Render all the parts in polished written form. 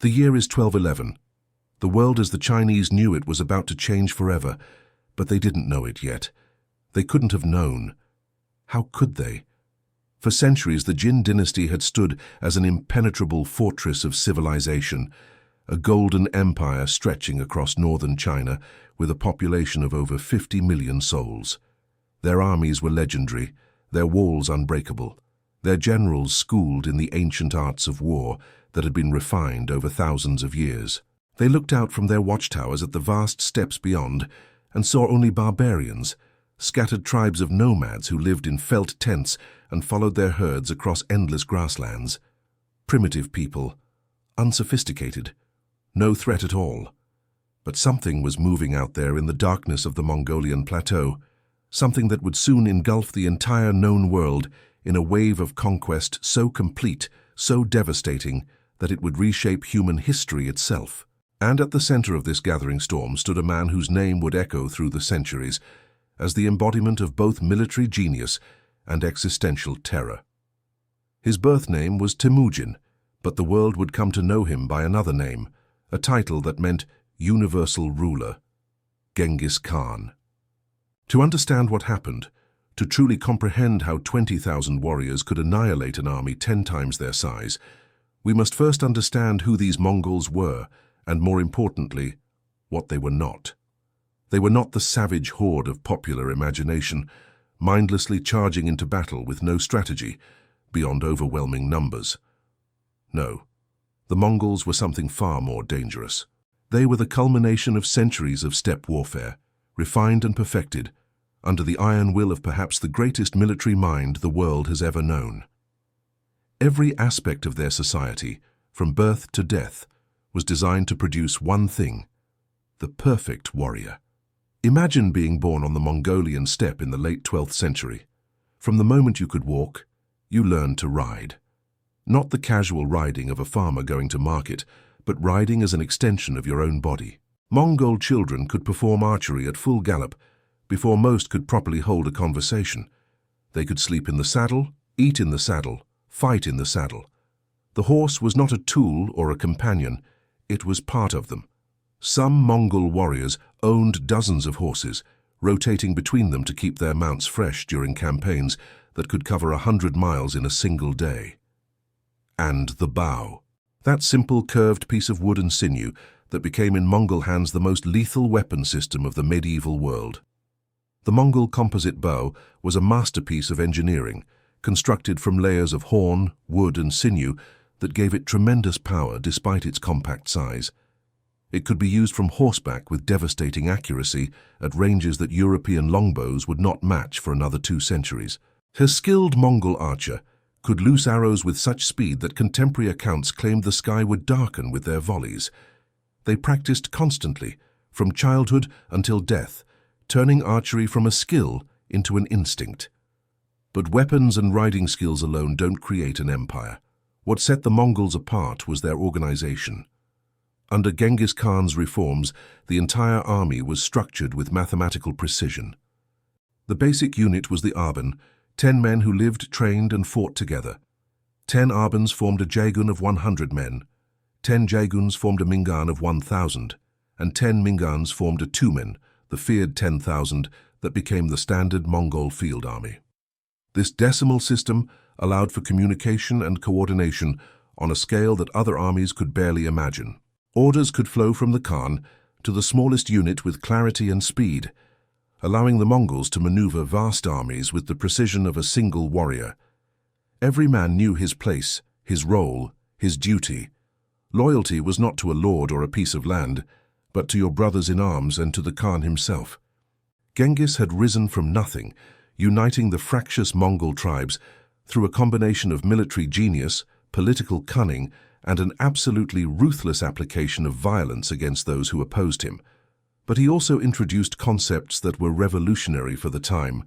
The year is 1211. The world as the Chinese knew it was about to change forever, but they didn't know it yet. They couldn't have known. How could they? For centuries, the Jin dynasty had stood as an impenetrable fortress of civilization, a golden empire stretching across northern China with a population of over 50 million souls. Their armies were legendary, their walls unbreakable, their generals schooled in the ancient arts of war that had been refined over thousands of years. They looked out from their watchtowers at the vast steppes beyond and saw only barbarians, scattered tribes of nomads who lived in felt tents and followed their herds across endless grasslands. Primitive people, unsophisticated, no threat at all. But something was moving out there in the darkness of the Mongolian plateau, something that would soon engulf the entire known world in a wave of conquest so complete, so devastating, that it would reshape human history itself. And at the center of this gathering storm stood a man whose name would echo through the centuries as the embodiment of both military genius and existential terror. His birth name was Temujin, but the world would come to know him by another name, a title that meant universal ruler, Genghis Khan. To understand what happened, to truly comprehend how 20,000 warriors could annihilate an army 10 times their size, we must first understand who these Mongols were, and more importantly, what they were not. They were not the savage horde of popular imagination, mindlessly charging into battle with no strategy beyond overwhelming numbers. No, the Mongols were something far more dangerous. They were the culmination of centuries of steppe warfare, refined and perfected, under the iron will of perhaps the greatest military mind the world has ever known. Every aspect of their society, from birth to death, was designed to produce one thing: the perfect warrior. Imagine being born on the Mongolian steppe in the late 12th century. From the moment you could walk, you learned to ride. Not the casual riding of a farmer going to market, but riding as an extension of your own body. Mongol children could perform archery at full gallop before most could properly hold a conversation. They could sleep in the saddle, eat in the saddle, fight in the saddle. The horse was not a tool or a companion, it was part of them. Some Mongol warriors owned dozens of horses, rotating between them to keep their mounts fresh during campaigns that could cover 100 miles in a single day. And the bow. That simple curved piece of wood and sinew that became in Mongol hands the most lethal weapon system of the medieval world. The Mongol composite bow was a masterpiece of engineering, constructed from layers of horn, wood and sinew that gave it tremendous power despite its compact size. It could be used from horseback with devastating accuracy at ranges that European longbows would not match for another 2 centuries. Her skilled Mongol archer could loose arrows with such speed that contemporary accounts claimed the sky would darken with their volleys. They practiced constantly, from childhood until death, turning archery from a skill into an instinct. But weapons and riding skills alone don't create an empire. What set the Mongols apart was their organization. Under Genghis Khan's reforms, the entire army was structured with mathematical precision. The basic unit was the Arban, 10 men who lived, trained and fought together. 10 Arbans formed a jagun of 100 men, 10 jaguns formed a mingan of 1,000, and 10 mingans formed a tumen, the feared 10,000 that became the standard Mongol field army. This decimal system allowed for communication and coordination on a scale that other armies could barely imagine. Orders could flow from the Khan to the smallest unit with clarity and speed, allowing the Mongols to maneuver vast armies with the precision of a single warrior. Every man knew his place, his role, his duty. Loyalty was not to a lord or a piece of land, but to your brothers in arms and to the Khan himself. Genghis had risen from nothing, uniting the fractious Mongol tribes through a combination of military genius, political cunning, and an absolutely ruthless application of violence against those who opposed him. But he also introduced concepts that were revolutionary for the time.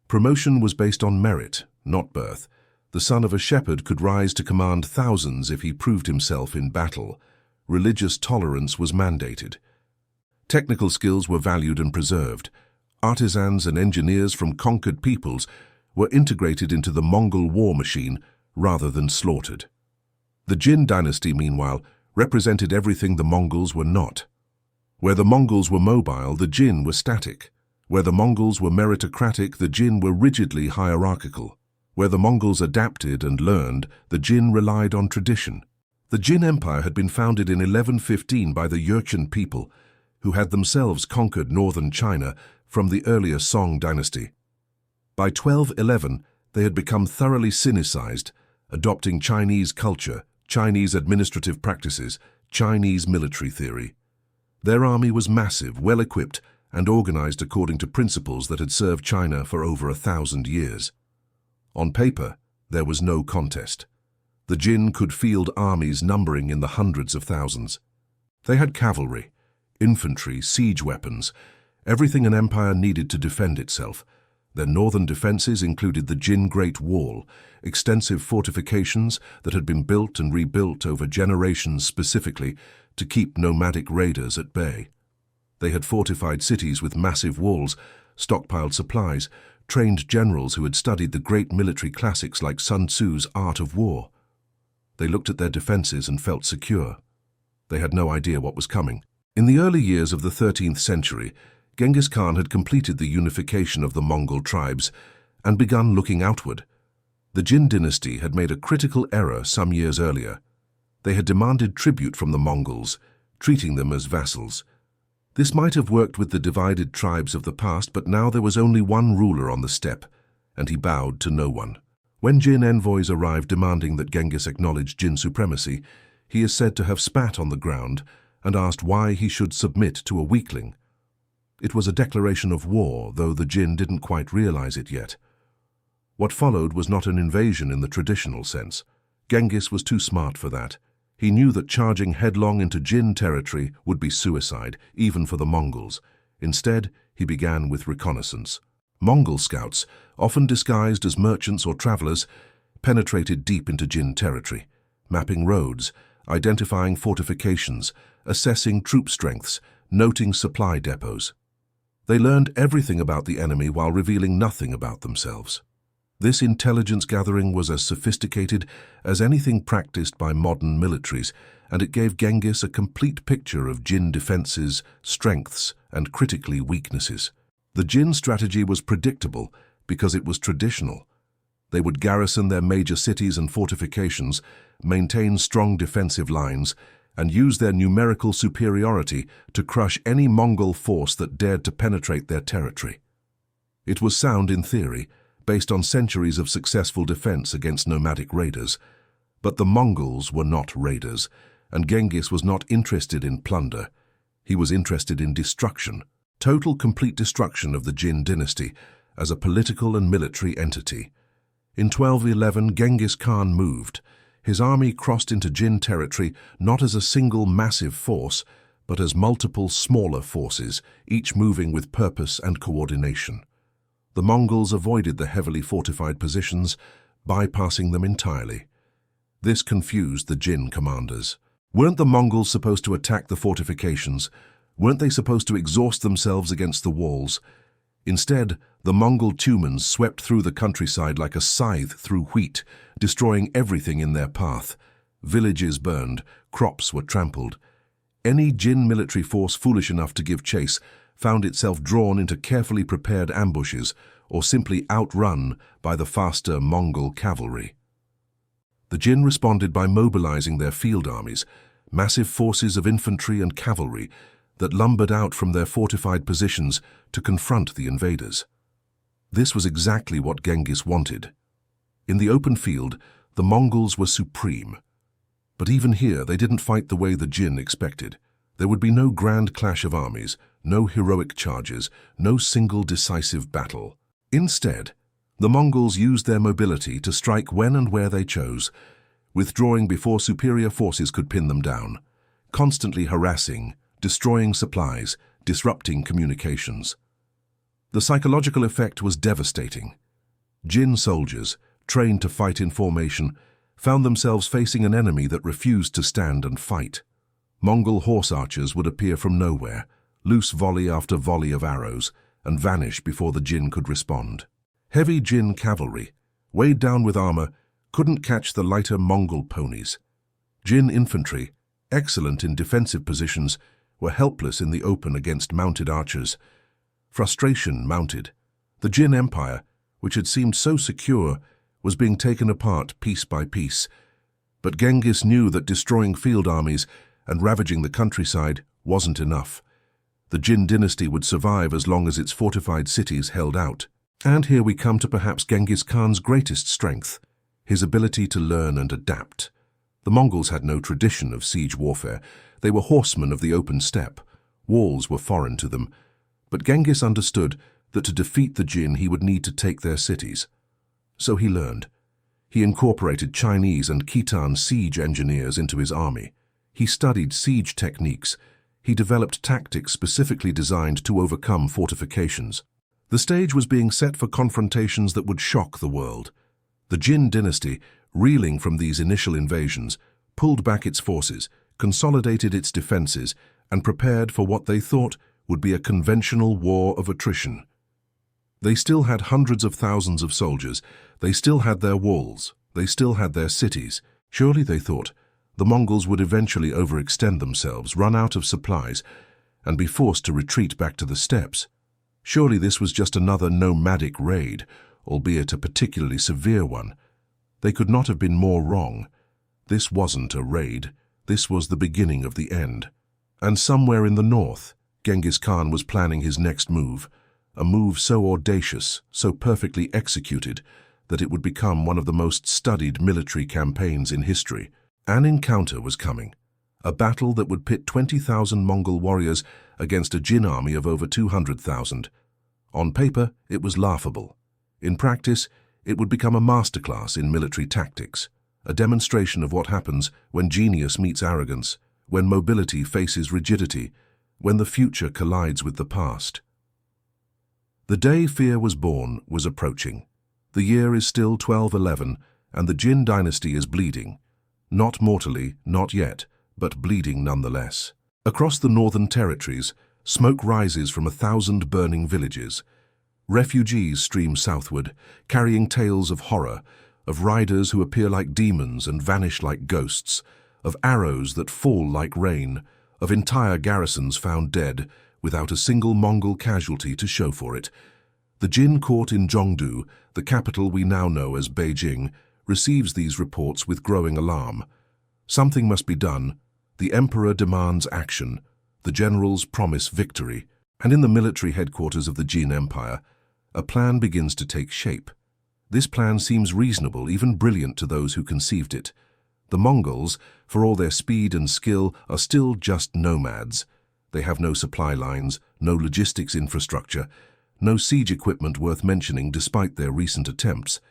Promotion was based on merit, not birth. The son of a shepherd could rise to command thousands if he proved himself in battle. Religious tolerance was mandated. Technical skills were valued and preserved. Artisans and engineers from conquered peoples were integrated into the Mongol war machine rather than slaughtered. The Jin dynasty, meanwhile, represented everything the Mongols were not. Where the Mongols were mobile, the Jin were static. Where the Mongols were meritocratic, the Jin were rigidly hierarchical. Where the Mongols adapted and learned, the Jin relied on tradition. The Jin Empire had been founded in 1115 by the Jurchen people, who had themselves conquered northern China from the earlier Song dynasty. By 1211, they had become thoroughly Sinicized, adopting Chinese culture, Chinese administrative practices, Chinese military theory. Their army was massive, well-equipped, and organized according to principles that had served China for over 1,000 years. On paper, there was no contest. The Jin could field armies numbering in the hundreds of thousands. They had cavalry, infantry, siege weapons, everything an empire needed to defend itself. Their northern defenses included the Jin Great Wall, extensive fortifications that had been built and rebuilt over generations specifically to keep nomadic raiders at bay. They had fortified cities with massive walls, stockpiled supplies, trained generals who had studied the great military classics like Sun Tzu's Art of War. They looked at their defenses and felt secure. They had no idea what was coming. In the early years of the 13th century, Genghis Khan had completed the unification of the Mongol tribes and begun looking outward. The Jin dynasty had made a critical error some years earlier. They had demanded tribute from the Mongols, treating them as vassals. This might have worked with the divided tribes of the past, but now there was only one ruler on the steppe, and he bowed to no one. When Jin envoys arrived demanding that Genghis acknowledge Jin supremacy, he is said to have spat on the ground and asked why he should submit to a weakling. It was a declaration of war, though the Jin didn't quite realize it yet. What followed was not an invasion in the traditional sense. Genghis was too smart for that. He knew that charging headlong into Jin territory would be suicide, even for the Mongols. Instead, he began with reconnaissance. Mongol scouts, often disguised as merchants or travelers, penetrated deep into Jin territory, mapping roads, identifying fortifications, assessing troop strengths, noting supply depots. They learned everything about the enemy while revealing nothing about themselves. This intelligence gathering was as sophisticated as anything practiced by modern militaries, and it gave Genghis a complete picture of Jin defenses, strengths, and critically weaknesses. The Jin strategy was predictable because it was traditional. They would garrison their major cities and fortifications, maintain strong defensive lines, and use their numerical superiority to crush any Mongol force that dared to penetrate their territory. It was sound in theory, based on centuries of successful defense against nomadic raiders. But the Mongols were not raiders, and Genghis was not interested in plunder. He was interested in destruction. Total, complete destruction of the Jin dynasty as a political and military entity. In 1211, Genghis Khan moved. His army crossed into Jin territory not as a single massive force, but as multiple smaller forces, each moving with purpose and coordination. The Mongols avoided the heavily fortified positions, bypassing them entirely. This confused the Jin commanders. Weren't the Mongols supposed to attack the fortifications? Weren't they supposed to exhaust themselves against the walls? Instead, the Mongol Tumans swept through the countryside like a scythe through wheat, destroying everything in their path. Villages burned, crops were trampled. Any Jin military force foolish enough to give chase found itself drawn into carefully prepared ambushes or simply outrun by the faster Mongol cavalry. The Jin responded by mobilizing their field armies, massive forces of infantry and cavalry, that lumbered out from their fortified positions to confront the invaders. This was exactly what Genghis wanted. In the open field, the Mongols were supreme. But even here, they didn't fight the way the Jin expected. There would be no grand clash of armies, no heroic charges, no single decisive battle. Instead, the Mongols used their mobility to strike when and where they chose, withdrawing before superior forces could pin them down, constantly harassing, destroying supplies, disrupting communications. The psychological effect was devastating. Jin soldiers, trained to fight in formation, found themselves facing an enemy that refused to stand and fight. Mongol horse archers would appear from nowhere, loose volley after volley of arrows, and vanish before the Jin could respond. Heavy Jin cavalry, weighed down with armor, couldn't catch the lighter Mongol ponies. Jin infantry, excellent in defensive positions, were helpless in the open against mounted archers. Frustration mounted. The Jin Empire, which had seemed so secure, was being taken apart piece by piece. But Genghis knew that destroying field armies and ravaging the countryside wasn't enough. The Jin dynasty would survive as long as its fortified cities held out. And here we come to perhaps Genghis Khan's greatest strength, his ability to learn and adapt. The Mongols had no tradition of siege warfare. They were horsemen of the open steppe. Walls were foreign to them. But Genghis understood that to defeat the Jin he would need to take their cities. So he learned. He incorporated Chinese and Khitan siege engineers into his army. He studied siege techniques. He developed tactics specifically designed to overcome fortifications. The stage was being set for confrontations that would shock the world. The Jin dynasty, reeling from these initial invasions, pulled back its forces, consolidated its defenses, and prepared for what they thought would be a conventional war of attrition. They still had hundreds of thousands of soldiers. They still had their walls. They still had their cities. Surely, they thought, the Mongols would eventually overextend themselves, run out of supplies, and be forced to retreat back to the steppes. Surely this was just another nomadic raid, albeit a particularly severe one. They could not have been more wrong. This wasn't a raid. This was the beginning of the end. And somewhere in the north, Genghis Khan was planning his next move, a move so audacious, so perfectly executed, that it would become one of the most studied military campaigns in history. An encounter was coming, a battle that would pit 20,000 Mongol warriors against a Jin army of over 200,000. On paper, it was laughable. In practice, it would become a masterclass in military tactics, a demonstration of what happens when genius meets arrogance, when mobility faces rigidity, when the future collides with the past. The day fear was born was approaching. The year is still 1211, and the Jin dynasty is bleeding. Not mortally, not yet, but bleeding nonetheless. Across the northern territories, smoke rises from 1,000 burning villages. Refugees stream southward, carrying tales of horror, of riders who appear like demons and vanish like ghosts, of arrows that fall like rain, of entire garrisons found dead, without a single Mongol casualty to show for it. The Jin court in Zhongdu, the capital we now know as Beijing, receives these reports with growing alarm. Something must be done. The emperor demands action. The generals promise victory. And in the military headquarters of the Jin Empire, a plan begins to take shape. This plan seems reasonable, even brilliant to those who conceived it. The Mongols, for all their speed and skill, are still just nomads. They have no supply lines, no logistics infrastructure, no siege equipment worth mentioning despite their recent attempts.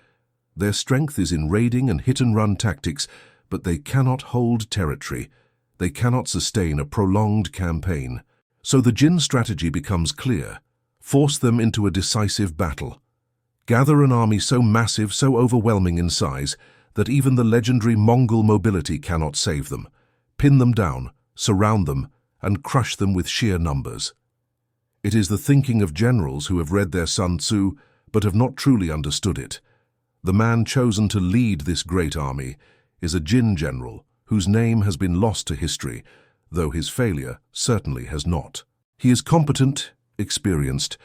Their strength is in raiding and hit-and-run tactics, but they cannot hold territory. They cannot sustain a prolonged campaign. So the Jin strategy becomes clear. Force them into a decisive battle. Gather an army so massive, so overwhelming in size, that even the legendary Mongol mobility cannot save them. Pin them down, surround them, and crush them with sheer numbers. It is the thinking of generals who have read their Sun Tzu, but have not truly understood it. The man chosen to lead this great army is a Jin general whose name has been lost to history, though his failure certainly has not. He is competent, experienced,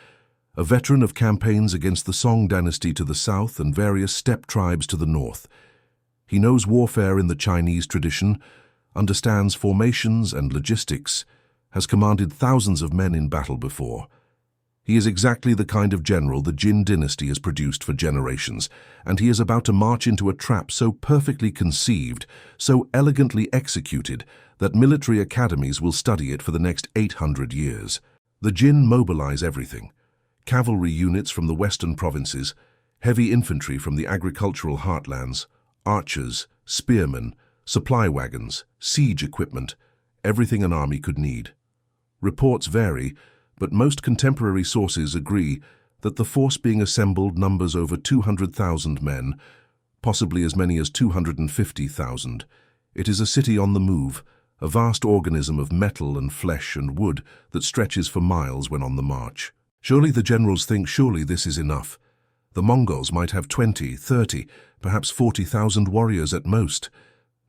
a veteran of campaigns against the Song dynasty to the south and various steppe tribes to the north. He knows warfare in the Chinese tradition, understands formations and logistics, has commanded thousands of men in battle before. He is exactly the kind of general the Jin dynasty has produced for generations, and he is about to march into a trap so perfectly conceived, so elegantly executed, that military academies will study it for the next 800 years. The Jin mobilize everything: cavalry units from the western provinces, heavy infantry from the agricultural heartlands, archers, spearmen, supply wagons, siege equipment, everything an army could need. Reports vary, but most contemporary sources agree that the force being assembled numbers over 200,000 men, possibly as many as 250,000. It is a city on the move, a vast organism of metal and flesh and wood that stretches for miles when on the march. Surely the generals think, surely this is enough. The Mongols might have 20, 30, perhaps 40,000 warriors at most.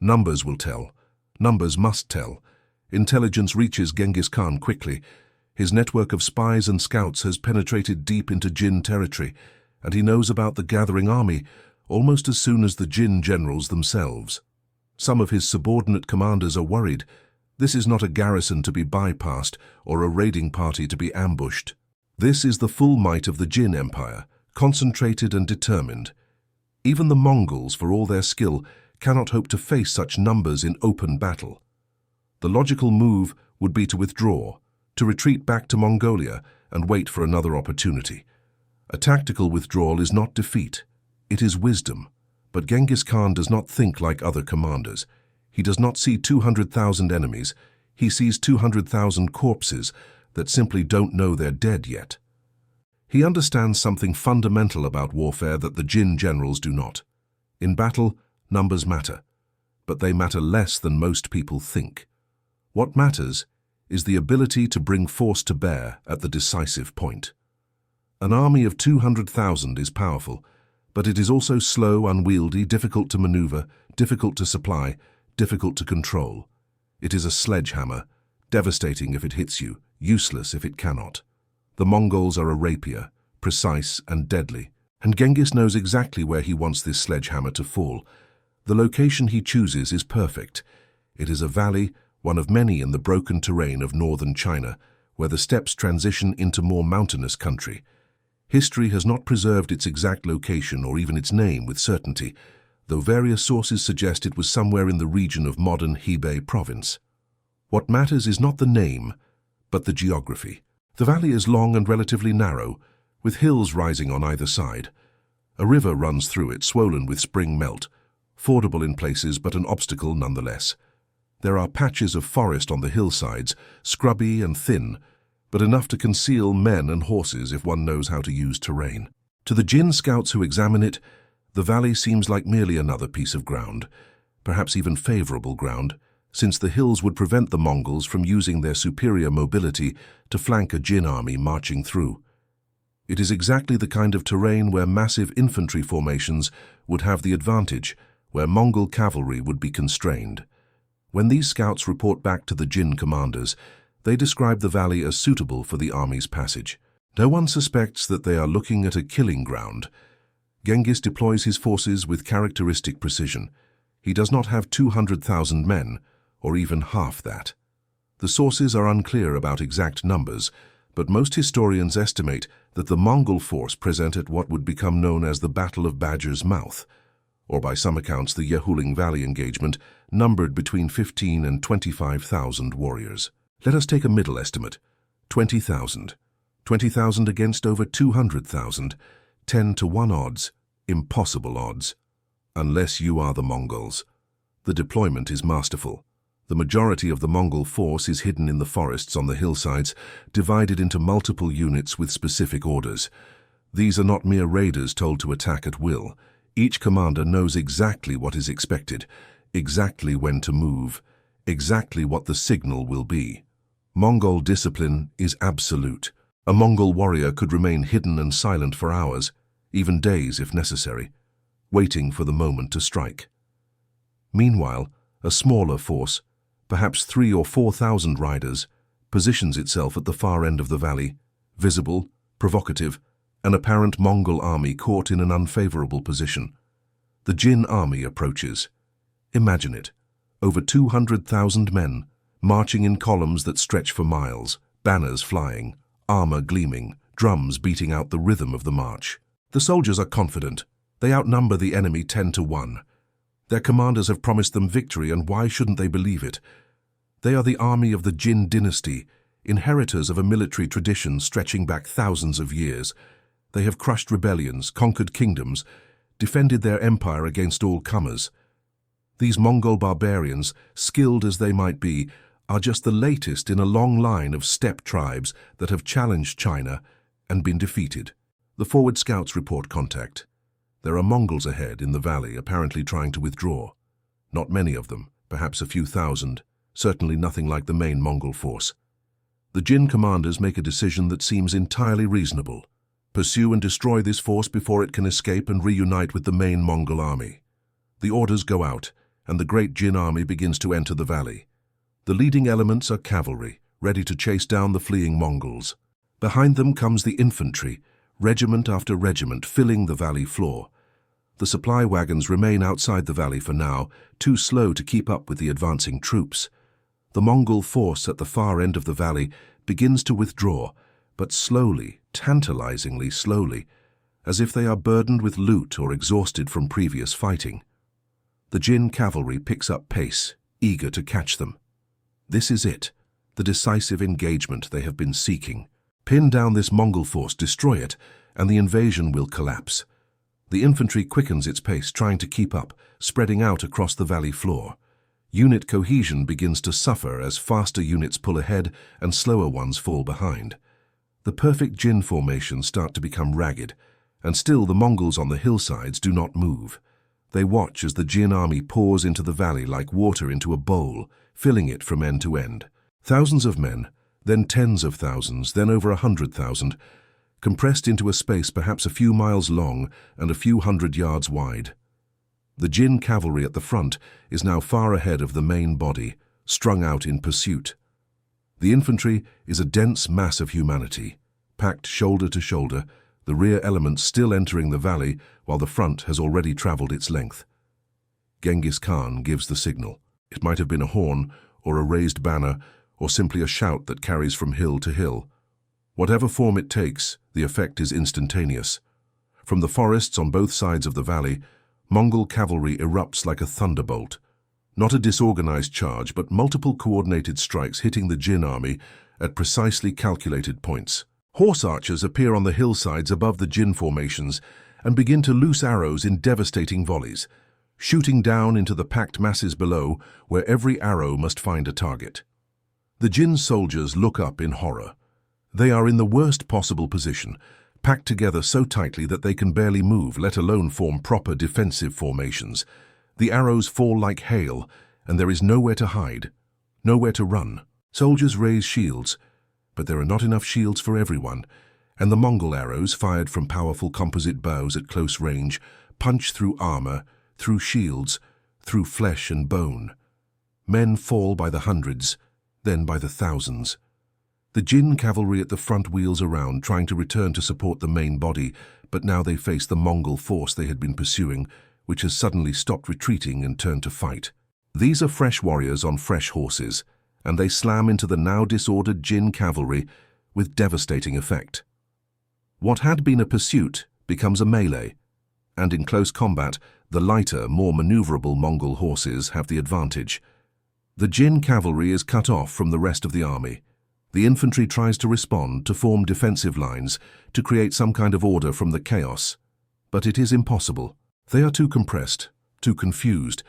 Numbers will tell. Numbers must tell. Intelligence reaches Genghis Khan quickly. His network of spies and scouts has penetrated deep into Jin territory, and he knows about the gathering army almost as soon as the Jin generals themselves. Some of his subordinate commanders are worried. This is not a garrison to be bypassed or a raiding party to be ambushed. This is the full might of the Jin Empire, concentrated and determined. Even the Mongols, for all their skill, cannot hope to face such numbers in open battle. The logical move would be to withdraw, to retreat back to Mongolia and wait for another opportunity. A tactical withdrawal is not defeat, it is wisdom. But Genghis Khan does not think like other commanders. He does not see 200,000 enemies, he sees 200,000 corpses that simply don't know they're dead yet. He understands something fundamental about warfare that the Jin generals do not. In battle, numbers matter, but they matter less than most people think. What matters is the ability to bring force to bear at the decisive point. An army of 200,000 is powerful, but it is also slow, unwieldy, difficult to maneuver, difficult to supply, difficult to control. It is a sledgehammer, devastating if it hits you, useless if it cannot. The Mongols are a rapier, precise and deadly, and Genghis knows exactly where he wants this sledgehammer to fall. The location he chooses is perfect. It is a valley, one of many in the broken terrain of northern China, where the steppes transition into more mountainous country. History has not preserved its exact location or even its name with certainty, though various sources suggest it was somewhere in the region of modern Hebei province. What matters is not the name, but the geography. The valley is long and relatively narrow, with hills rising on either side. A river runs through it, swollen with spring melt, fordable in places but an obstacle nonetheless. There are patches of forest on the hillsides, scrubby and thin, but enough to conceal men and horses if one knows how to use terrain. To the Jin scouts who examine it, the valley seems like merely another piece of ground, perhaps even favorable ground, since the hills would prevent the Mongols from using their superior mobility to flank a Jin army marching through. It is exactly the kind of terrain where massive infantry formations would have the advantage, where Mongol cavalry would be constrained. When these scouts report back to the Jin commanders, they describe the valley as suitable for the army's passage. No one suspects that they are looking at a killing ground. Genghis deploys his forces with characteristic precision. He does not have 200,000 men, or even half that. The sources are unclear about exact numbers, but most historians estimate that the Mongol force present at what would become known as the Battle of Badger's Mouth, or by some accounts the Yehuling Valley engagement, numbered between 15 and 25,000 warriors. Let us take a middle estimate, 20,000. 20,000 against over 200,000, 10-to-1 odds, impossible odds. Unless you are the Mongols. The deployment is masterful. The majority of the Mongol force is hidden in the forests on the hillsides, divided into multiple units with specific orders. These are not mere raiders told to attack at will. Each commander knows exactly what is expected, exactly when to move, exactly what the signal will be. Mongol discipline is absolute. A Mongol warrior could remain hidden and silent for hours, even days if necessary, waiting for the moment to strike. Meanwhile, a smaller force, perhaps 3,000 or 4,000 riders, positions itself at the far end of the valley, visible, provocative, an apparent Mongol army caught in an unfavorable position. The Jin army approaches. Imagine it, over 200,000 men, marching in columns that stretch for miles, banners flying, armor gleaming, drums beating out the rhythm of the march. The soldiers are confident. They outnumber the enemy 10-to-1. Their commanders have promised them victory, and why shouldn't they believe it? They are the army of the Jin dynasty, inheritors of a military tradition stretching back thousands of years. They have crushed rebellions, conquered kingdoms, defended their empire against all comers. These Mongol barbarians, skilled as they might be, are just the latest in a long line of steppe tribes that have challenged China and been defeated. The forward scouts report contact. There are Mongols ahead in the valley, apparently trying to withdraw. Not many of them, perhaps a few thousand, certainly nothing like the main Mongol force. The Jin commanders make a decision that seems entirely reasonable. Pursue and destroy this force before it can escape and reunite with the main Mongol army. The orders go out, and the great Jin army begins to enter the valley. The leading elements are cavalry, ready to chase down the fleeing Mongols. Behind them comes the infantry, regiment after regiment filling the valley floor. The supply wagons remain outside the valley for now, too slow to keep up with the advancing troops. The Mongol force at the far end of the valley begins to withdraw, but slowly, tantalizingly slowly, as if they are burdened with loot or exhausted from previous fighting. The Jin cavalry picks up pace, eager to catch them. This is it, the decisive engagement they have been seeking. Pin down this Mongol force, destroy it, and the invasion will collapse. The infantry quickens its pace, trying to keep up, spreading out across the valley floor. Unit cohesion begins to suffer as faster units pull ahead and slower ones fall behind. The perfect Jin formations start to become ragged, and still the Mongols on the hillsides do not move. They watch as the Jin army pours into the valley like water into a bowl, filling it from end to end. Thousands of men, then tens of thousands, then over 100,000, compressed into a space perhaps a few miles long and a few hundred yards wide. The Jin cavalry at the front is now far ahead of the main body, strung out in pursuit. The infantry is a dense mass of humanity, packed shoulder to shoulder, the rear elements still entering the valley while the front has already traveled its length. Genghis Khan gives the signal. It might have been a horn, or a raised banner, or simply a shout that carries from hill to hill. Whatever form it takes, the effect is instantaneous. From the forests on both sides of the valley, Mongol cavalry erupts like a thunderbolt. Not a disorganized charge, but multiple coordinated strikes hitting the Jin army at precisely calculated points. Horse archers appear on the hillsides above the Jin formations and begin to loose arrows in devastating volleys, shooting down into the packed masses below where every arrow must find a target. The Jin soldiers look up in horror. They are in the worst possible position, packed together so tightly that they can barely move, let alone form proper defensive formations. The arrows fall like hail, and there is nowhere to hide, nowhere to run. Soldiers raise shields, but there are not enough shields for everyone, and the Mongol arrows, fired from powerful composite bows at close range, punch through armor, through shields, through flesh and bone. Men fall by the hundreds, then by the thousands. The Jin cavalry at the front wheels around, trying to return to support the main body, but now they face the Mongol force they had been pursuing, which has suddenly stopped retreating and turned to fight. These are fresh warriors on fresh horses, and they slam into the now disordered Jin cavalry with devastating effect. What had been a pursuit becomes a melee, and in close combat, the lighter, more maneuverable Mongol horses have the advantage. The Jin cavalry is cut off from the rest of the army. The infantry tries to respond, to form defensive lines, to create some kind of order from the chaos. But it is impossible. They are too compressed, too confused,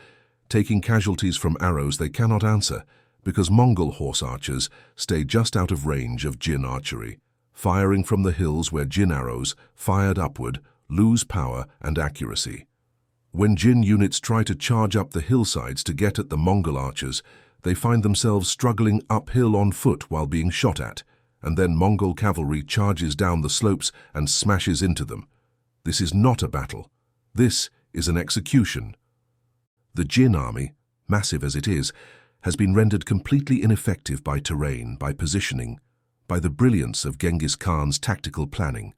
taking casualties from arrows they cannot answer, because Mongol horse archers stay just out of range of Jin archery, firing from the hills where Jin arrows, fired upward, lose power and accuracy. When Jin units try to charge up the hillsides to get at the Mongol archers, they find themselves struggling uphill on foot while being shot at, and then Mongol cavalry charges down the slopes and smashes into them. This is not a battle. This is an execution. The Jin army, massive as it is, has been rendered completely ineffective by terrain, by positioning, by the brilliance of Genghis Khan's tactical planning.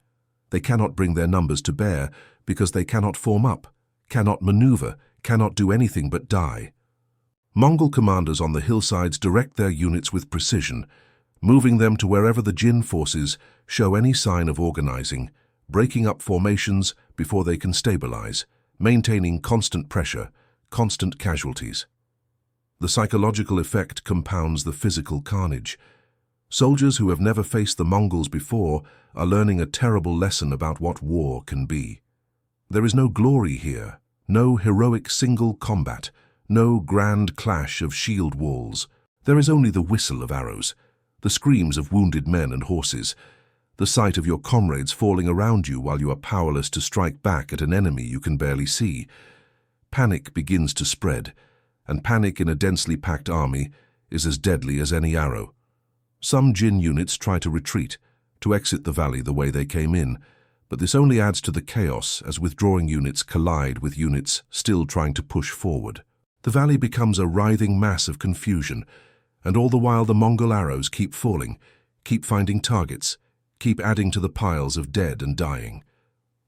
They cannot bring their numbers to bear because they cannot form up, cannot maneuver, cannot do anything but die. Mongol commanders on the hillsides direct their units with precision, moving them to wherever the Jin forces show any sign of organizing, breaking up formations before they can stabilize, maintaining constant pressure, constant casualties. The psychological effect compounds the physical carnage. Soldiers who have never faced the Mongols before are learning a terrible lesson about what war can be. There is no glory here, no heroic single combat, no grand clash of shield walls. There is only the whistle of arrows, the screams of wounded men and horses, the sight of your comrades falling around you while you are powerless to strike back at an enemy you can barely see. Panic begins to spread, and panic in a densely packed army is as deadly as any arrow. Some Jin units try to retreat, to exit the valley the way they came in, but this only adds to the chaos as withdrawing units collide with units still trying to push forward. The valley becomes a writhing mass of confusion, and all the while the Mongol arrows keep falling, keep finding targets, keep adding to the piles of dead and dying.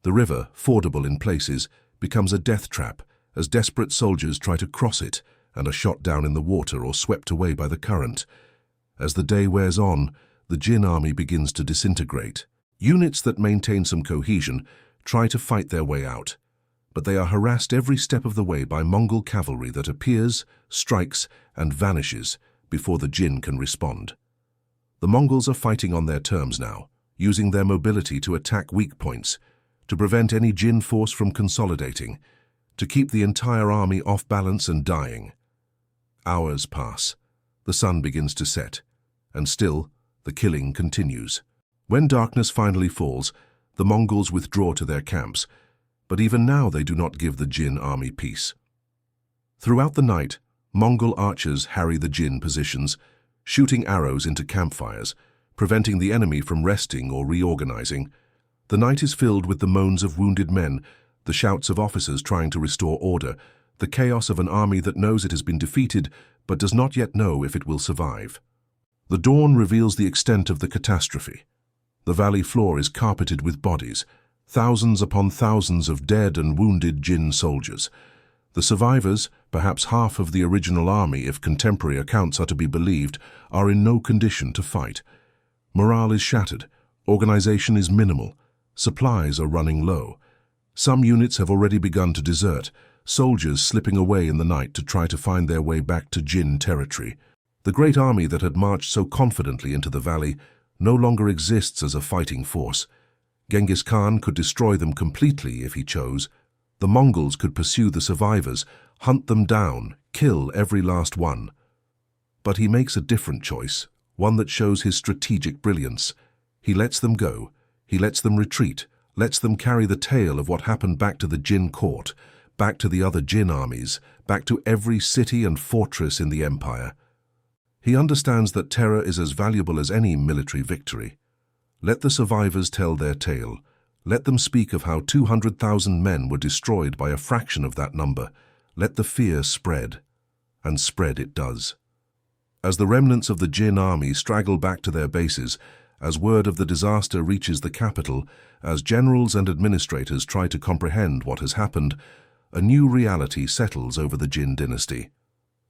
The river, fordable in places, becomes a death trap as desperate soldiers try to cross it and are shot down in the water or swept away by the current. As the day wears on, the Jin army begins to disintegrate. Units that maintain some cohesion try to fight their way out, but they are harassed every step of the way by Mongol cavalry that appears, strikes, and vanishes before the Jin can respond. The Mongols are fighting on their terms now, using their mobility to attack weak points, to prevent any Jin force from consolidating, to keep the entire army off balance and dying. Hours pass. The sun begins to set, and still the killing continues. When darkness finally falls, the Mongols withdraw to their camps, but even now they do not give the Jin army peace. Throughout the night, Mongol archers harry the Jin positions, shooting arrows into campfires, preventing the enemy from resting or reorganizing. The night is filled with the moans of wounded men, the shouts of officers trying to restore order, the chaos of an army that knows it has been defeated but does not yet know if it will survive. The dawn reveals the extent of the catastrophe. The valley floor is carpeted with bodies, thousands upon thousands of dead and wounded Jin soldiers. The survivors, perhaps half of the original army if contemporary accounts are to be believed, are in no condition to fight. Morale is shattered, organization is minimal, supplies are running low. Some units have already begun to desert, soldiers slipping away in the night to try to find their way back to Jin territory. The great army that had marched so confidently into the valley no longer exists as a fighting force. Genghis Khan could destroy them completely if he chose. The Mongols could pursue the survivors, hunt them down, kill every last one. But he makes a different choice, one that shows his strategic brilliance. He lets them go, he lets them retreat, lets them carry the tale of what happened back to the Jin court, back to the other Jin armies, back to every city and fortress in the empire. He understands that terror is as valuable as any military victory. Let the survivors tell their tale. Let them speak of how 200,000 men were destroyed by a fraction of that number. Let the fear spread. And spread it does. As the remnants of the Jin army straggle back to their bases, as word of the disaster reaches the capital, as generals and administrators try to comprehend what has happened, a new reality settles over the Jin dynasty.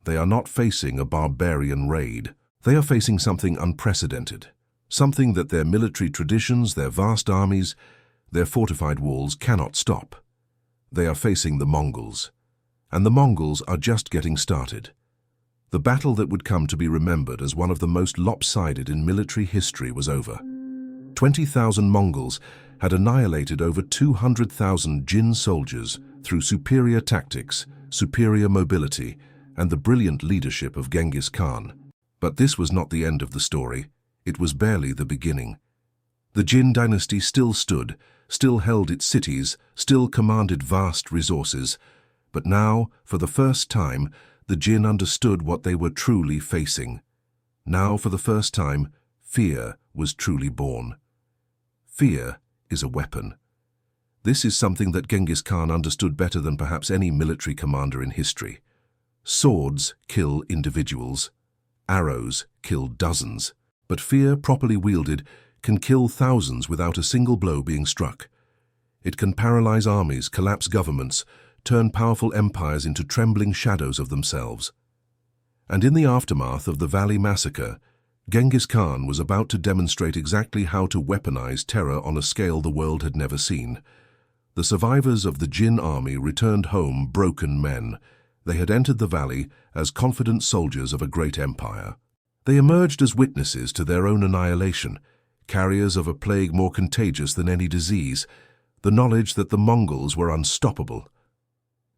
They are not facing a barbarian raid. They are facing something unprecedented, something that their military traditions, their vast armies, their fortified walls cannot stop. They are facing the Mongols, and the Mongols are just getting started. The battle that would come to be remembered as one of the most lopsided in military history was over. 20,000 Mongols had annihilated over 200,000 Jin soldiers through superior tactics, superior mobility, and the brilliant leadership of Genghis Khan. But this was not the end of the story. It was barely the beginning. The Jin dynasty still stood, still held its cities, still commanded vast resources. But now, for the first time, the Jin understood what they were truly facing. Now, for the first time, fear was truly born. Fear is a weapon. This is something that Genghis Khan understood better than perhaps any military commander in history. Swords kill individuals. Arrows kill dozens. But fear, properly wielded, can kill thousands without a single blow being struck. It can paralyze armies, collapse governments, turn powerful empires into trembling shadows of themselves. And in the aftermath of the Valley Massacre, Genghis Khan was about to demonstrate exactly how to weaponize terror on a scale the world had never seen. The survivors of the Jin army returned home broken men. They had entered the valley as confident soldiers of a great empire. They emerged as witnesses to their own annihilation, carriers of a plague more contagious than any disease, the knowledge that the Mongols were unstoppable.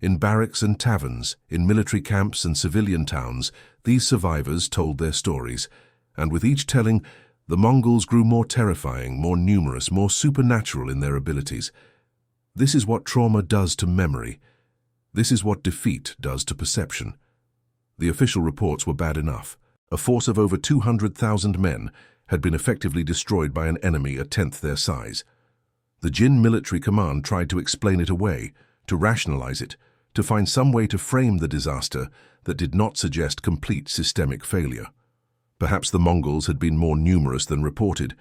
In barracks and taverns, in military camps and civilian towns, these survivors told their stories, and with each telling, the Mongols grew more terrifying, more numerous, more supernatural in their abilities. This is what trauma does to memory. This is what defeat does to perception. The official reports were bad enough. A force of over 200,000 men had been effectively destroyed by an enemy a tenth their size. The Jin military command tried to explain it away, to rationalize it, to find some way to frame the disaster that did not suggest complete systemic failure. Perhaps the Mongols had been more numerous than reported.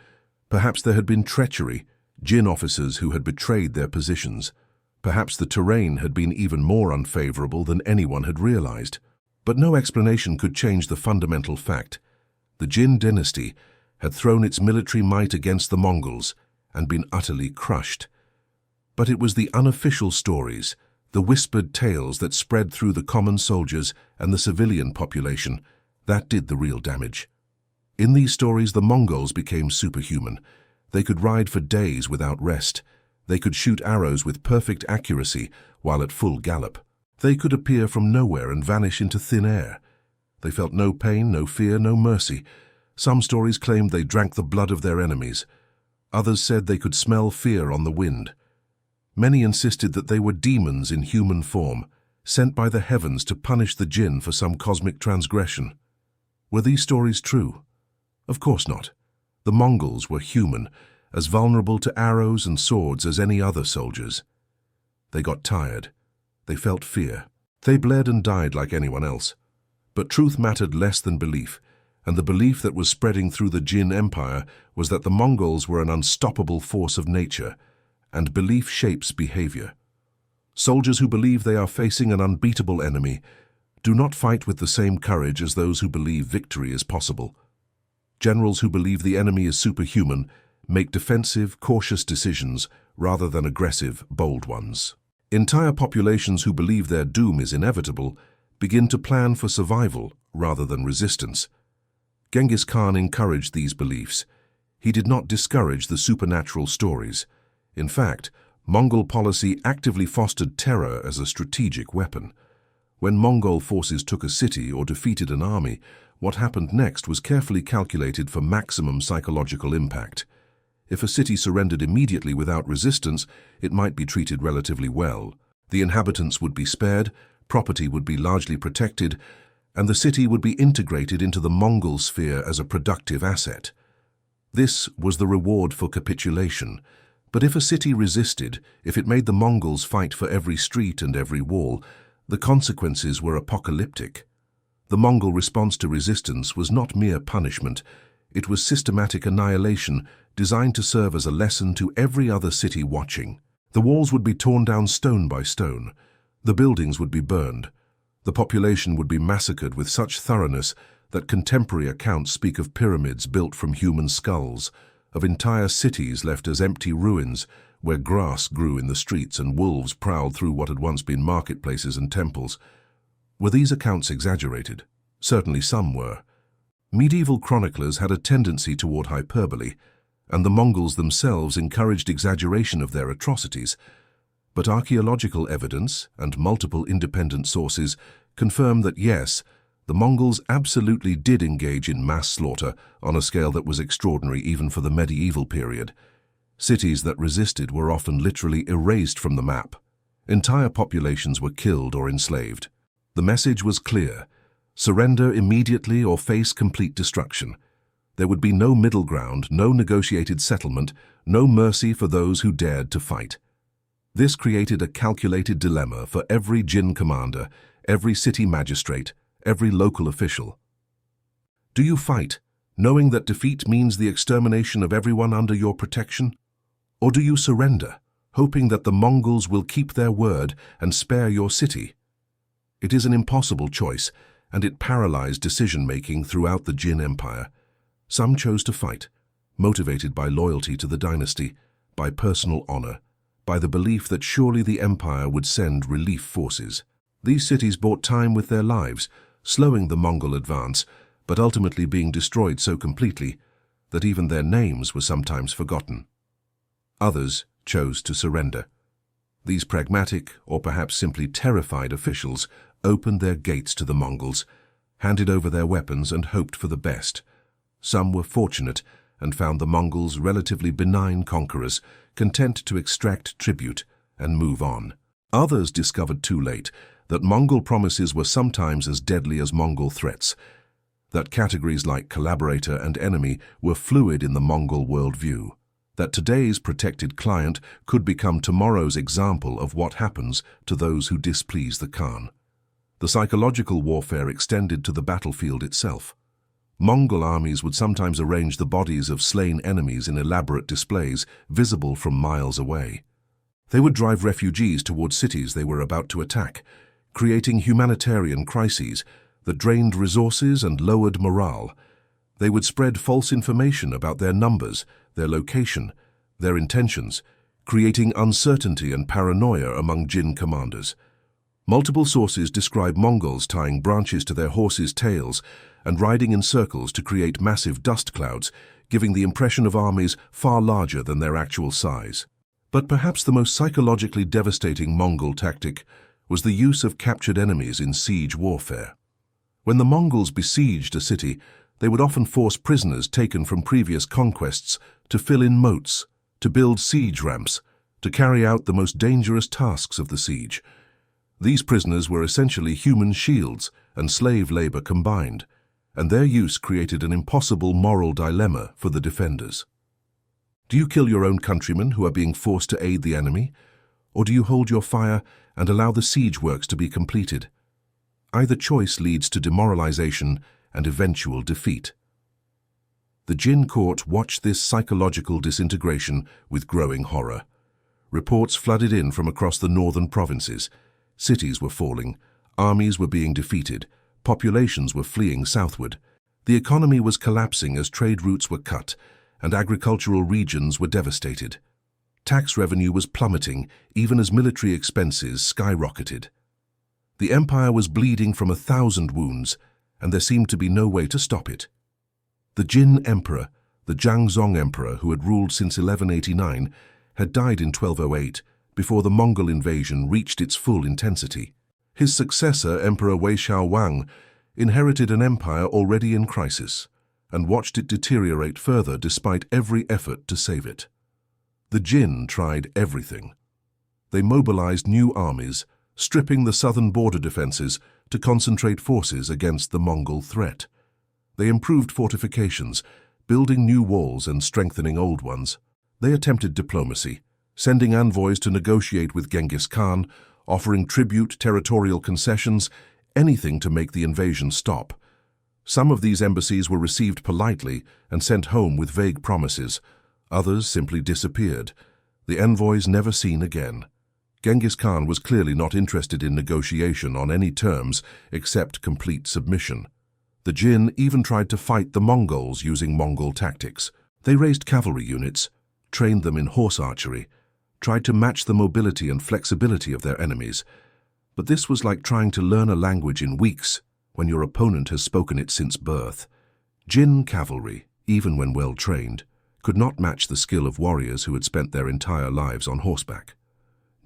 Perhaps there had been treachery, Jin officers who had betrayed their positions. Perhaps the terrain had been even more unfavorable than anyone had realized. But no explanation could change the fundamental fact. The Jin dynasty had thrown its military might against the Mongols and been utterly crushed. But it was the unofficial stories, the whispered tales that spread through the common soldiers and the civilian population, that did the real damage. In these stories, the Mongols became superhuman. They could ride for days without rest. They could shoot arrows with perfect accuracy while at full gallop. They could appear from nowhere and vanish into thin air. They felt no pain, no fear, no mercy. Some stories claimed they drank the blood of their enemies. Others said they could smell fear on the wind. Many insisted that they were demons in human form, sent by the heavens to punish the Jin for some cosmic transgression. Were these stories true? Of course not. The Mongols were human, as vulnerable to arrows and swords as any other soldiers. They got tired. They felt fear. They bled and died like anyone else. But truth mattered less than belief, and the belief that was spreading through the Jin Empire was that the Mongols were an unstoppable force of nature, and belief shapes behavior. Soldiers who believe they are facing an unbeatable enemy do not fight with the same courage as those who believe victory is possible. Generals who believe the enemy is superhuman make defensive, cautious decisions rather than aggressive, bold ones. Entire populations who believe their doom is inevitable begin to plan for survival rather than resistance. Genghis Khan encouraged these beliefs. He did not discourage the supernatural stories. In fact, Mongol policy actively fostered terror as a strategic weapon. When Mongol forces took a city or defeated an army, what happened next was carefully calculated for maximum psychological impact. If a city surrendered immediately without resistance, it might be treated relatively well. The inhabitants would be spared, property would be largely protected, and the city would be integrated into the Mongol sphere as a productive asset. This was the reward for capitulation. But if a city resisted, if it made the Mongols fight for every street and every wall, the consequences were apocalyptic. The Mongol response to resistance was not mere punishment. It was systematic annihilation designed to serve as a lesson to every other city watching. The walls would be torn down stone by stone. The buildings would be burned. The population would be massacred with such thoroughness that contemporary accounts speak of pyramids built from human skulls, of entire cities left as empty ruins where grass grew in the streets and wolves prowled through what had once been marketplaces and temples. Were these accounts exaggerated? Certainly some were. Medieval chroniclers had a tendency toward hyperbole, and the Mongols themselves encouraged exaggeration of their atrocities. But archaeological evidence and multiple independent sources confirm that yes, the Mongols absolutely did engage in mass slaughter on a scale that was extraordinary even for the medieval period. Cities that resisted were often literally erased from the map. Entire populations were killed or enslaved. The message was clear: surrender immediately or face complete destruction. There would be no middle ground, no negotiated settlement, no mercy for those who dared to fight. This created a calculated dilemma for every Jin commander, every city magistrate, every local official. Do you fight, knowing that defeat means the extermination of everyone under your protection? Or do you surrender, hoping that the Mongols will keep their word and spare your city? It is an impossible choice, and it paralyzed decision-making throughout the Jin Empire. Some chose to fight, motivated by loyalty to the dynasty, by personal honor, by the belief that surely the empire would send relief forces. These cities bought time with their lives, slowing the Mongol advance, but ultimately being destroyed so completely that even their names were sometimes forgotten. Others chose to surrender. These pragmatic, or perhaps simply terrified officials opened their gates to the Mongols, handed over their weapons and hoped for the best. Some were fortunate and found the Mongols relatively benign conquerors, content to extract tribute and move on. Others discovered too late that Mongol promises were sometimes as deadly as Mongol threats, that categories like collaborator and enemy were fluid in the Mongol worldview. that today's protected client could become tomorrow's example of what happens to those who displease the Khan. The psychological warfare extended to the battlefield itself. Mongol armies would sometimes arrange the bodies of slain enemies in elaborate displays visible from miles away. They would drive refugees towards cities they were about to attack, creating humanitarian crises that drained resources and lowered morale. They would spread false information about their numbers, their location, their intentions, creating uncertainty and paranoia among Jin commanders. Multiple sources describe Mongols tying branches to their horses' tails and riding in circles to create massive dust clouds, giving the impression of armies far larger than their actual size. But perhaps the most psychologically devastating Mongol tactic was the use of captured enemies in siege warfare. When the Mongols besieged a city, they would often force prisoners taken from previous conquests to fill in moats, to build siege ramps, to carry out the most dangerous tasks of the siege. These prisoners were essentially human shields and slave labor combined, and their use created an impossible moral dilemma for the defenders. Do you kill your own countrymen who are being forced to aid the enemy, or do you hold your fire and allow the siege works to be completed? Either choice leads to demoralization and eventual defeat. The Jin court watched this psychological disintegration with growing horror. Reports flooded in from across the northern provinces. Cities were falling, armies were being defeated, populations were fleeing southward. The economy was collapsing as trade routes were cut, and agricultural regions were devastated. Tax revenue was plummeting, even as military expenses skyrocketed. The empire was bleeding from 1,000 wounds, and there seemed to be no way to stop it. The Jin emperor, the Jiangzong emperor who had ruled since 1189, had died in 1208, before the Mongol invasion reached its full intensity. His successor, Emperor Wei Wang, inherited an empire already in crisis, and watched it deteriorate further despite every effort to save it. The Jin tried everything. They mobilized new armies, stripping the southern border defenses to concentrate forces against the Mongol threat. They improved fortifications, building new walls and strengthening old ones. They attempted diplomacy, sending envoys to negotiate with Genghis Khan, offering tribute, territorial concessions, anything to make the invasion stop. Some of these embassies were received politely and sent home with vague promises. Others simply disappeared, the envoys never seen again. Genghis Khan was clearly not interested in negotiation on any terms except complete submission. The Jin even tried to fight the Mongols using Mongol tactics. They raised cavalry units, trained them in horse archery, tried to match the mobility and flexibility of their enemies. But this was like trying to learn a language in weeks when your opponent has spoken it since birth. Jin cavalry, even when well trained, could not match the skill of warriors who had spent their entire lives on horseback.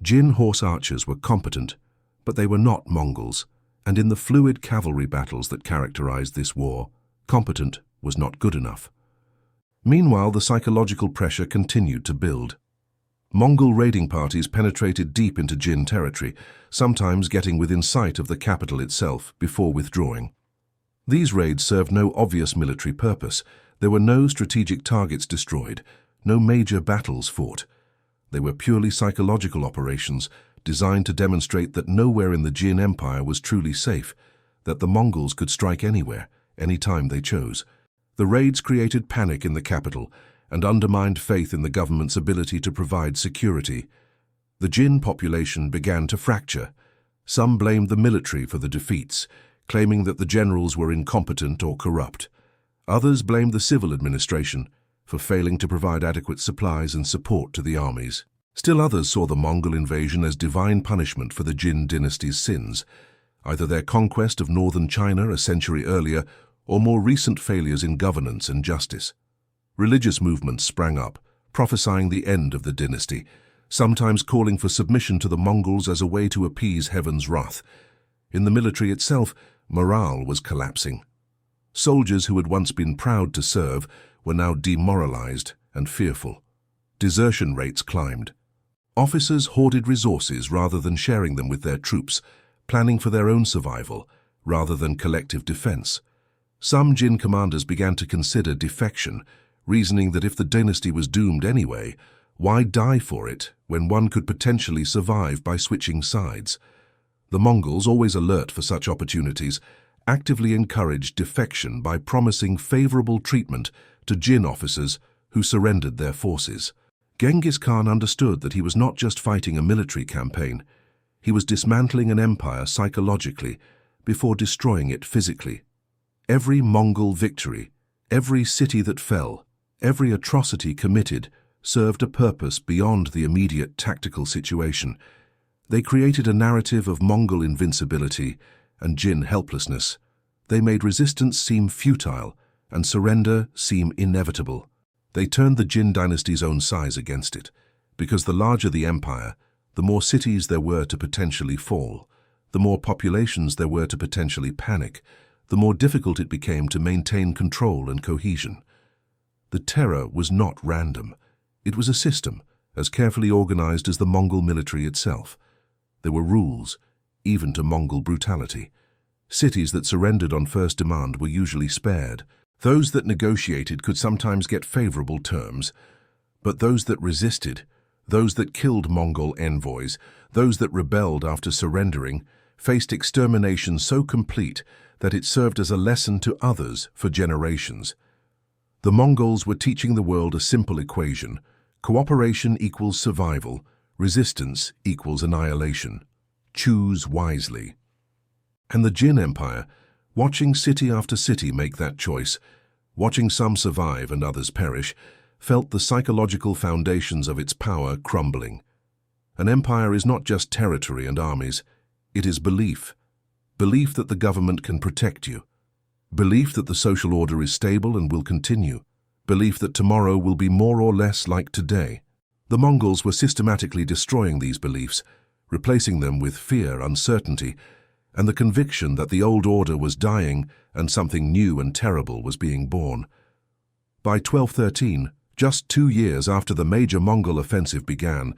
Jin horse archers were competent, but they were not Mongols, and in the fluid cavalry battles that characterized this war, competent was not good enough. Meanwhile, the psychological pressure continued to build. Mongol raiding parties penetrated deep into Jin territory, sometimes getting within sight of the capital itself before withdrawing. These raids served no obvious military purpose. There were no strategic targets destroyed, no major battles fought. They were purely psychological operations designed to demonstrate that nowhere in the Jin Empire was truly safe, that the Mongols could strike anywhere, any time they chose. The raids created panic in the capital and undermined faith in the government's ability to provide security. The Jin population began to fracture. Some blamed the military for the defeats, claiming that the generals were incompetent or corrupt. Others blamed the civil administration for failing to provide adequate supplies and support to the armies. Still others saw the Mongol invasion as divine punishment for the Jin dynasty's sins, either their conquest of northern China a century earlier or more recent failures in governance and justice. Religious movements sprang up, prophesying the end of the dynasty, sometimes calling for submission to the Mongols as a way to appease heaven's wrath. In the military itself, morale was collapsing. Soldiers who had once been proud to serve were now demoralized and fearful. Desertion rates climbed. Officers hoarded resources rather than sharing them with their troops, planning for their own survival rather than collective defense. Some Jin commanders began to consider defection, reasoning that if the dynasty was doomed anyway, why die for it when one could potentially survive by switching sides? The Mongols, always alert for such opportunities, actively encouraged defection by promising favorable treatment to Jin officers who surrendered their forces. Genghis Khan understood that he was not just fighting a military campaign, he was dismantling an empire psychologically before destroying it physically. Every Mongol victory, every city that fell, every atrocity committed served a purpose beyond the immediate tactical situation. They created a narrative of Mongol invincibility and Jin helplessness. They made resistance seem futile and surrender seem inevitable. They turned the Jin dynasty's own size against it, because the larger the empire, the more cities there were to potentially fall, the more populations there were to potentially panic, the more difficult it became to maintain control and cohesion. The terror was not random. It was a system, as carefully organized as the Mongol military itself. There were rules, even to Mongol brutality. Cities that surrendered on first demand were usually spared. Those that negotiated could sometimes get favorable terms, but those that resisted, those that killed Mongol envoys, those that rebelled after surrendering, faced extermination so complete that it served as a lesson to others for generations. The Mongols were teaching the world a simple equation: cooperation equals survival, resistance equals annihilation. Choose wisely. And the Jin Empire, watching city after city make that choice, watching some survive and others perish, felt the psychological foundations of its power crumbling. An empire is not just territory and armies, it is belief. Belief that the government can protect you. Belief that the social order is stable and will continue. Belief that tomorrow will be more or less like today. The Mongols were systematically destroying these beliefs, replacing them with fear, uncertainty, and the conviction that the old order was dying and something new and terrible was being born. By 1213, just 2 years after the major Mongol offensive began,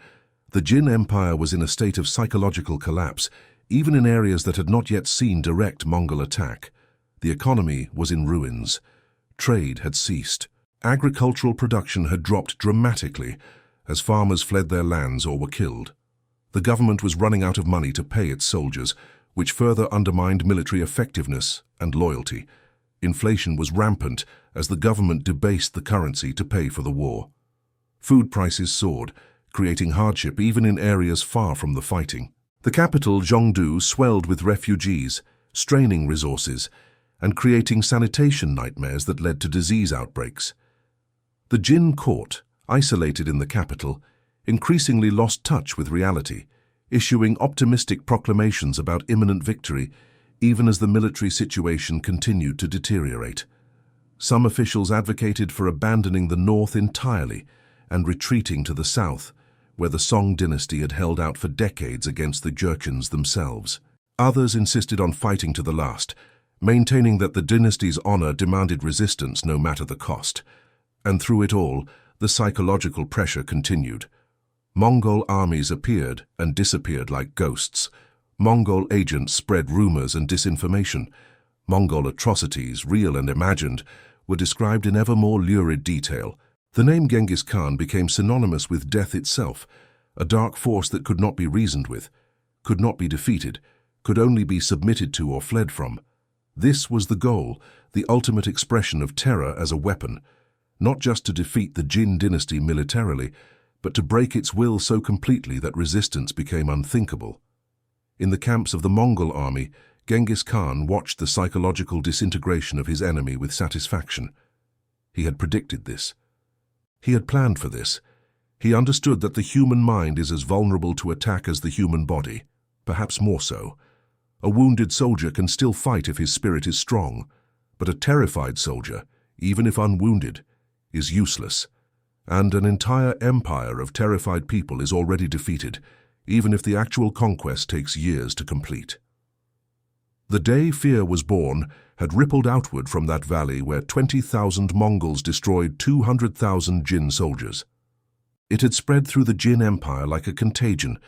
the Jin Empire was in a state of psychological collapse, even in areas that had not yet seen direct Mongol attack. The economy was in ruins. Trade had ceased. Agricultural production had dropped dramatically as farmers fled their lands or were killed. The government was running out of money to pay its soldiers, which further undermined military effectiveness and loyalty. Inflation was rampant as the government debased the currency to pay for the war. Food prices soared, creating hardship even in areas far from the fighting. The capital, Zhongdu, swelled with refugees, straining resources, and creating sanitation nightmares that led to disease outbreaks. The Jin court, isolated in the capital, increasingly lost touch with reality, issuing optimistic proclamations about imminent victory, even as the military situation continued to deteriorate. Some officials advocated for abandoning the north entirely and retreating to the south, where the Song dynasty had held out for decades against the Jurchens themselves. Others insisted on fighting to the last, maintaining that the dynasty's honor demanded resistance no matter the cost. And through it all, the psychological pressure continued. Mongol armies appeared and disappeared like ghosts. Mongol agents spread rumors and disinformation. Mongol atrocities, real and imagined, were described in ever more lurid detail. The name Genghis Khan became synonymous with death itself, a dark force that could not be reasoned with, could not be defeated, could only be submitted to or fled from. This was the goal, the ultimate expression of terror as a weapon, not just to defeat the Jin dynasty militarily, but to break its will so completely that resistance became unthinkable. In the camps of the Mongol army, Genghis Khan watched the psychological disintegration of his enemy with satisfaction. He had predicted this. He had planned for this. He understood that the human mind is as vulnerable to attack as the human body, perhaps more so. A wounded soldier can still fight if his spirit is strong, but a terrified soldier, even if unwounded, is useless. And an entire empire of terrified people is already defeated, even if the actual conquest takes years to complete. The day fear was born had rippled outward from that valley where 20,000 Mongols destroyed 200,000 Jin soldiers. It had spread through the Jin Empire like a contagion,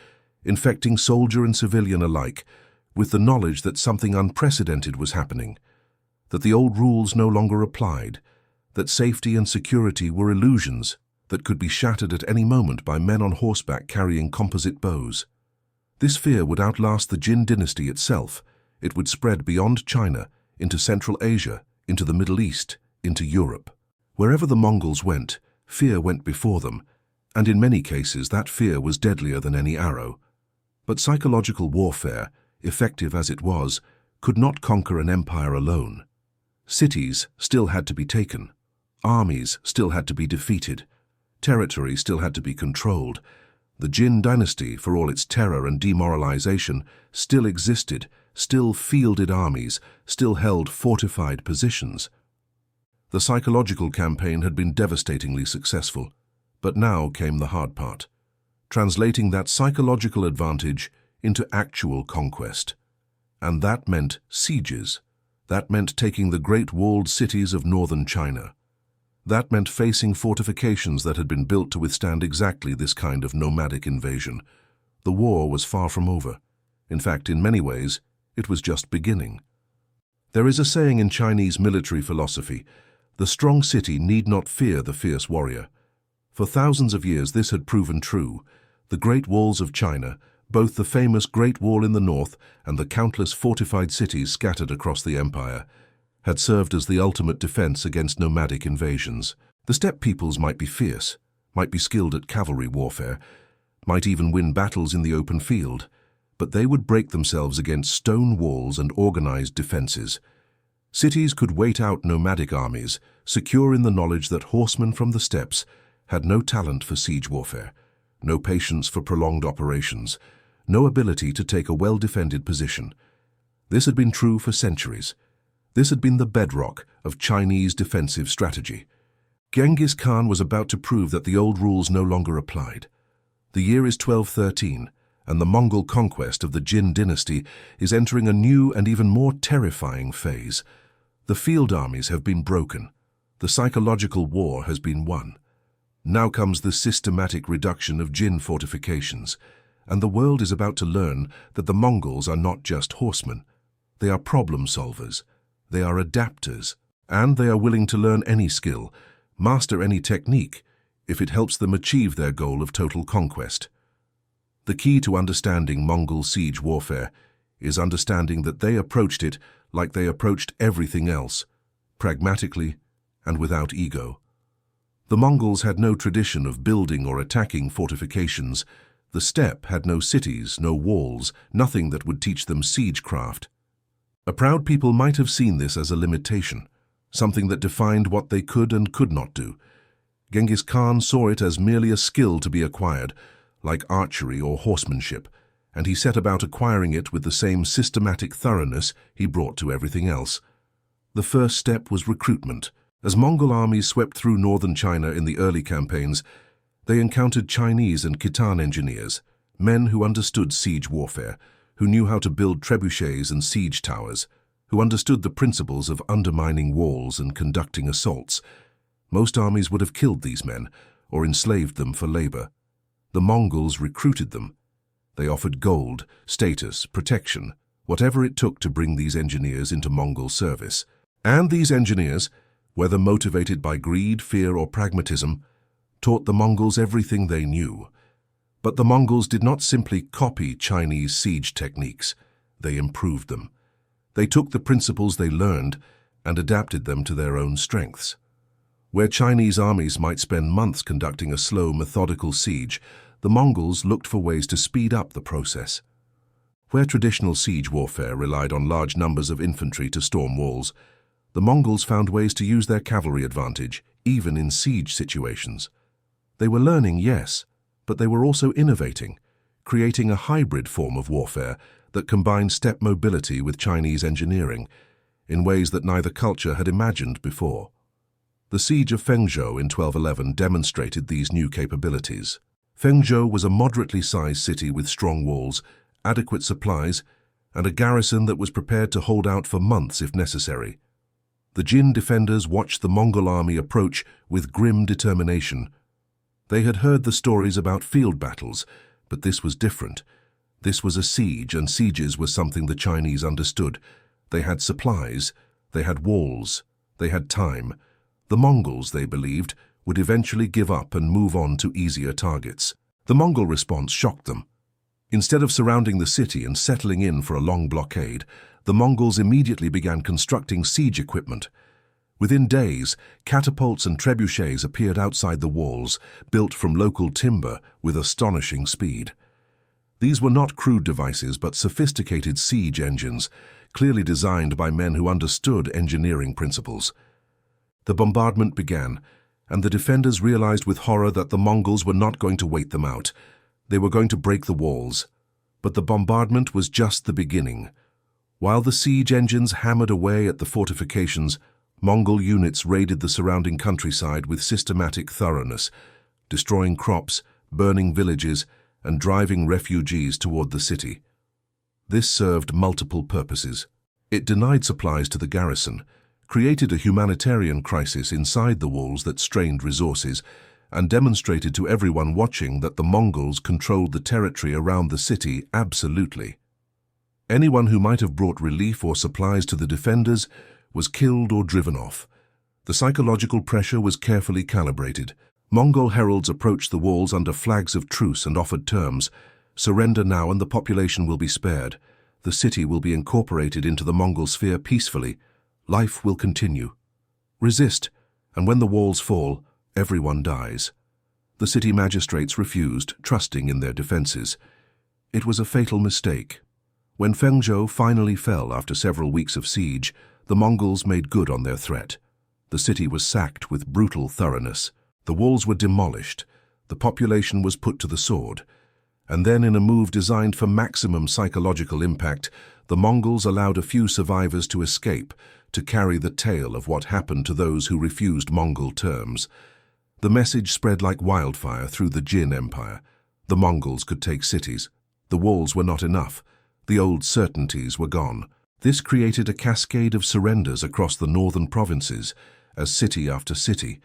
infecting soldier and civilian alike, with the knowledge that something unprecedented was happening, that the old rules no longer applied, that safety and security were illusions that could be shattered at any moment by men on horseback carrying composite bows. This fear would outlast the Jin dynasty itself. It would spread beyond China, into Central Asia, into the Middle East, into Europe. Wherever the Mongols went, fear went before them, and in many cases that fear was deadlier than any arrow. But psychological warfare, effective as it was, could not conquer an empire alone. Cities still had to be taken. Armies still had to be defeated. Territory still had to be controlled. The Jin dynasty, for all its terror and demoralization, still existed, still fielded armies, still held fortified positions. The psychological campaign had been devastatingly successful, but now came the hard part, translating that psychological advantage into actual conquest. And that meant sieges. That meant taking the great walled cities of northern China. That meant facing fortifications that had been built to withstand exactly this kind of nomadic invasion. The war was far from over. In fact, in many ways, it was just beginning. There is a saying in Chinese military philosophy, the strong city need not fear the fierce warrior. For thousands of years this had proven true. The great walls of China, both the famous Great Wall in the north and the countless fortified cities scattered across the empire, had served as the ultimate defense against nomadic invasions. The steppe peoples might be fierce, might be skilled at cavalry warfare, might even win battles in the open field, but they would break themselves against stone walls and organized defenses. Cities could wait out nomadic armies, secure in the knowledge that horsemen from the steppes had no talent for siege warfare, no patience for prolonged operations, no ability to take a well-defended position. This had been true for centuries. This had been the bedrock of Chinese defensive strategy. Genghis Khan was about to prove that the old rules no longer applied. The year is 1213, and the Mongol conquest of the Jin dynasty is entering a new and even more terrifying phase. The field armies have been broken. The psychological war has been won. Now comes the systematic reduction of Jin fortifications, and the world is about to learn that the Mongols are not just horsemen. They are problem solvers. They are adapters, and they are willing to learn any skill, master any technique, if it helps them achieve their goal of total conquest. The key to understanding Mongol siege warfare is understanding that they approached it like they approached everything else, pragmatically and without ego. The Mongols had no tradition of building or attacking fortifications. The steppe had no cities, no walls, nothing that would teach them siegecraft. A proud people might have seen this as a limitation, something that defined what they could and could not do. Genghis Khan saw it as merely a skill to be acquired, like archery or horsemanship, and he set about acquiring it with the same systematic thoroughness he brought to everything else. The first step was recruitment. As Mongol armies swept through northern China in the early campaigns, they encountered Chinese and Khitan engineers, men who understood siege warfare, who knew how to build trebuchets and siege towers, who understood the principles of undermining walls and conducting assaults. Most armies would have killed these men or enslaved them for labor. The Mongols recruited them. They offered gold, status, protection, whatever it took to bring these engineers into Mongol service. And these engineers, whether motivated by greed, fear, or pragmatism, taught the Mongols everything they knew. But the Mongols did not simply copy Chinese siege techniques, they improved them. They took the principles they learned and adapted them to their own strengths. Where Chinese armies might spend months conducting a slow, methodical siege, the Mongols looked for ways to speed up the process. Where traditional siege warfare relied on large numbers of infantry to storm walls, the Mongols found ways to use their cavalry advantage, even in siege situations. They were learning, yes, but they were also innovating, creating a hybrid form of warfare that combined steppe mobility with Chinese engineering in ways that neither culture had imagined before. The siege of Fengzhou in 1211 demonstrated these new capabilities. Fengzhou was a moderately sized city with strong walls, adequate supplies, and a garrison that was prepared to hold out for months if necessary. The Jin defenders watched the Mongol army approach with grim determination. They had heard the stories about field battles, but this was different. This was a siege, and sieges were something the Chinese understood. They had supplies, they had walls, they had time. The Mongols, they believed, would eventually give up and move on to easier targets. The Mongol response shocked them. Instead of surrounding the city and settling in for a long blockade, the Mongols immediately began constructing siege equipment. Within days, catapults and trebuchets appeared outside the walls, built from local timber with astonishing speed. These were not crude devices but sophisticated siege engines, clearly designed by men who understood engineering principles. The bombardment began, and the defenders realized with horror that the Mongols were not going to wait them out. They were going to break the walls. But the bombardment was just the beginning. While the siege engines hammered away at the fortifications, Mongol units raided the surrounding countryside with systematic thoroughness, destroying crops, burning villages, and driving refugees toward the city. This served multiple purposes. It denied supplies to the garrison, created a humanitarian crisis inside the walls that strained resources, and demonstrated to everyone watching that the Mongols controlled the territory around the city absolutely. Anyone who might have brought relief or supplies to the defenders was killed or driven off. The psychological pressure was carefully calibrated. Mongol heralds approached the walls under flags of truce and offered terms. Surrender now and the population will be spared. The city will be incorporated into the Mongol sphere peacefully. Life will continue. Resist, and when the walls fall, everyone dies. The city magistrates refused, trusting in their defenses. It was a fatal mistake. When Fengzhou finally fell after several weeks of siege, the Mongols made good on their threat. The city was sacked with brutal thoroughness. The walls were demolished. The population was put to the sword. And then, in a move designed for maximum psychological impact, the Mongols allowed a few survivors to escape, to carry the tale of what happened to those who refused Mongol terms. The message spread like wildfire through the Jin Empire. The Mongols could take cities. The walls were not enough. The old certainties were gone. This created a cascade of surrenders across the northern provinces, as city after city,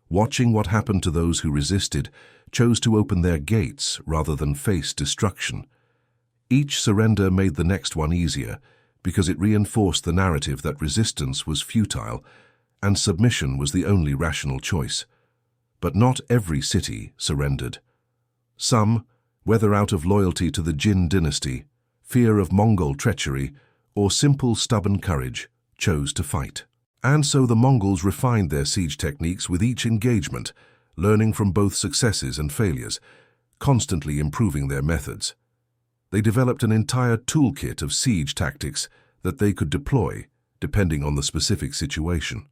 watching what happened to those who resisted, chose to open their gates rather than face destruction. Each surrender made the next one easier, because it reinforced the narrative that resistance was futile and submission was the only rational choice. But not every city surrendered. Some, whether out of loyalty to the Jin dynasty, fear of Mongol treachery, or simple stubborn courage, chose to fight. And so the Mongols refined their siege techniques with each engagement, learning from both successes and failures, constantly improving their methods. They developed an entire toolkit of siege tactics that they could deploy, depending on the specific situation.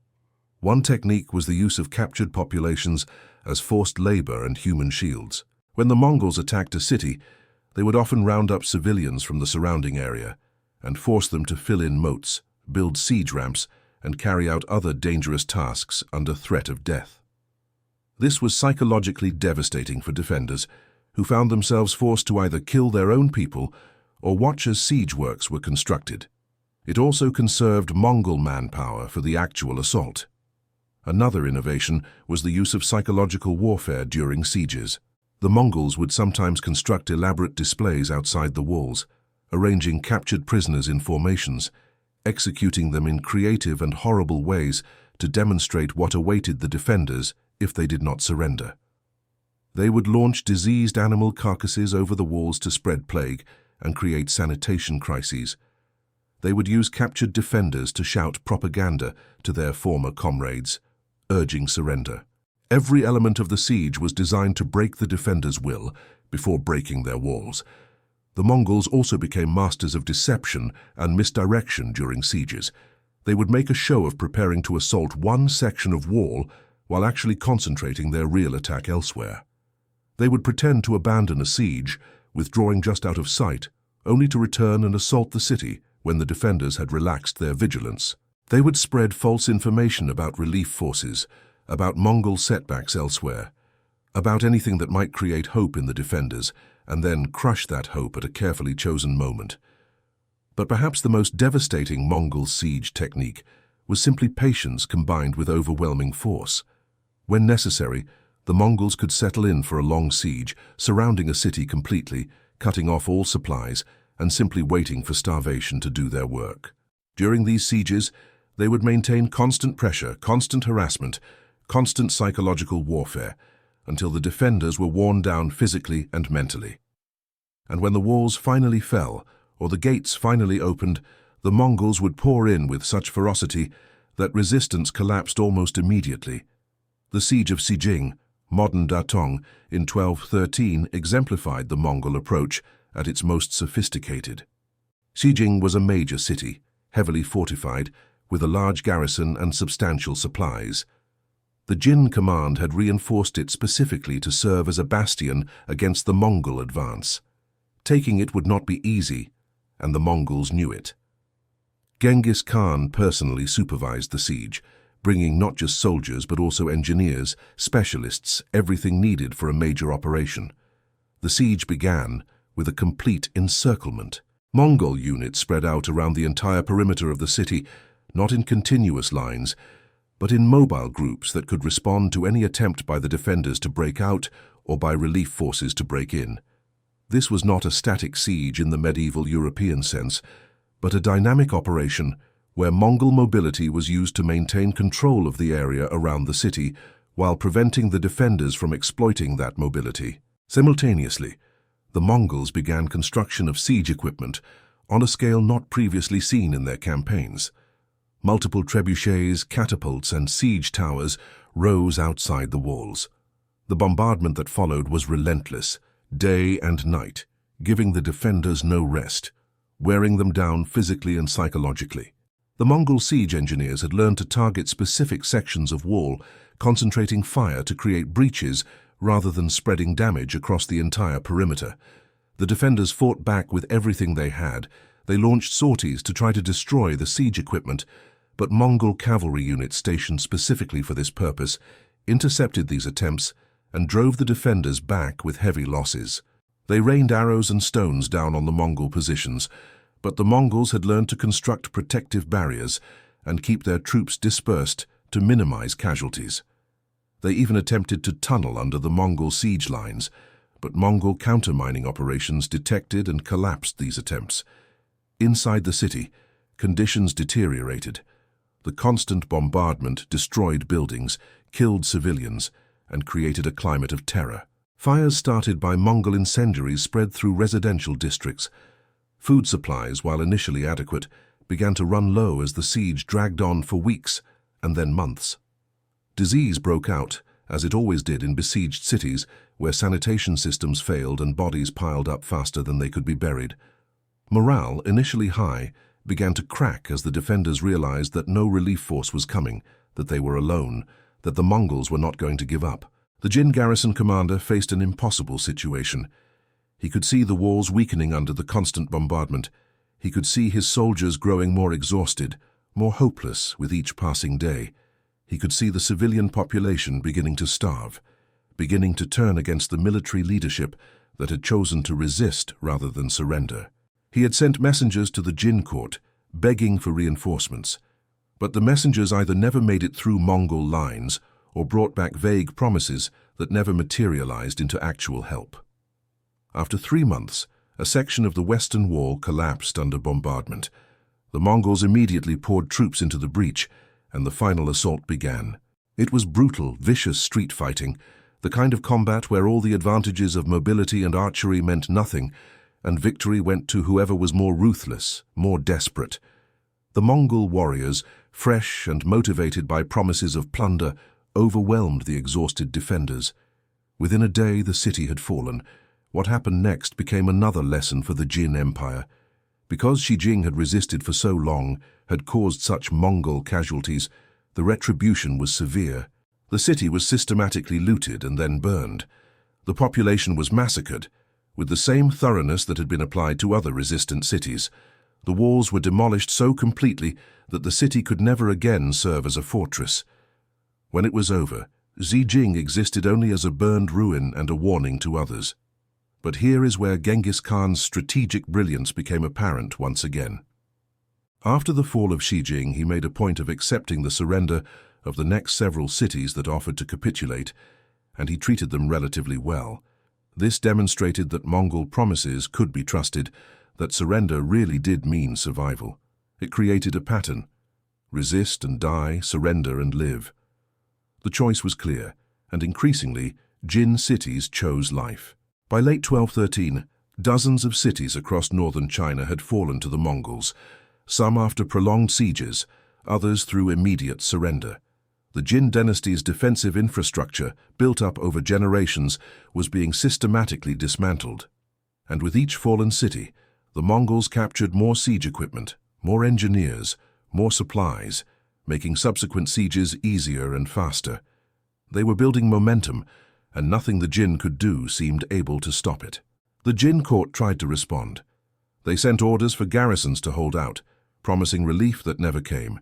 One technique was the use of captured populations as forced labor and human shields. When the Mongols attacked a city, they would often round up civilians from the surrounding area and force them to fill in moats, build siege ramps, and carry out other dangerous tasks under threat of death. This was psychologically devastating for defenders, who found themselves forced to either kill their own people or watch as siege works were constructed. It also conserved Mongol manpower for the actual assault. Another innovation was the use of psychological warfare during sieges. The Mongols would sometimes construct elaborate displays outside the walls, arranging captured prisoners in formations, executing them in creative and horrible ways to demonstrate what awaited the defenders if they did not surrender. They would launch diseased animal carcasses over the walls to spread plague and create sanitation crises. They would use captured defenders to shout propaganda to their former comrades, urging surrender. Every element of the siege was designed to break the defenders' will before breaking their walls. The Mongols also became masters of deception and misdirection during sieges. They would make a show of preparing to assault one section of wall while actually concentrating their real attack elsewhere. They would pretend to abandon a siege, withdrawing just out of sight, only to return and assault the city when the defenders had relaxed their vigilance. They would spread false information about relief forces, about Mongol setbacks elsewhere, about anything that might create hope in the defenders, and then crush that hope at a carefully chosen moment. But perhaps the most devastating Mongol siege technique was simply patience combined with overwhelming force. When necessary, the Mongols could settle in for a long siege, surrounding a city completely, cutting off all supplies, and simply waiting for starvation to do their work. During these sieges, They would maintain constant pressure, constant harassment, constant psychological warfare, until the defenders were worn down physically and mentally. And when the walls finally fell, or the gates finally opened, the Mongols would pour in with such ferocity that resistance collapsed almost immediately. The siege of Xijing, modern Datong, in 1213 exemplified the Mongol approach at its most sophisticated. Xijing was a major city, heavily fortified, with a large garrison and substantial supplies. The Jin command had reinforced it specifically to serve as a bastion against the Mongol advance. Taking it would not be easy, and the Mongols knew it. Genghis Khan personally supervised the siege, bringing not just soldiers but also engineers, specialists, everything needed for a major operation. The siege began with a complete encirclement. Mongol units spread out around the entire perimeter of the city, not in continuous lines, but in mobile groups that could respond to any attempt by the defenders to break out or by relief forces to break in. This was not a static siege in the medieval European sense, but a dynamic operation where Mongol mobility was used to maintain control of the area around the city while preventing the defenders from exploiting that mobility. Simultaneously, the Mongols began construction of siege equipment on a scale not previously seen in their campaigns. Multiple trebuchets, catapults, and siege towers rose outside the walls. The bombardment that followed was relentless, day and night, giving the defenders no rest, wearing them down physically and psychologically. The Mongol siege engineers had learned to target specific sections of wall, concentrating fire to create breaches rather than spreading damage across the entire perimeter. The defenders fought back with everything they had. They launched sorties to try to destroy the siege equipment, but Mongol cavalry units stationed specifically for this purpose intercepted these attempts and drove the defenders back with heavy losses. They rained arrows and stones down on the Mongol positions, but the Mongols had learned to construct protective barriers and keep their troops dispersed to minimize casualties. They even attempted to tunnel under the Mongol siege lines, but Mongol countermining operations detected and collapsed these attempts. Inside the city, conditions deteriorated. The constant bombardment destroyed buildings, killed civilians, and created a climate of terror. Fires started by Mongol incendiaries spread through residential districts. Food supplies, while initially adequate, began to run low as the siege dragged on for weeks and then months. Disease broke out, as it always did in besieged cities, where sanitation systems failed and bodies piled up faster than they could be buried. Morale, initially high, began to crack as the defenders realized that no relief force was coming, that they were alone, that the Mongols were not going to give up. The Jin garrison commander faced an impossible situation. He could see the walls weakening under the constant bombardment. He could see his soldiers growing more exhausted, more hopeless with each passing day. He could see the civilian population beginning to starve, beginning to turn against the military leadership that had chosen to resist rather than surrender. He had sent messengers to the Jin court, begging for reinforcements. But the messengers either never made it through Mongol lines or brought back vague promises that never materialized into actual help. After 3 months, a section of the western wall collapsed under bombardment. The Mongols immediately poured troops into the breach, and the final assault began. It was brutal, vicious street fighting, the kind of combat where all the advantages of mobility and archery meant nothing, and victory went to whoever was more ruthless, more desperate. The Mongol warriors, fresh and motivated by promises of plunder, overwhelmed the exhausted defenders. Within a day, the city had fallen. What happened next became another lesson for the Jin Empire. Because Xijing had resisted for so long, had caused such Mongol casualties, the retribution was severe. The city was systematically looted and then burned. The population was massacred, with the same thoroughness that had been applied to other resistant cities. The walls were demolished so completely that the city could never again serve as a fortress. When it was over, Xijing existed only as a burned ruin and a warning to others. But here is where Genghis Khan's strategic brilliance became apparent once again. After the fall of Xijing, he made a point of accepting the surrender of the next several cities that offered to capitulate, and he treated them relatively well. This demonstrated that Mongol promises could be trusted, that surrender really did mean survival. It created a pattern. resist and die, surrender and live. The choice was clear, and increasingly, Jin cities chose life. By late 1213, dozens of cities across northern China had fallen to the Mongols, some after prolonged sieges, others through immediate surrender. The Jin dynasty's defensive infrastructure, built up over generations, was being systematically dismantled. And with each fallen city, the Mongols captured more siege equipment, more engineers, more supplies, making subsequent sieges easier and faster. They were building momentum, and nothing the Jin could do seemed able to stop it. The Jin court tried to respond. They sent orders for garrisons to hold out, promising relief that never came.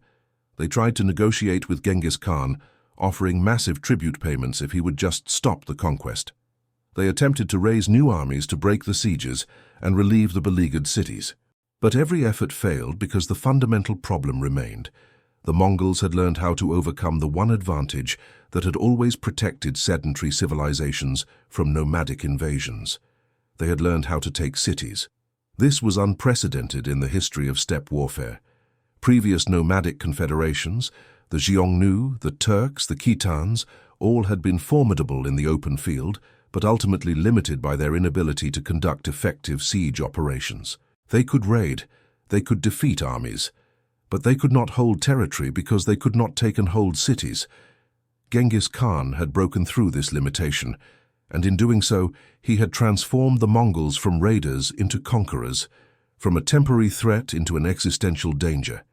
They tried to negotiate with Genghis Khan, offering massive tribute payments if he would just stop the conquest. They attempted to raise new armies to break the sieges and relieve the beleaguered cities. But every effort failed because the fundamental problem remained. The Mongols had learned how to overcome the one advantage that had always protected sedentary civilizations from nomadic invasions. They had learned how to take cities. This was unprecedented in the history of steppe warfare. Previous nomadic confederations, the Xiongnu, the Turks, the Khitans, all had been formidable in the open field, but ultimately limited by their inability to conduct effective siege operations. They could raid, they could defeat armies, but they could not hold territory because they could not take and hold cities. Genghis Khan had broken through this limitation, and in doing so, he had transformed the Mongols from raiders into conquerors, from a temporary threat into an existential danger.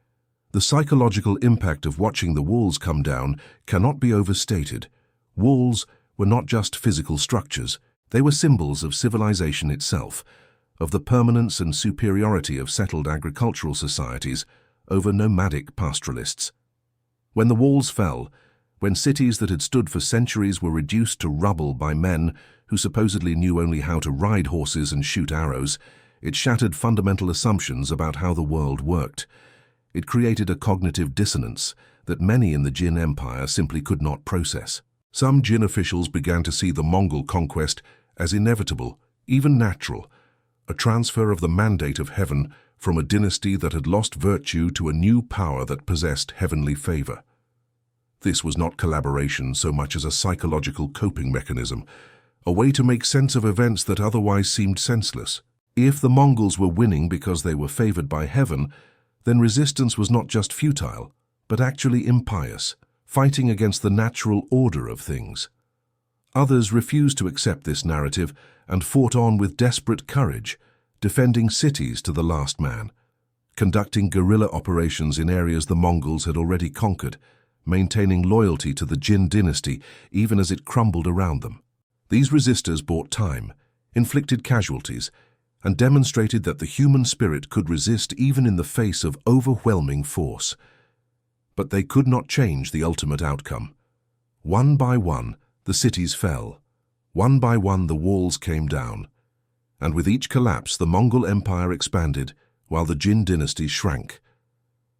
The psychological impact of watching the walls come down cannot be overstated. Walls were not just physical structures, they were symbols of civilization itself, of the permanence and superiority of settled agricultural societies over nomadic pastoralists. When the walls fell, when cities that had stood for centuries were reduced to rubble by men who supposedly knew only how to ride horses and shoot arrows, it shattered fundamental assumptions about how the world worked. It created a cognitive dissonance that many in the Jin Empire simply could not process. Some Jin officials began to see the Mongol conquest as inevitable, even natural, a transfer of the mandate of heaven from a dynasty that had lost virtue to a new power that possessed heavenly favor. This was not collaboration so much as a psychological coping mechanism, a way to make sense of events that otherwise seemed senseless. If the Mongols were winning because they were favored by heaven, then resistance was not just futile, but actually impious, fighting against the natural order of things. Others refused to accept this narrative and fought on with desperate courage, defending cities to the last man, conducting guerrilla operations in areas the Mongols had already conquered, maintaining loyalty to the Jin dynasty even as it crumbled around them. These resistors bought time, inflicted casualties, and demonstrated that the human spirit could resist even in the face of overwhelming force. But they could not change the ultimate outcome. One by one, the cities fell. One by one, the walls came down. And with each collapse, the Mongol Empire expanded, while the Jin dynasty shrank.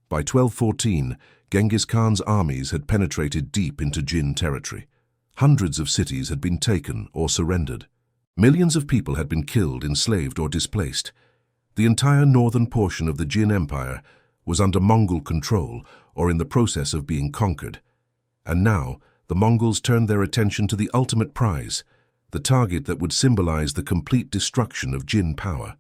By 1214, Genghis Khan's armies had penetrated deep into Jin territory. Hundreds of cities had been taken or surrendered. Millions of people had been killed, enslaved, or displaced. The entire northern portion of the Jin Empire was under Mongol control or in the process of being conquered. And now, the Mongols turned their attention to the ultimate prize, the target that would symbolize the complete destruction of Jin power.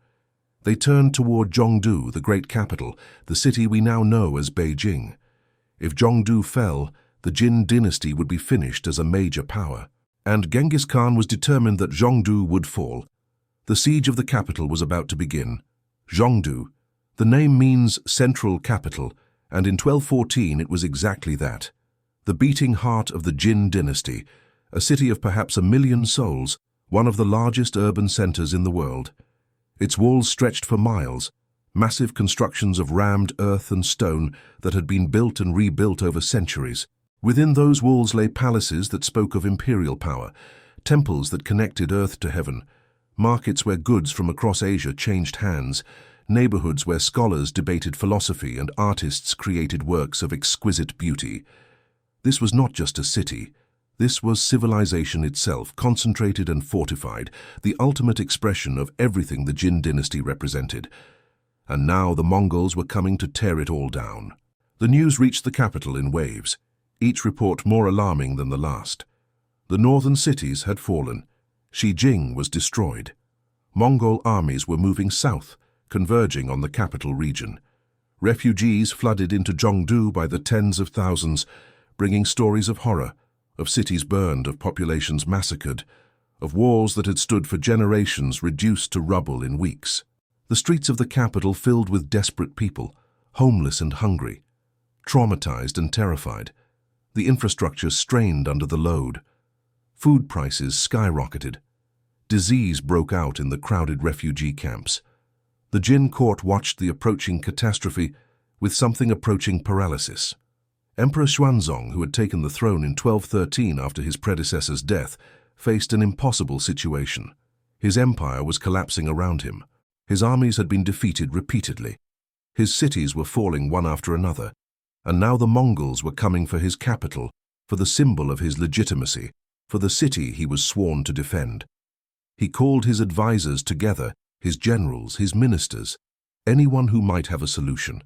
They turned toward Zhongdu, the great capital, the city we now know as Beijing. If Zhongdu fell, the Jin dynasty would be finished as a major power. And Genghis Khan was determined that Zhongdu would fall. The siege of the capital was about to begin. Zhongdu. The name means central capital, and in 1214 it was exactly that. The beating heart of the Jin dynasty, a city of perhaps 1 million souls, one of the largest urban centers in the world. Its walls stretched for miles, massive constructions of rammed earth and stone that had been built and rebuilt over centuries. Within those walls lay palaces that spoke of imperial power, temples that connected earth to heaven, markets where goods from across Asia changed hands, neighborhoods where scholars debated philosophy and artists created works of exquisite beauty. This was not just a city. This was civilization itself, concentrated and fortified, the ultimate expression of everything the Jin dynasty represented. And now the Mongols were coming to tear it all down. The news reached the capital in waves, each report more alarming than the last. The northern cities had fallen. Xijing was destroyed. Mongol armies were moving south, converging on the capital region. Refugees flooded into Zhongdu by the tens of thousands, bringing stories of horror, of cities burned, of populations massacred, of walls that had stood for generations reduced to rubble in weeks. The streets of the capital filled with desperate people, homeless and hungry, traumatized and terrified. The infrastructure strained under the load. Food prices skyrocketed. Disease broke out in the crowded refugee camps. The Jin court watched the approaching catastrophe with something approaching paralysis. Emperor Xuanzong, who had taken the throne in 1213 after his predecessor's death, faced an impossible situation. His empire was collapsing around him. His armies had been defeated repeatedly. His cities were falling one after another, and now the Mongols were coming for his capital, for the symbol of his legitimacy, for the city he was sworn to defend. He called his advisors together, his generals, his ministers, anyone who might have a solution.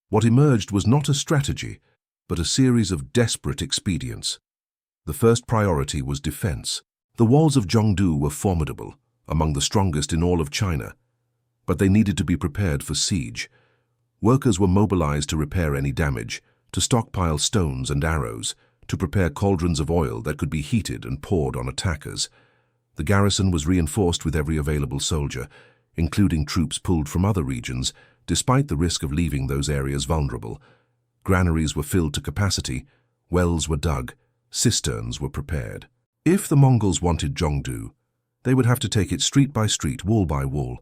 What emerged was not a strategy, but a series of desperate expedients. The first priority was defense. The walls of Zhongdu were formidable, among the strongest in all of China, but they needed to be prepared for siege. Workers were mobilized to repair any damage, to stockpile stones and arrows, to prepare cauldrons of oil that could be heated and poured on attackers. The garrison was reinforced with every available soldier, including troops pulled from other regions, despite the risk of leaving those areas vulnerable. Granaries were filled to capacity, wells were dug, cisterns were prepared. If the Mongols wanted Zhongdu, they would have to take it street by street, wall by wall,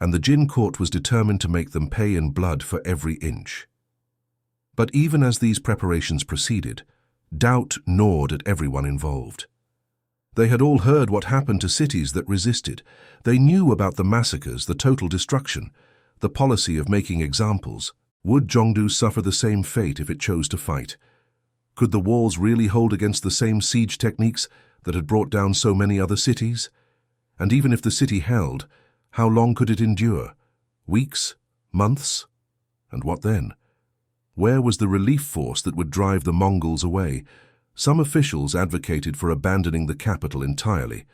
and the Jin court was determined to make them pay in blood for every inch. But even as these preparations proceeded, doubt gnawed at everyone involved. They had all heard what happened to cities that resisted. They knew about the massacres, the total destruction, the policy of making examples. Would Zhongdu suffer the same fate if it chose to fight? Could the walls really hold against the same siege techniques that had brought down so many other cities? And even if the city held, how long could it endure? Weeks? Months? And what then? Where was the relief force that would drive the Mongols away? Some officials advocated for abandoning the capital entirely.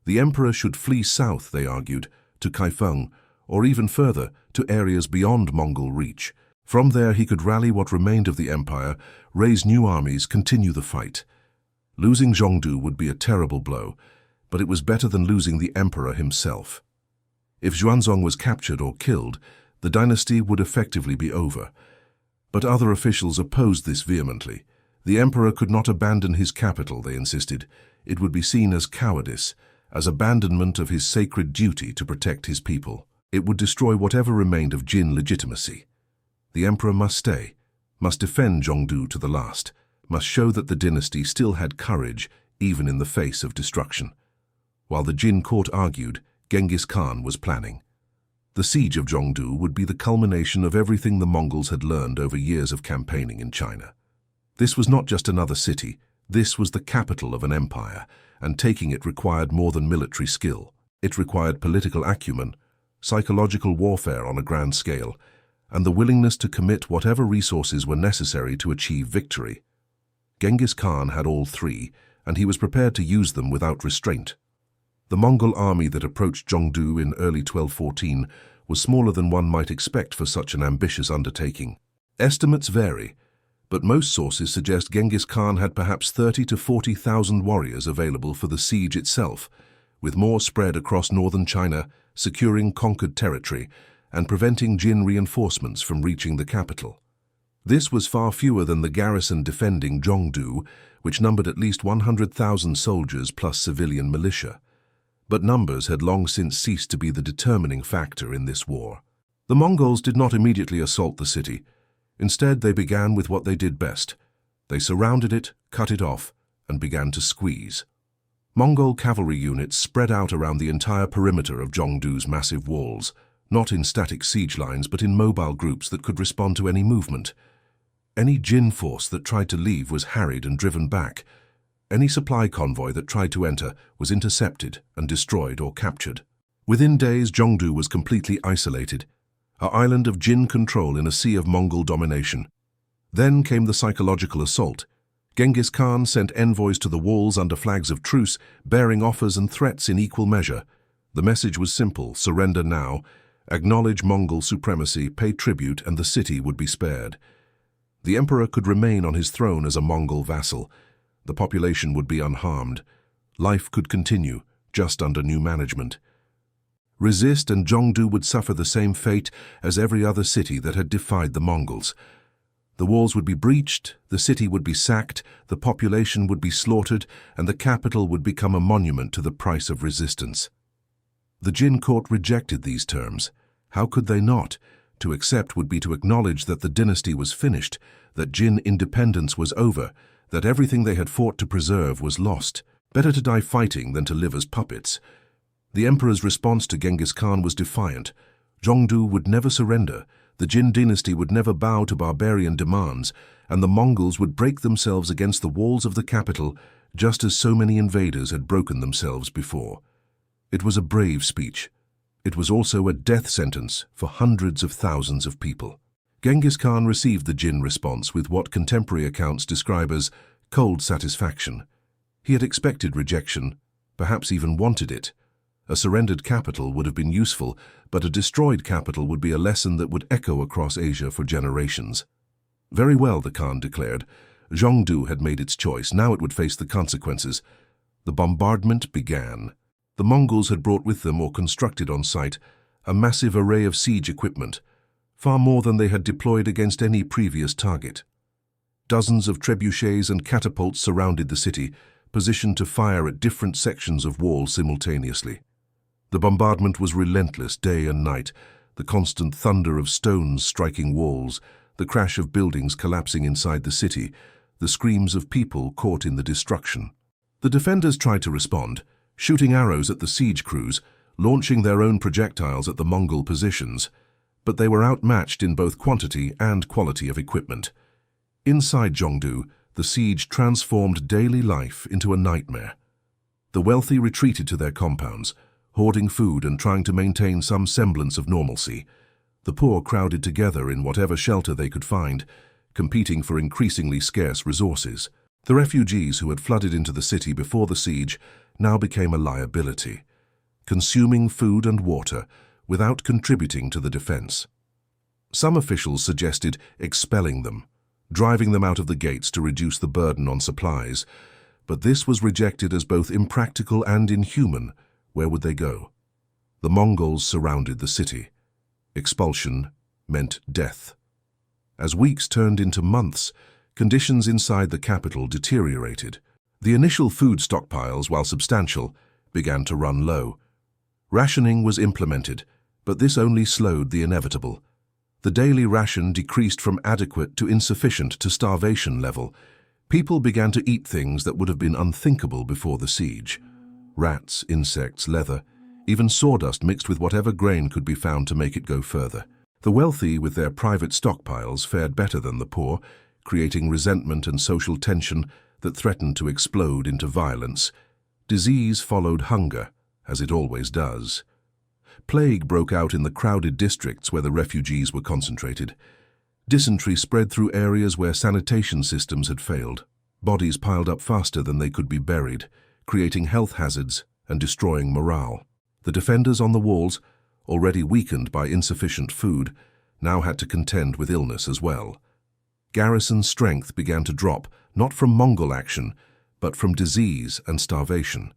The emperor should flee south, they argued, to Kaifeng, or even further, to areas beyond Mongol reach. From there he could rally what remained of the empire, raise new armies, continue the fight. Losing Zhongdu would be a terrible blow, but it was better than losing the emperor himself. If Xuanzong was captured or killed, the dynasty would effectively be over. But other officials opposed this vehemently. The emperor could not abandon his capital, they insisted. It would be seen as cowardice, as abandonment of his sacred duty to protect his people. It would destroy whatever remained of Jin legitimacy. The emperor must stay, must defend Zhongdu to the last, must show that the dynasty still had courage even in the face of destruction. While the Jin court argued, Genghis Khan was planning. The siege of Zhongdu would be the culmination of everything the Mongols had learned over years of campaigning in China. This was not just another city, this was the capital of an empire, and taking it required more than military skill. It required political acumen, psychological warfare on a grand scale, and the willingness to commit whatever resources were necessary to achieve victory. Genghis Khan had all three, and he was prepared to use them without restraint. The Mongol army that approached Zhongdu in early 1214 was smaller than one might expect for such an ambitious undertaking. Estimates vary, but most sources suggest Genghis Khan had perhaps 30,000 to 40,000 warriors available for the siege itself, with more spread across northern China, securing conquered territory and preventing Jin reinforcements from reaching the capital. This was far fewer than the garrison defending Zhongdu, which numbered at least 100,000 soldiers plus civilian militia. But numbers had long since ceased to be the determining factor in this war. The Mongols did not immediately assault the city. Instead, they began with what they did best. They surrounded it, cut it off, and began to squeeze. Mongol cavalry units spread out around the entire perimeter of Zhongdu's massive walls, not in static siege lines but in mobile groups that could respond to any movement. Any Jin force that tried to leave was harried and driven back. Any supply convoy that tried to enter was intercepted and destroyed or captured. Within days, Zhongdu was completely isolated, an island of Jin control in a sea of Mongol domination. Then came the psychological assault. Genghis Khan sent envoys to the walls under flags of truce, bearing offers and threats in equal measure. The message was simple: surrender now, acknowledge Mongol supremacy, pay tribute, and the city would be spared. The emperor could remain on his throne as a Mongol vassal. The population would be unharmed. Life could continue, just under new management. Resist and Zhongdu would suffer the same fate as every other city that had defied the Mongols. The walls would be breached, the city would be sacked, the population would be slaughtered, and the capital would become a monument to the price of resistance. The Jin court rejected these terms. How could they not? To accept would be to acknowledge that the dynasty was finished, that Jin independence was over, that everything they had fought to preserve was lost. Better to die fighting than to live as puppets. The emperor's response to Genghis Khan was defiant. Zhongdu would never surrender, the Jin dynasty would never bow to barbarian demands, and the Mongols would break themselves against the walls of the capital, just as so many invaders had broken themselves before. It was a brave speech. It was also a death sentence for hundreds of thousands of people. Genghis Khan received the Jin response with what contemporary accounts describe as cold satisfaction. He had expected rejection, perhaps even wanted it. A surrendered capital would have been useful, but a destroyed capital would be a lesson that would echo across Asia for generations. Very well, the Khan declared. Zhongdu had made its choice. Now it would face the consequences. The bombardment began. The Mongols had brought with them or constructed on site a massive array of siege equipment, far more than they had deployed against any previous target. Dozens of trebuchets and catapults surrounded the city, positioned to fire at different sections of wall simultaneously. The bombardment was relentless day and night, the constant thunder of stones striking walls, the crash of buildings collapsing inside the city, the screams of people caught in the destruction. The defenders tried to respond, shooting arrows at the siege crews, launching their own projectiles at the Mongol positions, but they were outmatched in both quantity and quality of equipment. Inside Zhongdu, the siege transformed daily life into a nightmare. The wealthy retreated to their compounds, hoarding food and trying to maintain some semblance of normalcy. The poor crowded together in whatever shelter they could find, competing for increasingly scarce resources. The refugees who had flooded into the city before the siege now became a liability, consuming food and water without contributing to the defense. Some officials suggested expelling them, driving them out of the gates to reduce the burden on supplies, but this was rejected as both impractical and inhuman. Where would they go? The Mongols surrounded the city. Expulsion meant death. As weeks turned into months, conditions inside the capital deteriorated. The initial food stockpiles, while substantial, began to run low. Rationing was implemented, but this only slowed the inevitable. The daily ration decreased from adequate to insufficient to starvation level. People began to eat things that would have been unthinkable before the siege. Rats, insects, leather, even sawdust mixed with whatever grain could be found to make it go further. The wealthy, with their private stockpiles, fared better than the poor, creating resentment and social tension that threatened to explode into violence. Disease followed hunger, as it always does. Plague broke out in the crowded districts where the refugees were concentrated. Dysentery spread through areas where sanitation systems had failed. Bodies piled up faster than they could be buried, creating health hazards and destroying morale. The defenders on the walls, already weakened by insufficient food, now had to contend with illness as well. Garrison strength began to drop, not from Mongol action, but from disease and starvation.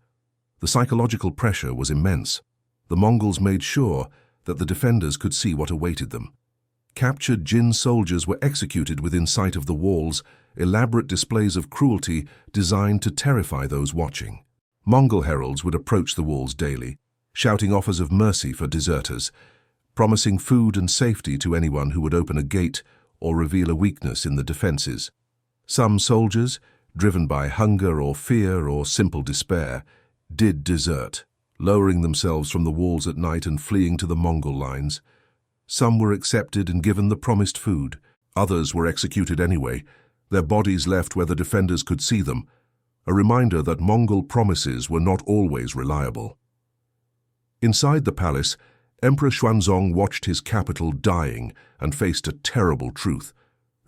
The psychological pressure was immense. The Mongols made sure that the defenders could see what awaited them. Captured Jin soldiers were executed within sight of the walls, elaborate displays of cruelty designed to terrify those watching. Mongol heralds would approach the walls daily, shouting offers of mercy for deserters, promising food and safety to anyone who would open a gate or reveal a weakness in the defenses. Some soldiers, driven by hunger or fear or simple despair, did desert, lowering themselves from the walls at night and fleeing to the Mongol lines. Some were accepted and given the promised food. Others were executed anyway, their bodies left where the defenders could see them, a reminder that Mongol promises were not always reliable. Inside the palace, Emperor Xuanzong watched his capital dying and faced a terrible truth.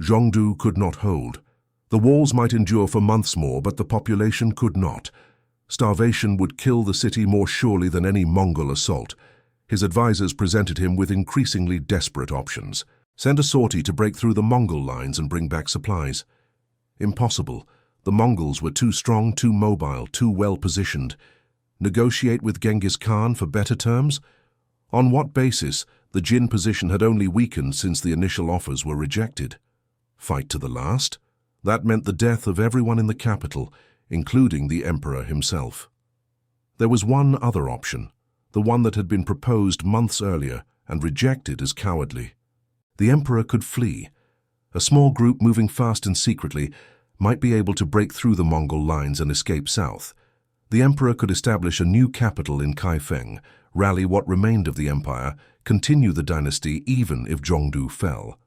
Zhongdu could not hold. The walls might endure for months more, but the population could not. Starvation would kill the city more surely than any Mongol assault. His advisors presented him with increasingly desperate options. Send a sortie to break through the Mongol lines and bring back supplies. Impossible. The Mongols were too strong, too mobile, too well positioned. Negotiate with Genghis Khan for better terms? On what basis? The Jin position had only weakened since the initial offers were rejected. Fight to the last? That meant the death of everyone in the capital, including the emperor himself. There was one other option, the one that had been proposed months earlier and rejected as cowardly. The emperor could flee. A small group moving fast and secretly might be able to break through the Mongol lines and escape south. The emperor could establish a new capital in Kaifeng, rally what remained of the empire, continue the dynasty even if Zhongdu fell.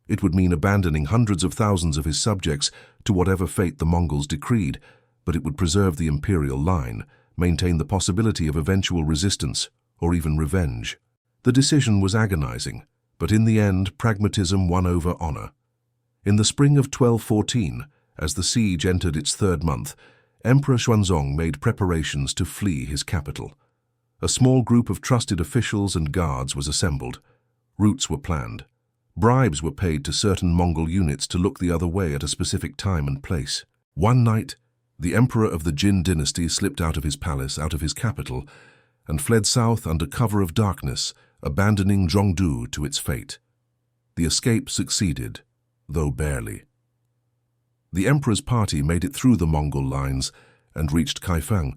It would mean abandoning hundreds of thousands of his subjects to whatever fate the Mongols decreed, but it would preserve the imperial line, maintain the possibility of eventual resistance or even revenge. The decision was agonizing, but in the end pragmatism won over honor. In the spring of 1214, as the siege entered its third month, Emperor Xuanzong made preparations to flee his capital. A small group of trusted officials and guards was assembled. Routes were planned. Bribes were paid to certain Mongol units to look the other way at a specific time and place. One night, the emperor of the Jin dynasty slipped out of his palace, out of his capital, and fled south under cover of darkness, abandoning Zhongdu to its fate. The escape succeeded, though barely. The emperor's party made it through the Mongol lines and reached Kaifeng,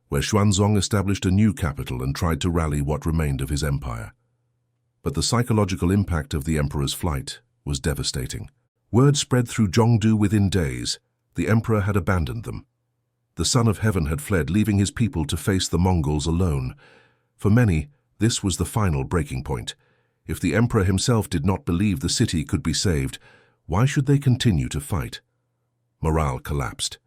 where Xuanzong established a new capital and tried to rally what remained of his empire. But the psychological impact of the emperor's flight was devastating. Word spread through Zhongdu within days. The emperor had abandoned them. The Son of Heaven had fled, leaving his people to face the Mongols alone. For many, this was the final breaking point. If the emperor himself did not believe the city could be saved, why should they continue to fight? Morale collapsed.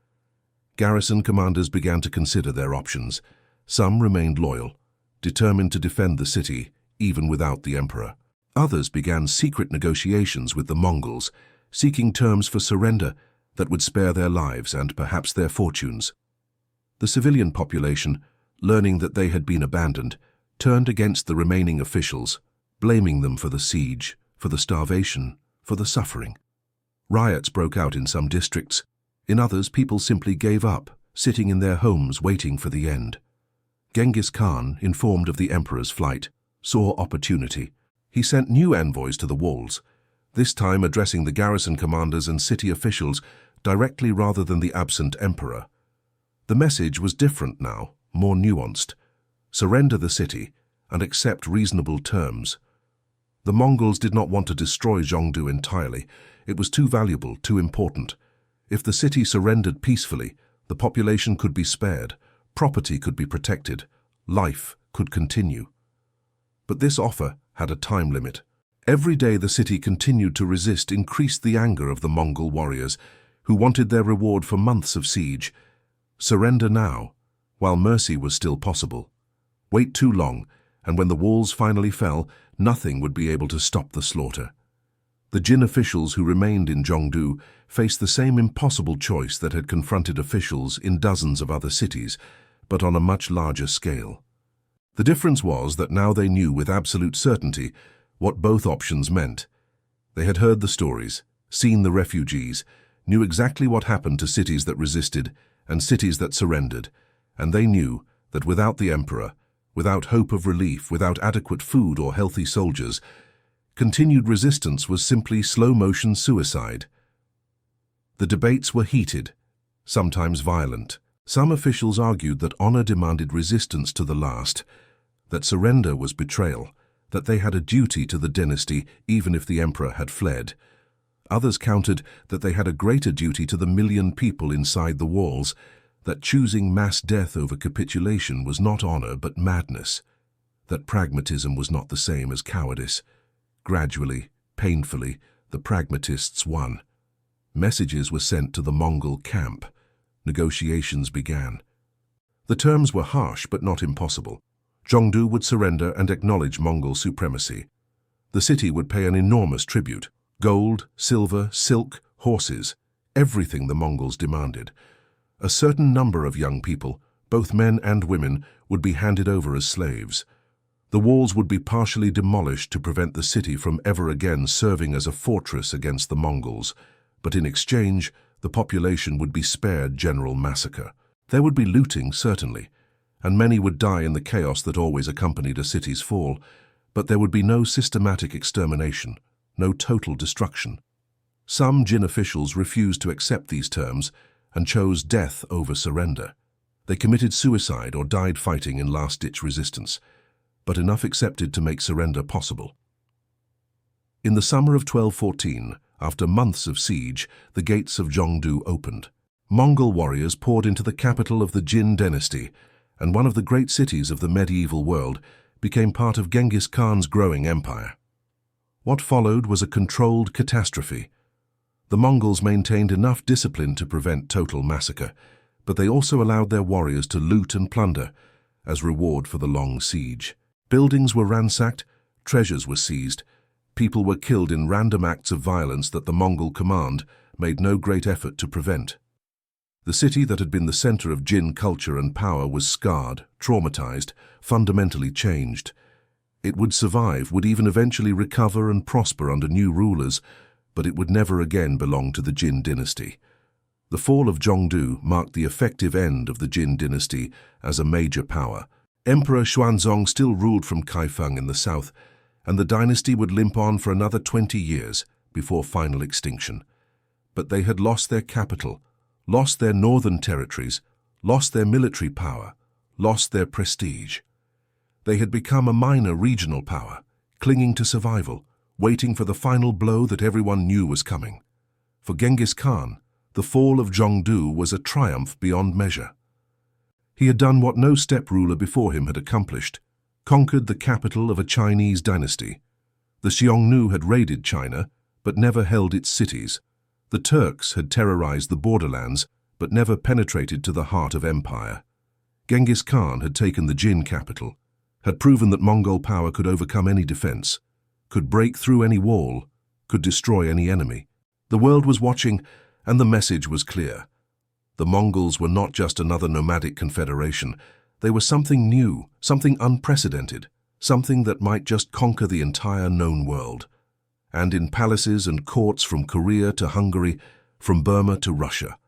Garrison commanders began to consider their options. Some remained loyal, determined to defend the city, even without the emperor. Others began secret negotiations with the Mongols, seeking terms for surrender that would spare their lives and perhaps their fortunes. The civilian population, learning that they had been abandoned, turned against the remaining officials, blaming them for the siege, for the starvation, for the suffering. Riots broke out in some districts. In others, people simply gave up, sitting in their homes waiting for the end. Genghis Khan, informed of the emperor's flight, saw opportunity. He sent new envoys to the walls, this time addressing the garrison commanders and city officials directly rather than the absent emperor. The message was different now, more nuanced. Surrender the city and accept reasonable terms. The Mongols did not want to destroy Zhongdu entirely. It was too valuable, too important. If the city surrendered peacefully, the population could be spared, property could be protected, life could continue. But this offer had a time limit. Every day the city continued to resist increased the anger of the Mongol warriors, who wanted their reward for months of siege. Surrender now, while mercy was still possible. Wait too long, and when the walls finally fell, nothing would be able to stop the slaughter. The Jin officials who remained in Zhongdu faced the same impossible choice that had confronted officials in dozens of other cities, but on a much larger scale. The difference was that now they knew with absolute certainty what both options meant. They had heard the stories, seen the refugees, knew exactly what happened to cities that resisted and cities that surrendered, and they knew that without the emperor, without hope of relief, without adequate food or healthy soldiers, continued resistance was simply slow-motion suicide. The debates were heated, sometimes violent. Some officials argued that honor demanded resistance to the last, that surrender was betrayal, that they had a duty to the dynasty even if the emperor had fled. Others countered that they had a greater duty to the million people inside the walls, that choosing mass death over capitulation was not honor but madness, that pragmatism was not the same as cowardice. Gradually, painfully, the pragmatists won. Messages were sent to the Mongol camp. Negotiations began. The terms were harsh but not impossible. Zhongdu would surrender and acknowledge Mongol supremacy. The city would pay an enormous tribute, Gold, silver, silk, horses, everything the Mongols demanded. A certain number of young people, both men and women, would be handed over as slaves. The walls would be partially demolished to prevent the city from ever again serving as a fortress against the Mongols, but in exchange, the population would be spared general massacre. There would be looting, certainly, and many would die in the chaos that always accompanied a city's fall, but there would be no systematic extermination, no total destruction. Some Jin officials refused to accept these terms and chose death over surrender. They committed suicide or died fighting in last-ditch resistance, but enough accepted to make surrender possible. In the summer of 1214, after months of siege, the gates of Zhongdu opened. Mongol warriors poured into the capital of the Jin dynasty, and one of the great cities of the medieval world became part of Genghis Khan's growing empire. What followed was a controlled catastrophe. The Mongols maintained enough discipline to prevent total massacre, but they also allowed their warriors to loot and plunder as reward for the long siege. Buildings were ransacked, treasures were seized, people were killed in random acts of violence that the Mongol command made no great effort to prevent. The city that had been the center of Jin culture and power was scarred, traumatized, fundamentally changed. It would survive, would even eventually recover and prosper under new rulers, but it would never again belong to the Jin dynasty. The fall of Zhongdu marked the effective end of the Jin dynasty as a major power. Emperor Xuanzong still ruled from Kaifeng in the south, and the dynasty would limp on for another 20 years before final extinction. But they had lost their capital, lost their northern territories, lost their military power, lost their prestige. They had become a minor regional power, clinging to survival, waiting for the final blow that everyone knew was coming. For Genghis Khan, the fall of Zhongdu was a triumph beyond measure. He had done what no steppe ruler before him had accomplished, conquered the capital of a Chinese dynasty. The Xiongnu had raided China, but never held its cities. The Turks had terrorized the borderlands, but never penetrated to the heart of empire. Genghis Khan had taken the Jin capital, had proven that Mongol power could overcome any defense, could break through any wall, could destroy any enemy. The world was watching, and the message was clear. The Mongols were not just another nomadic confederation. They were something new, something unprecedented, something that might just conquer the entire known world. And in palaces and courts from Korea to Hungary, from Burma to Russia,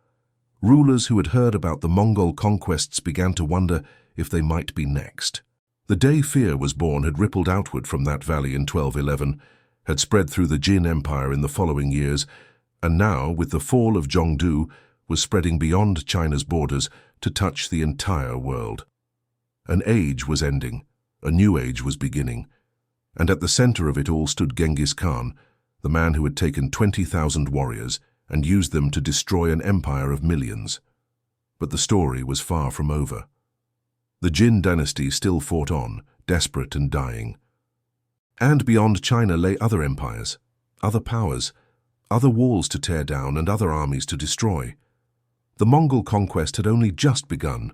rulers who had heard about the Mongol conquests began to wonder if they might be next. The day fear was born had rippled outward from that valley in 1211, had spread through the Jin Empire in the following years, and now, with the fall of Zhongdu, was spreading beyond China's borders to touch the entire world. An age was ending, a new age was beginning, and at the center of it all stood Genghis Khan, the man who had taken 20,000 warriors and used them to destroy an empire of millions. But the story was far from over. The Jin dynasty still fought on, desperate and dying. And beyond China lay other empires, other powers, other walls to tear down and other armies to destroy. The Mongol conquest had only just begun.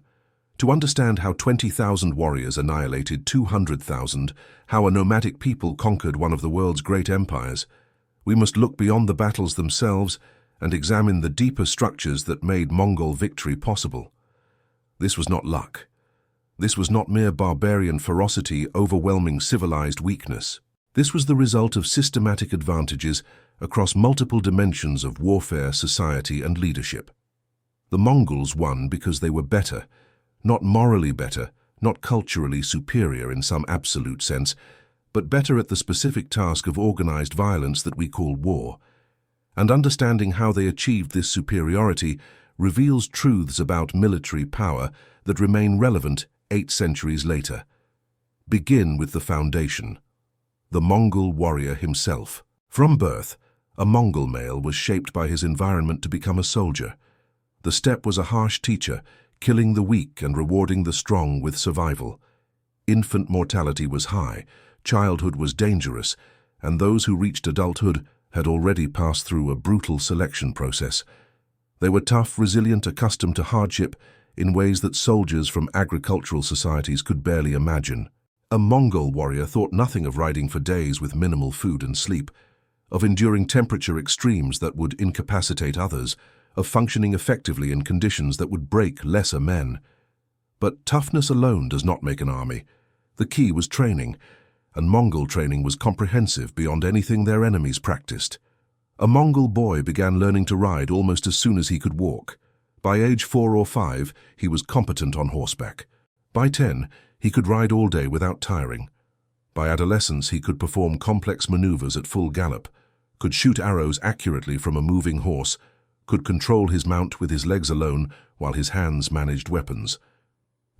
To understand how 20,000 warriors annihilated 200,000, how a nomadic people conquered one of the world's great empires, we must look beyond the battles themselves and examine the deeper structures that made Mongol victory possible. This was not luck. This was not mere barbarian ferocity overwhelming civilized weakness. This was the result of systematic advantages across multiple dimensions of warfare, society, and leadership. The Mongols won because they were better, not morally better, not culturally superior in some absolute sense, but better at the specific task of organized violence that we call war. And understanding how they achieved this superiority reveals truths about military power that remain relevant 8 centuries later. Begin with the foundation. The Mongol warrior himself. From birth, a Mongol male was shaped by his environment to become a soldier. The steppe was a harsh teacher, killing the weak and rewarding the strong with survival. Infant mortality was high, childhood was dangerous, and those who reached adulthood had already passed through a brutal selection process. They were tough, resilient, accustomed to hardship in ways that soldiers from agricultural societies could barely imagine. A Mongol warrior thought nothing of riding for days with minimal food and sleep. of enduring temperature extremes that would incapacitate others, of functioning effectively in conditions that would break lesser men. But toughness alone does not make an army. The key was training, and Mongol training was comprehensive beyond anything their enemies practiced. A Mongol boy began learning to ride almost as soon as he could walk. By age 4 or 5, he was competent on horseback. By 10, he could ride all day without tiring. By adolescence, he could perform complex maneuvers at full gallop, could shoot arrows accurately from a moving horse, could control his mount with his legs alone while his hands managed weapons.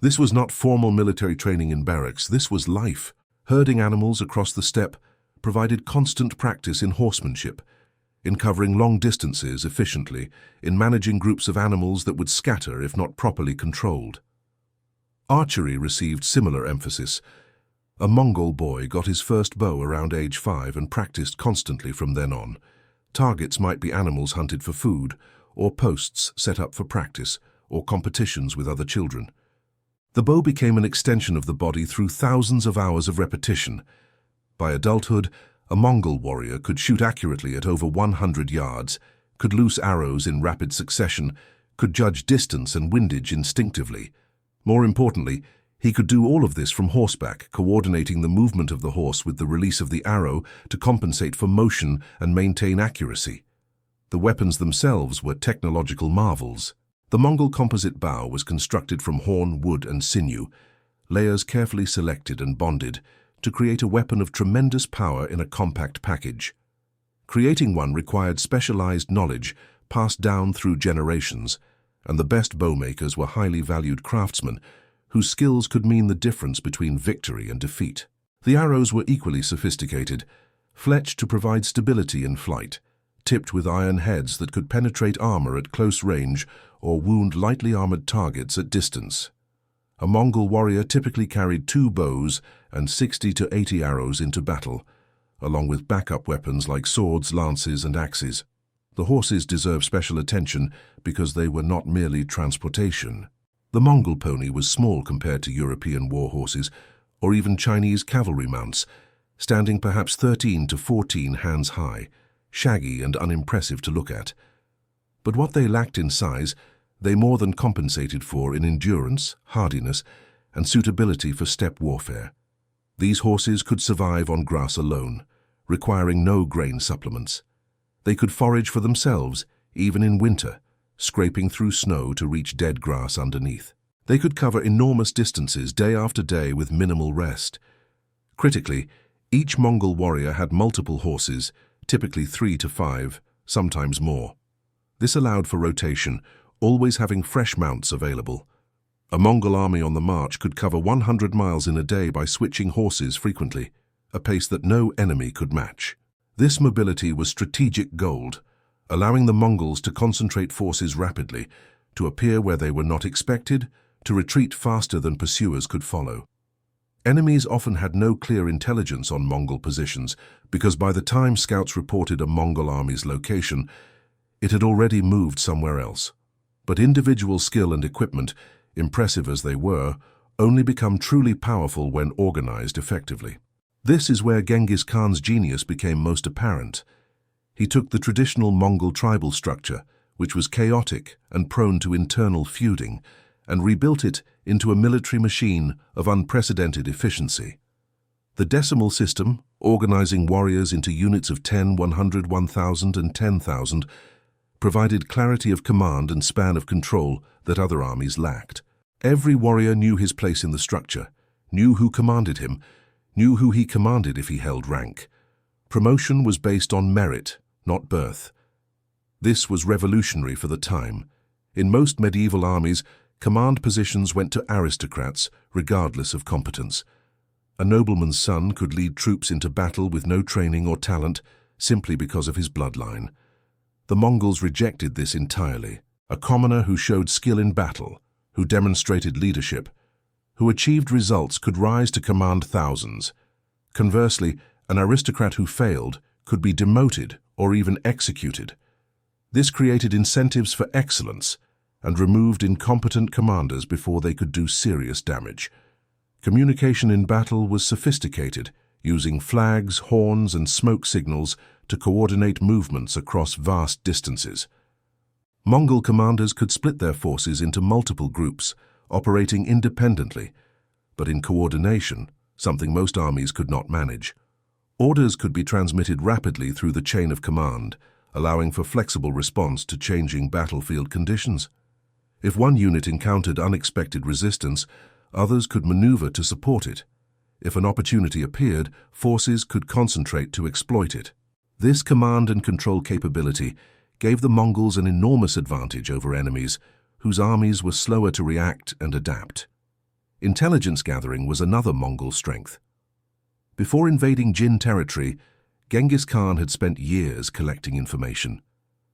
This was not formal military training in barracks, this was life. Herding animals across the steppe provided constant practice in horsemanship, in covering long distances efficiently, in managing groups of animals that would scatter if not properly controlled. Archery received similar emphasis. A Mongol boy got his first bow around age 5 and practiced constantly from then on. Targets might be animals hunted for food, or posts set up for practice, or competitions with other children. The bow became an extension of the body through thousands of hours of repetition. By adulthood, a Mongol warrior could shoot accurately at over 100 yards, could loose arrows in rapid succession, could judge distance and windage instinctively. More importantly, he could do all of this from horseback, coordinating the movement of the horse with the release of the arrow to compensate for motion and maintain accuracy. The weapons themselves were technological marvels. The Mongol composite bow was constructed from horn, wood, and sinew, layers carefully selected and bonded to create a weapon of tremendous power in a compact package. Creating one required specialized knowledge passed down through generations, and the best bowmakers were highly valued craftsmen whose skills could mean the difference between victory and defeat. The arrows were equally sophisticated, fletched to provide stability in flight, tipped with iron heads that could penetrate armor at close range or wound lightly armored targets at distance. A Mongol warrior typically carried 2 bows and 60 to 80 arrows into battle, along with backup weapons like swords, lances, and axes. The horses deserve special attention because they were not merely transportation. The Mongol pony was small compared to European war horses or even Chinese cavalry mounts, standing perhaps 13 to 14 hands high, shaggy and unimpressive to look at. But what they lacked in size, they more than compensated for in endurance, hardiness, and suitability for steppe warfare. These horses could survive on grass alone, requiring no grain supplements. They could forage for themselves, even in winter, scraping through snow to reach dead grass underneath. They could cover enormous distances day after day with minimal rest. Critically, each Mongol warrior had multiple horses, typically 3 to 5, sometimes more. This allowed for rotation, always having fresh mounts available. A Mongol army on the march could cover 100 miles in a day by switching horses frequently, a pace that no enemy could match. This mobility was strategic gold, allowing the Mongols to concentrate forces rapidly, to appear where they were not expected, to retreat faster than pursuers could follow. Enemies often had no clear intelligence on Mongol positions because by the time scouts reported a Mongol army's location, it had already moved somewhere else. But individual skill and equipment, impressive as they were, only become truly powerful when organized effectively. This is where Genghis Khan's genius became most apparent. He took the traditional Mongol tribal structure, which was chaotic and prone to internal feuding, and rebuilt it into a military machine of unprecedented efficiency. The decimal system, organizing warriors into units of 10, 100, 1,000, and 10,000, provided clarity of command and span of control that other armies lacked. Every warrior knew his place in the structure, knew who commanded him, knew who he commanded if he held rank. Promotion was based on merit, not birth. This was revolutionary for the time. In most medieval armies, command positions went to aristocrats, regardless of competence. A nobleman's son could lead troops into battle with no training or talent, simply because of his bloodline. The Mongols rejected this entirely. A commoner who showed skill in battle, who demonstrated leadership, who achieved results could rise to command thousands. Conversely, an aristocrat who failed could be demoted or even executed. This created incentives for excellence and removed incompetent commanders before they could do serious damage. Communication in battle was sophisticated, using flags, horns, and smoke signals to coordinate movements across vast distances. Mongol commanders could split their forces into multiple groups, operating independently, but in coordination, something most armies could not manage. Orders could be transmitted rapidly through the chain of command, allowing for flexible response to changing battlefield conditions. If one unit encountered unexpected resistance, others could maneuver to support it. If an opportunity appeared, forces could concentrate to exploit it. This command and control capability gave the Mongols an enormous advantage over enemies whose armies were slower to react and adapt. Intelligence gathering was another Mongol strength. Before invading Jin territory, Genghis Khan had spent years collecting information.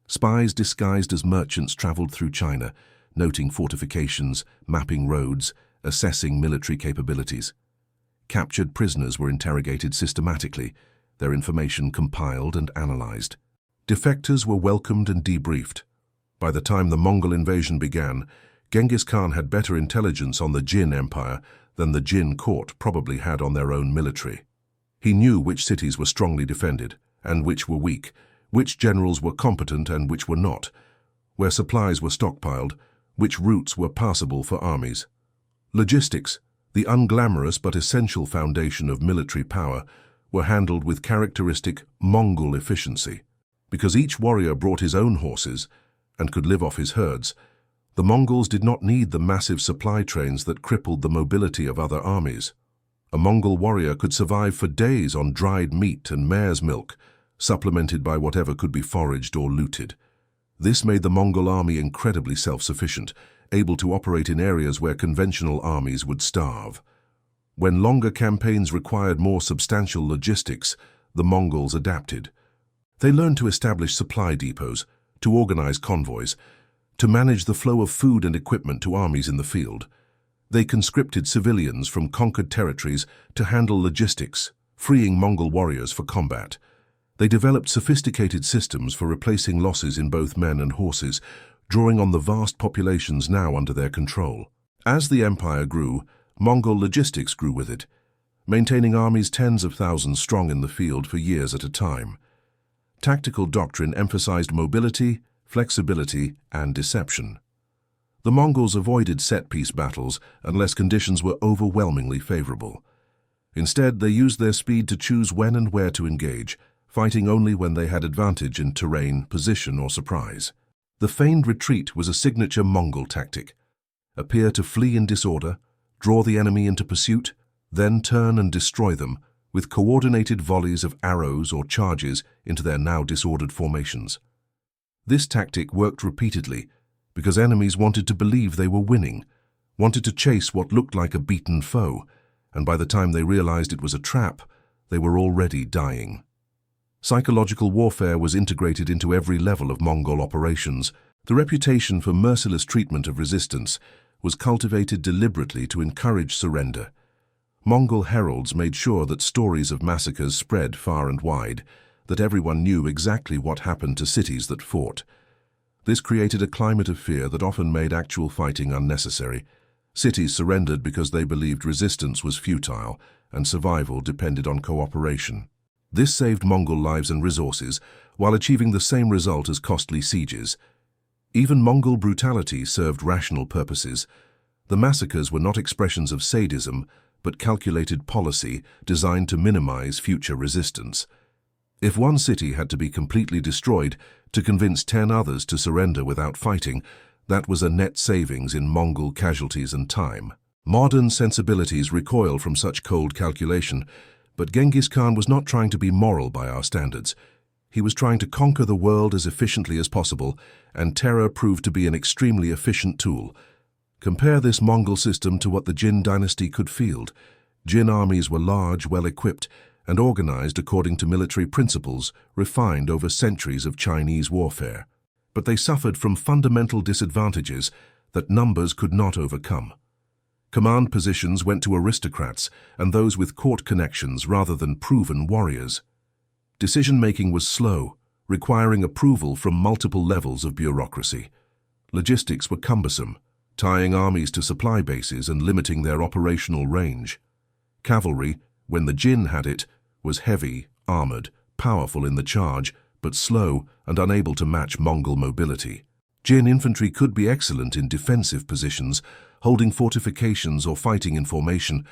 Spies disguised as merchants traveled through China, noting fortifications, mapping roads, assessing military capabilities. Captured prisoners were interrogated systematically, their information compiled and analyzed. Defectors were welcomed and debriefed. By the time the Mongol invasion began, Genghis Khan had better intelligence on the Jin Empire than the Jin court probably had on their own military. He knew which cities were strongly defended and which were weak, which generals were competent and which were not, where supplies were stockpiled, which routes were passable for armies. Logistics, the unglamorous but essential foundation of military power, were handled with characteristic Mongol efficiency. Because each warrior brought his own horses and could live off his herds, the Mongols did not need the massive supply trains that crippled the mobility of other armies. A Mongol warrior could survive for days on dried meat and mare's milk, supplemented by whatever could be foraged or looted. This made the Mongol army incredibly self-sufficient, able to operate in areas where conventional armies would starve. When longer campaigns required more substantial logistics, the Mongols adapted. They learned to establish supply depots, to organize convoys, to manage the flow of food and equipment to armies in the field. They conscripted civilians from conquered territories to handle logistics, freeing Mongol warriors for combat. They developed sophisticated systems for replacing losses in both men and horses, drawing on the vast populations now under their control. As the empire grew, Mongol logistics grew with it, maintaining armies tens of thousands strong in the field for years at a time. Tactical doctrine emphasized mobility, flexibility, and deception. The Mongols avoided set-piece battles unless conditions were overwhelmingly favorable. Instead, they used their speed to choose when and where to engage, fighting only when they had advantage in terrain, position, or surprise. The feigned retreat was a signature Mongol tactic. Appear to flee in disorder, draw the enemy into pursuit, then turn and destroy them with coordinated volleys of arrows or charges into their now disordered formations. This tactic worked repeatedly because enemies wanted to believe they were winning, wanted to chase what looked like a beaten foe, and by the time they realized it was a trap, they were already dying. Psychological warfare was integrated into every level of Mongol operations. The reputation for merciless treatment of resistance was cultivated deliberately to encourage surrender. Mongol heralds made sure that stories of massacres spread far and wide, that everyone knew exactly what happened to cities that fought. This created a climate of fear that often made actual fighting unnecessary. Cities surrendered because they believed resistance was futile and survival depended on cooperation. This saved Mongol lives and resources while achieving the same result as costly sieges. Even Mongol brutality served rational purposes. The massacres were not expressions of sadism, but calculated policy designed to minimize future resistance. If one city had to be completely destroyed to convince 10 others to surrender without fighting, that was a net savings in Mongol casualties and time. Modern sensibilities recoil from such cold calculation, but Genghis Khan was not trying to be moral by our standards. He was trying to conquer the world as efficiently as possible, and terror proved to be an extremely efficient tool. Compare this Mongol system to what the Jin dynasty could field. Jin armies were large, well-equipped, and organized according to military principles refined over centuries of Chinese warfare. But they suffered from fundamental disadvantages that numbers could not overcome. Command positions went to aristocrats and those with court connections rather than proven warriors. Decision-making was slow, requiring approval from multiple levels of bureaucracy. Logistics were cumbersome, tying armies to supply bases and limiting their operational range. Cavalry, when the Jin had it, was heavy, armored, powerful in the charge, but slow and unable to match Mongol mobility. Jin infantry could be excellent in defensive positions, holding fortifications or fighting in formation,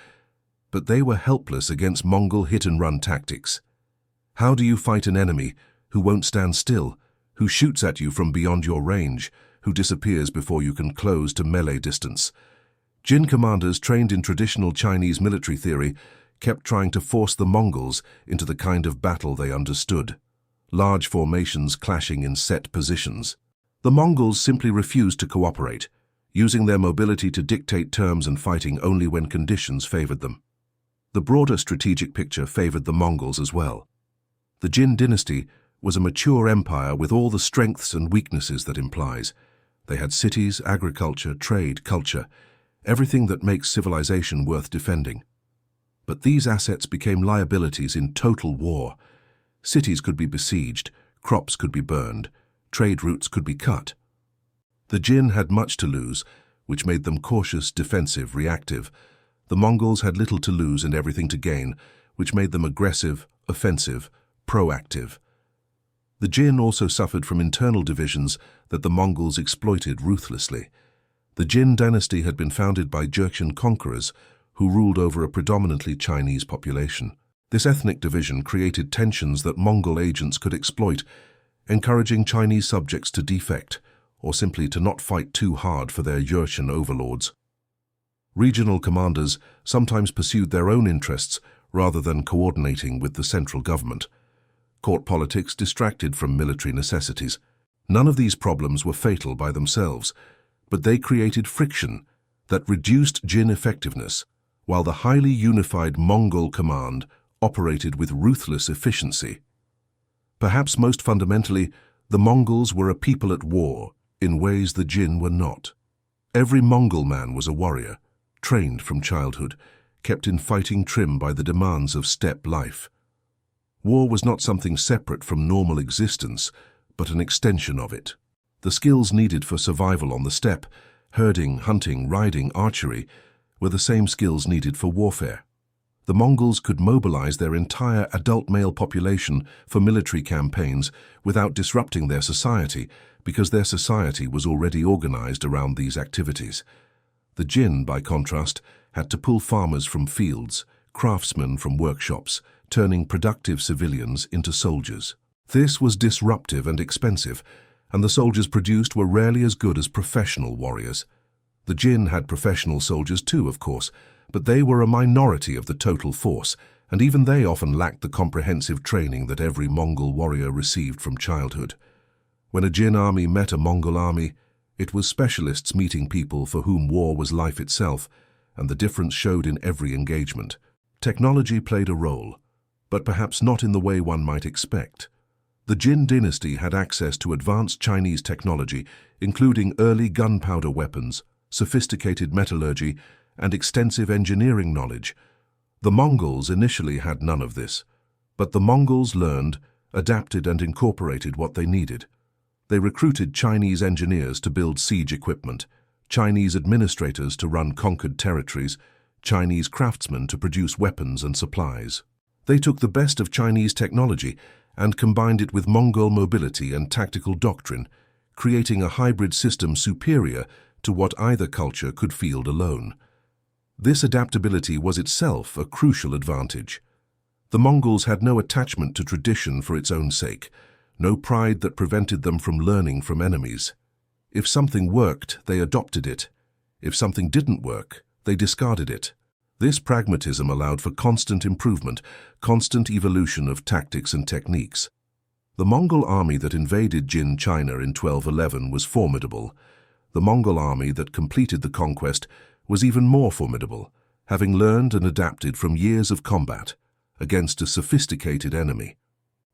but they were helpless against Mongol hit-and-run tactics. How do you fight an enemy who won't stand still, who shoots at you from beyond your range, who disappears before you can close to melee distance? Jin commanders trained in traditional Chinese military theory kept trying to force the Mongols into the kind of battle they understood, large formations clashing in set positions. The Mongols simply refused to cooperate, using their mobility to dictate terms and fighting only when conditions favored them. The broader strategic picture favored the Mongols as well. The Jin dynasty was a mature empire with all the strengths and weaknesses that implies. They had cities, agriculture, trade, culture, everything that makes civilization worth defending. But these assets became liabilities in total war. Cities could be besieged, crops could be burned, trade routes could be cut. The Jin had much to lose, which made them cautious, defensive, reactive. The Mongols had little to lose and everything to gain, which made them aggressive, offensive, proactive. The Jin also suffered from internal divisions that the Mongols exploited ruthlessly. The Jin dynasty had been founded by Jurchen conquerors who ruled over a predominantly Chinese population. This ethnic division created tensions that Mongol agents could exploit, encouraging Chinese subjects to defect or simply to not fight too hard for their Jurchen overlords. Regional commanders sometimes pursued their own interests rather than coordinating with the central government. Court politics distracted from military necessities. None of these problems were fatal by themselves, but they created friction that reduced Jin effectiveness, while the highly unified Mongol command operated with ruthless efficiency. Perhaps most fundamentally, the Mongols were a people at war in ways the Jin were not. Every Mongol man was a warrior, trained from childhood, kept in fighting trim by the demands of steppe life. War was not something separate from normal existence, but an extension of it. The skills needed for survival on the steppe, herding, hunting, riding, archery, were the same skills needed for warfare. The Mongols could mobilize their entire adult male population for military campaigns without disrupting their society, because their society was already organized around these activities. The Jin, by contrast, had to pull farmers from fields, craftsmen from workshops, turning productive civilians into soldiers. This was disruptive and expensive, and the soldiers produced were rarely as good as professional warriors. The Jin had professional soldiers too, of course, but they were a minority of the total force, and even they often lacked the comprehensive training that every Mongol warrior received from childhood. When a Jin army met a Mongol army, it was specialists meeting people for whom war was life itself, and the difference showed in every engagement. Technology played a role, but perhaps not in the way one might expect. The Jin dynasty had access to advanced Chinese technology, including early gunpowder weapons, sophisticated metallurgy, and extensive engineering knowledge. The Mongols initially had none of this, but the Mongols learned, adapted, and incorporated what they needed. They recruited Chinese engineers to build siege equipment, Chinese administrators to run conquered territories, Chinese craftsmen to produce weapons and supplies. They took the best of Chinese technology and combined it with Mongol mobility and tactical doctrine, creating a hybrid system superior to what either culture could field alone. This adaptability was itself a crucial advantage. The Mongols had no attachment to tradition for its own sake, no pride that prevented them from learning from enemies. If something worked, they adopted it. If something didn't work, they discarded it. This pragmatism allowed for constant improvement, constant evolution of tactics and techniques. The Mongol army that invaded Jin China in 1211 was formidable. The Mongol army that completed the conquest was even more formidable, having learned and adapted from years of combat against a sophisticated enemy.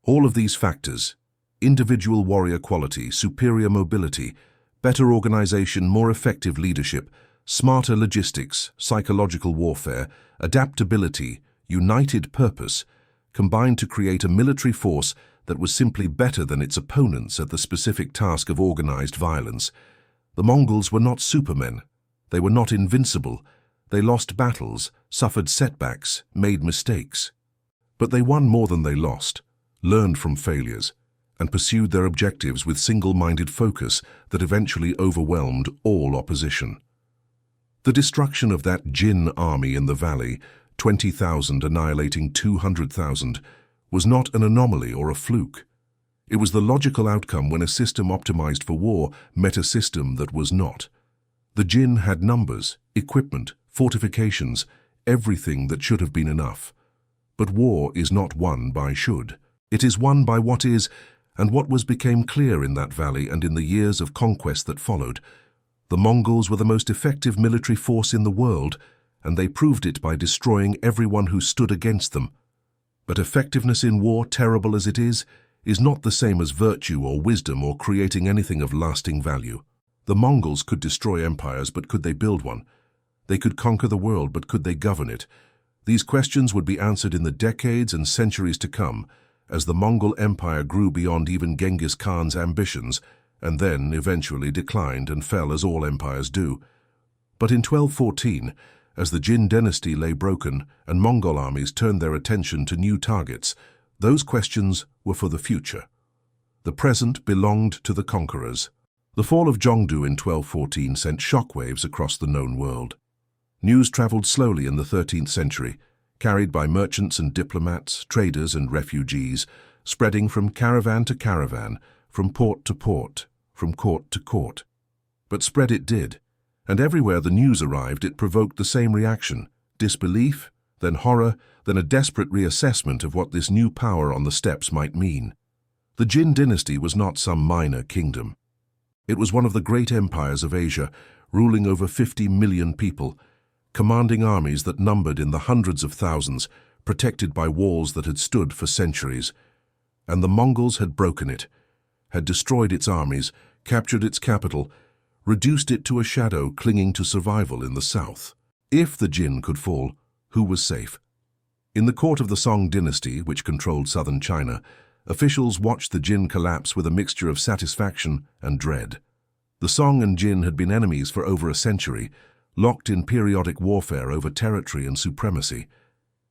All of these factors, individual warrior quality, superior mobility, better organization, more effective leadership, smarter logistics, psychological warfare, adaptability, united purpose, combined to create a military force that was simply better than its opponents at the specific task of organized violence. The Mongols were not supermen. They were not invincible. They lost battles, suffered setbacks, made mistakes. But they won more than they lost. learned from failures, and pursued their objectives with single-minded focus that eventually overwhelmed all opposition. The destruction of that Jin army in the valley, 20,000 annihilating 200,000, was not an anomaly or a fluke. It was the logical outcome when a system optimized for war met a system that was not. The Jin had numbers, equipment, fortifications, everything that should have been enough. But war is not won by should. It is won by what is, and what became clear in that valley and in the years of conquest that followed. The Mongols were the most effective military force in the world, and they proved it by destroying everyone who stood against them. But effectiveness in war, terrible as it is not the same as virtue or wisdom or creating anything of lasting value. The Mongols could destroy empires, but could they build one? They could conquer the world, but could they govern it? These questions would be answered in the decades and centuries to come, as the Mongol Empire grew beyond even Genghis Khan's ambitions, and then eventually declined and fell as all empires do. But in 1214, as the Jin dynasty lay broken and Mongol armies turned their attention to new targets, those questions were for the future. The present belonged to the conquerors. The fall of Zhongdu in 1214 sent shockwaves across the known world. News traveled slowly in the 13th century, carried by merchants and diplomats, traders and refugees, spreading from caravan to caravan, from port to port, from court to court. But spread it did, and everywhere the news arrived it provoked the same reaction: disbelief, then horror, then a desperate reassessment of what this new power on the steppes might mean. The Jin dynasty was not some minor kingdom. It was one of the great empires of Asia, ruling over 50 million people, commanding armies that numbered in the hundreds of thousands, protected by walls that had stood for centuries. And the Mongols had broken it, had destroyed its armies, captured its capital, reduced it to a shadow clinging to survival in the south. If the Jin could fall, who was safe? In the court of the Song dynasty, which controlled southern China, officials watched the Jin collapse with a mixture of satisfaction and dread. The Song and Jin had been enemies for over a century, locked in periodic warfare over territory and supremacy.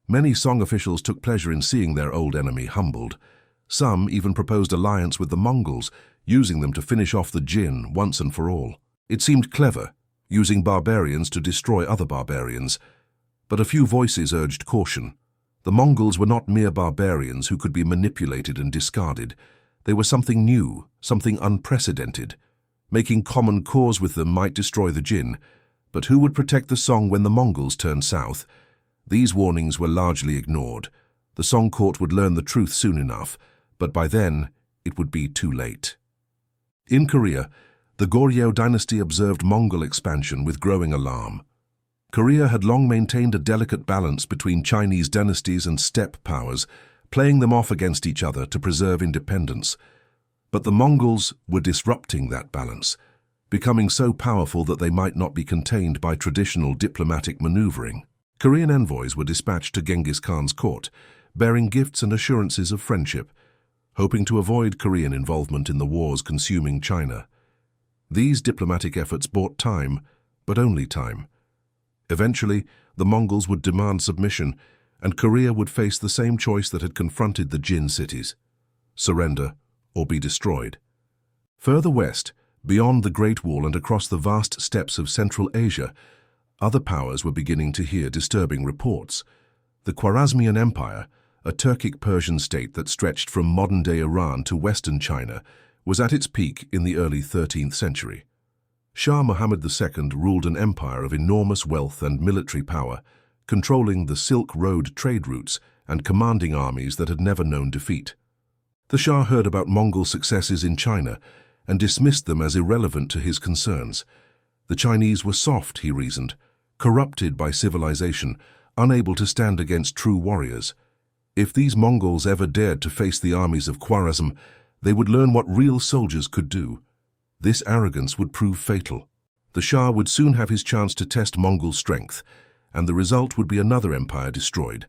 Many Song officials took pleasure in seeing their old enemy humbled. Some even proposed alliance with the Mongols, using them to finish off the Jin once and for all. It seemed clever, using barbarians to destroy other barbarians. But a few voices urged caution. The Mongols were not mere barbarians who could be manipulated and discarded. They were something new, something unprecedented. Making common cause with them might destroy the Jin, but who would protect the Song when the Mongols turned south? These warnings were largely ignored. The Song court would learn the truth soon enough, but by then it would be too late. In Korea, the Goryeo dynasty observed Mongol expansion with growing alarm. Korea had long maintained a delicate balance between Chinese dynasties and steppe powers, playing them off against each other to preserve independence. But the Mongols were disrupting that balance, becoming so powerful that they might not be contained by traditional diplomatic maneuvering. Korean envoys were dispatched to Genghis Khan's court, bearing gifts and assurances of friendship, hoping to avoid Korean involvement in the wars consuming China. These diplomatic efforts bought time, but only time. Eventually, the Mongols would demand submission, and Korea would face the same choice that had confronted the Jin cities: surrender or be destroyed. Further west, beyond the Great Wall and across the vast steppes of Central Asia, other powers were beginning to hear disturbing reports. The Khwarezmian Empire, a Turkic-Persian state that stretched from modern-day Iran to western China, was at its peak in the early 13th century. Shah Muhammad II ruled an empire of enormous wealth and military power, controlling the Silk Road trade routes and commanding armies that had never known defeat. The Shah heard about Mongol successes in China and dismissed them as irrelevant to his concerns. The Chinese were soft, he reasoned, corrupted by civilization, unable to stand against true warriors. If these Mongols ever dared to face the armies of Khwarezm, they would learn what real soldiers could do. This arrogance would prove fatal. The Shah would soon have his chance to test Mongol strength, and the result would be another empire destroyed,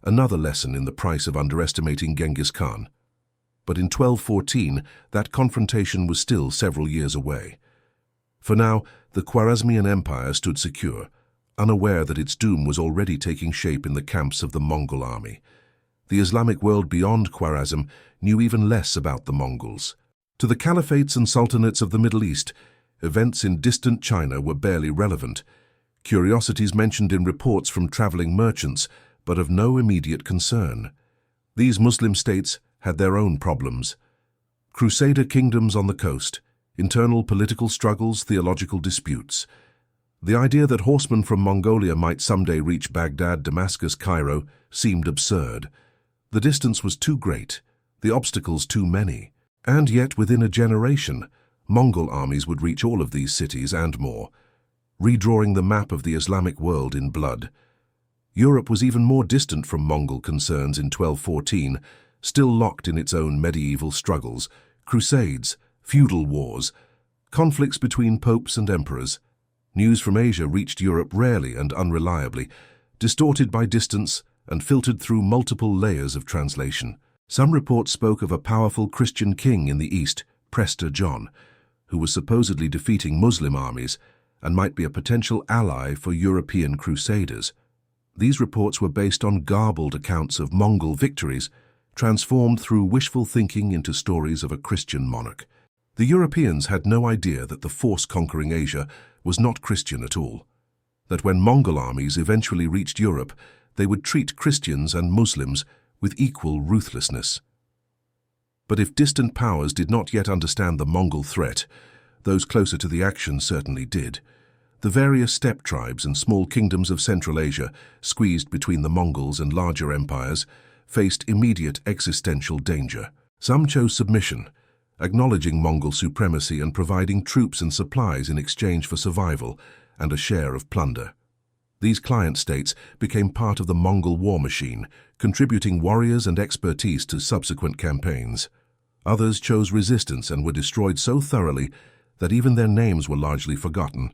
another lesson in the price of underestimating Genghis Khan. But in 1214, that confrontation was still several years away. For now, the Khwarezmian Empire stood secure, unaware that its doom was already taking shape in the camps of the Mongol army. The Islamic world beyond Khwarezm knew even less about the Mongols. To the caliphates and sultanates of the Middle East, events in distant China were barely relevant. Curiosities mentioned in reports from traveling merchants, but of no immediate concern. These Muslim states had their own problems. Crusader kingdoms on the coast, internal political struggles, theological disputes. The idea that horsemen from Mongolia might someday reach Baghdad, Damascus, Cairo seemed absurd. The distance was too great, the obstacles too many. And yet, within a generation, Mongol armies would reach all of these cities and more, redrawing the map of the Islamic world in blood. Europe was even more distant from Mongol concerns in 1214, still locked in its own medieval struggles, crusades, feudal wars, conflicts between popes and emperors. News from Asia reached Europe rarely and unreliably, distorted by distance and filtered through multiple layers of translation. Some reports spoke of a powerful Christian king in the east, Prester John, who was supposedly defeating Muslim armies and might be a potential ally for European crusaders. These reports were based on garbled accounts of Mongol victories, transformed through wishful thinking into stories of a Christian monarch. The Europeans had no idea that the force conquering Asia was not Christian at all, that when Mongol armies eventually reached Europe, they would treat Christians and Muslims with equal ruthlessness. But if distant powers did not yet understand the Mongol threat, those closer to the action certainly did. The various steppe tribes and small kingdoms of Central Asia, squeezed between the Mongols and larger empires, faced immediate existential danger. Some chose submission, acknowledging Mongol supremacy and providing troops and supplies in exchange for survival and a share of plunder. These client states became part of the Mongol war machine, contributing warriors and expertise to subsequent campaigns. Others chose resistance and were destroyed so thoroughly that even their names were largely forgotten.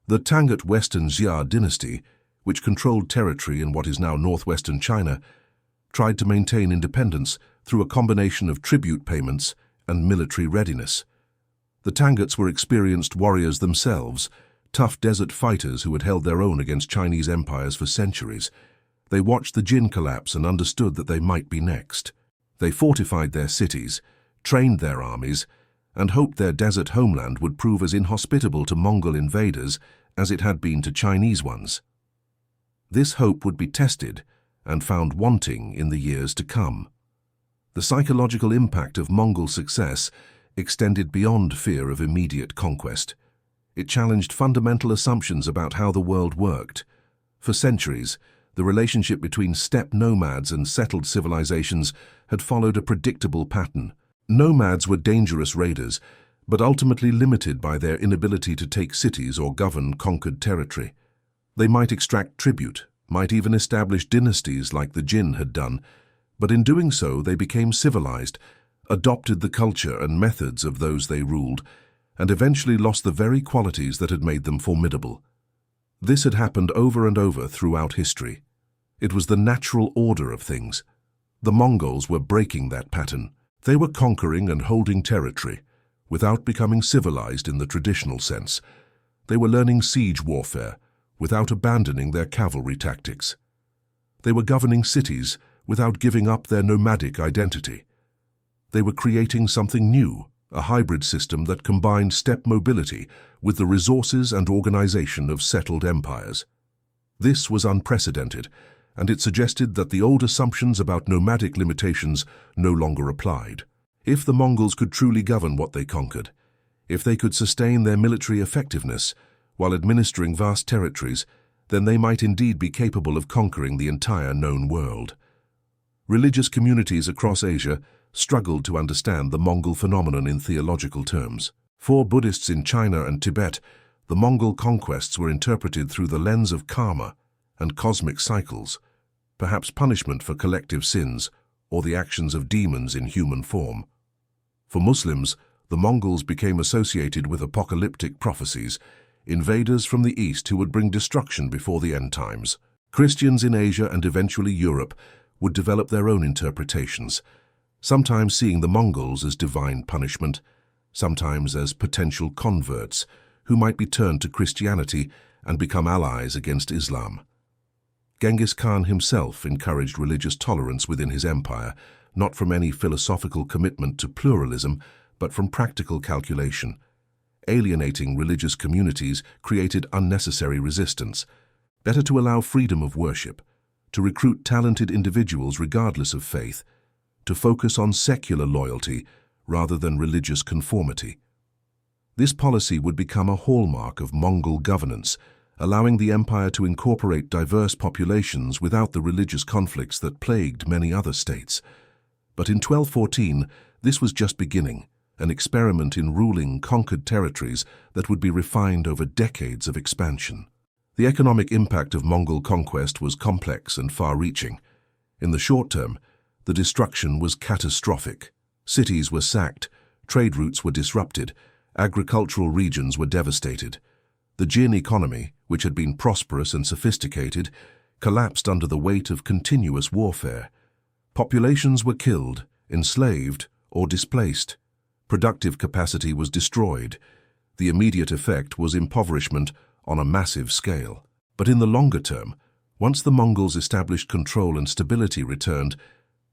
The Tangut Western Xia dynasty, which controlled territory in what is now northwestern China, tried to maintain independence through a combination of tribute payments and military readiness. The Tanguts were experienced warriors themselves, tough desert fighters who had held their own against Chinese empires for centuries. They watched the Jin collapse and understood that they might be next. They fortified their cities, trained their armies, and hoped their desert homeland would prove as inhospitable to Mongol invaders as it had been to Chinese ones. This hope would be tested and found wanting in the years to come. The psychological impact of Mongol success extended beyond fear of immediate conquest. It challenged fundamental assumptions about how the world worked. For centuries, the relationship between steppe nomads and settled civilizations had followed a predictable pattern. Nomads were dangerous raiders, but ultimately limited by their inability to take cities or govern conquered territory. They might extract tribute, might even establish dynasties like the Jin had done, but in doing so they became civilized, adopted the culture and methods of those they ruled, and eventually lost the very qualities that had made them formidable. This had happened over and over throughout history. It was the natural order of things. The Mongols were breaking that pattern. They were conquering and holding territory, without becoming civilized in the traditional sense. They were learning siege warfare, without abandoning their cavalry tactics. They were governing cities without giving up their nomadic identity. They were creating something new, a hybrid system that combined steppe mobility with the resources and organization of settled empires. This was unprecedented, and it suggested that the old assumptions about nomadic limitations no longer applied. If the Mongols could truly govern what they conquered, if they could sustain their military effectiveness while administering vast territories, then they might indeed be capable of conquering the entire known world. Religious communities across Asia struggled to understand the Mongol phenomenon in theological terms. For Buddhists in China and Tibet, the Mongol conquests were interpreted through the lens of karma and cosmic cycles, perhaps punishment for collective sins or the actions of demons in human form. For Muslims, the Mongols became associated with apocalyptic prophecies, invaders from the east who would bring destruction before the end times. Christians in Asia and eventually Europe would develop their own interpretations, sometimes seeing the Mongols as divine punishment, sometimes as potential converts who might be turned to Christianity and become allies against Islam. Genghis Khan himself encouraged religious tolerance within his empire, not from any philosophical commitment to pluralism, but from practical calculation. Alienating religious communities created unnecessary resistance. Better to allow freedom of worship, to recruit talented individuals regardless of faith, to focus on secular loyalty rather than religious conformity. This policy would become a hallmark of Mongol governance, allowing the empire to incorporate diverse populations without the religious conflicts that plagued many other states. But in 1214, this was just beginning, an experiment in ruling conquered territories that would be refined over decades of expansion. The economic impact of Mongol conquest was complex and far-reaching. In the short term, the destruction was catastrophic. Cities were sacked, trade routes were disrupted, agricultural regions were devastated. The Jin economy, which had been prosperous and sophisticated, collapsed under the weight of continuous warfare. Populations were killed, enslaved, or displaced. Productive capacity was destroyed. The immediate effect was impoverishment on a massive scale. But in the longer term, once the Mongols established control and stability returned,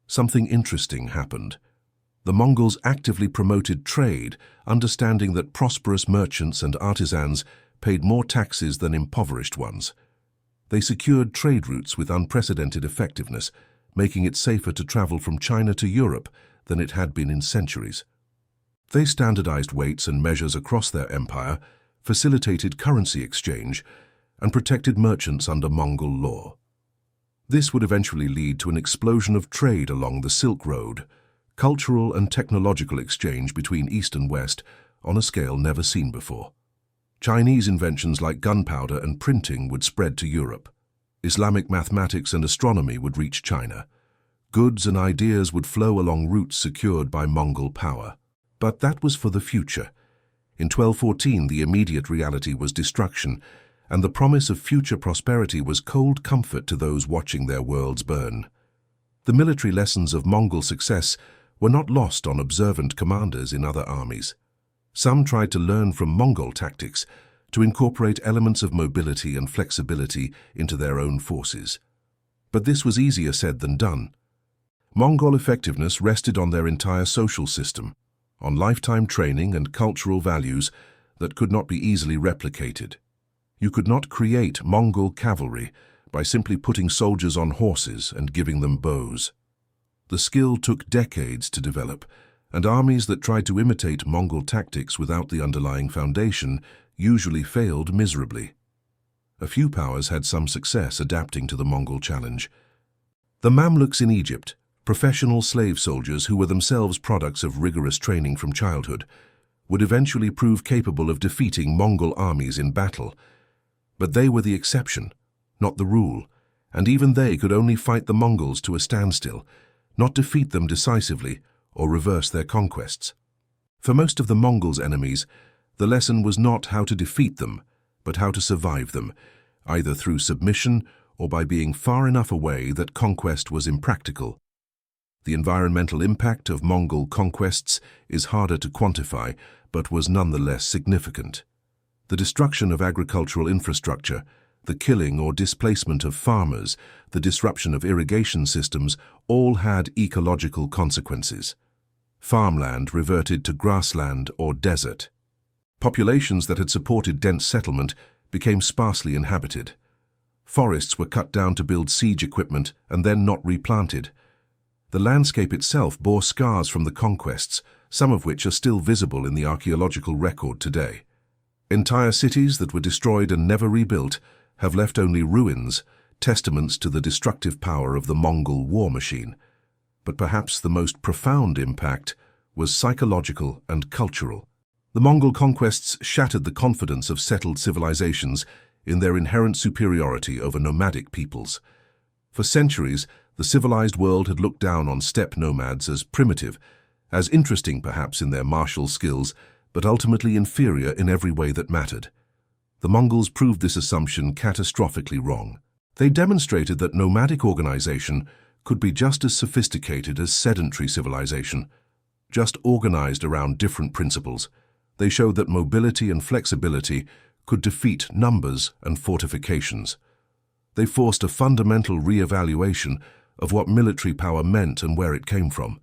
something interesting happened. The Mongols actively promoted trade, understanding that prosperous merchants and artisans paid more taxes than impoverished ones. They secured trade routes with unprecedented effectiveness, making it safer to travel from China to Europe than it had been in centuries. They standardized weights and measures across their empire, facilitated currency exchange, and protected merchants under Mongol law. This would eventually lead to an explosion of trade along the Silk Road, cultural and technological exchange between East and West on a scale never seen before. Chinese inventions like gunpowder and printing would spread to Europe. Islamic mathematics and astronomy would reach China. Goods and ideas would flow along routes secured by Mongol power. But that was for the future. In 1214, the immediate reality was destruction, and the promise of future prosperity was cold comfort to those watching their worlds burn. The military lessons of Mongol success were not lost on observant commanders in other armies. Some tried to learn from Mongol tactics, to incorporate elements of mobility and flexibility into their own forces. But this was easier said than done. Mongol effectiveness rested on their entire social system, on lifetime training and cultural values that could not be easily replicated. You could not create Mongol cavalry by simply putting soldiers on horses and giving them bows. The skill took decades to develop, and armies that tried to imitate Mongol tactics without the underlying foundation usually failed miserably. A few powers had some success adapting to the Mongol challenge. The Mamluks in Egypt, professional slave soldiers who were themselves products of rigorous training from childhood, would eventually prove capable of defeating Mongol armies in battle. But they were the exception, not the rule, and even they could only fight the Mongols to a standstill, not defeat them decisively or reverse their conquests. For most of the Mongols' enemies, the lesson was not how to defeat them, but how to survive them, either through submission or by being far enough away that conquest was impractical. The environmental impact of Mongol conquests is harder to quantify, but was nonetheless significant. The destruction of agricultural infrastructure, the killing or displacement of farmers, the disruption of irrigation systems, all had ecological consequences. Farmland reverted to grassland or desert. Populations that had supported dense settlement became sparsely inhabited. Forests were cut down to build siege equipment and then not replanted. The landscape itself bore scars from the conquests, some of which are still visible in the archaeological record today. Entire cities that were destroyed and never rebuilt have left only ruins, testaments to the destructive power of the Mongol war machine. But perhaps the most profound impact was psychological and cultural. The Mongol conquests shattered the confidence of settled civilizations in their inherent superiority over nomadic peoples. For centuries, the civilized world had looked down on steppe nomads as primitive, as interesting perhaps in their martial skills, but ultimately inferior in every way that mattered. The Mongols proved this assumption catastrophically wrong. They demonstrated that nomadic organization could be just as sophisticated as sedentary civilization, just organized around different principles. They showed that mobility and flexibility could defeat numbers and fortifications. They forced a fundamental re-evaluation of what military power meant and where it came from.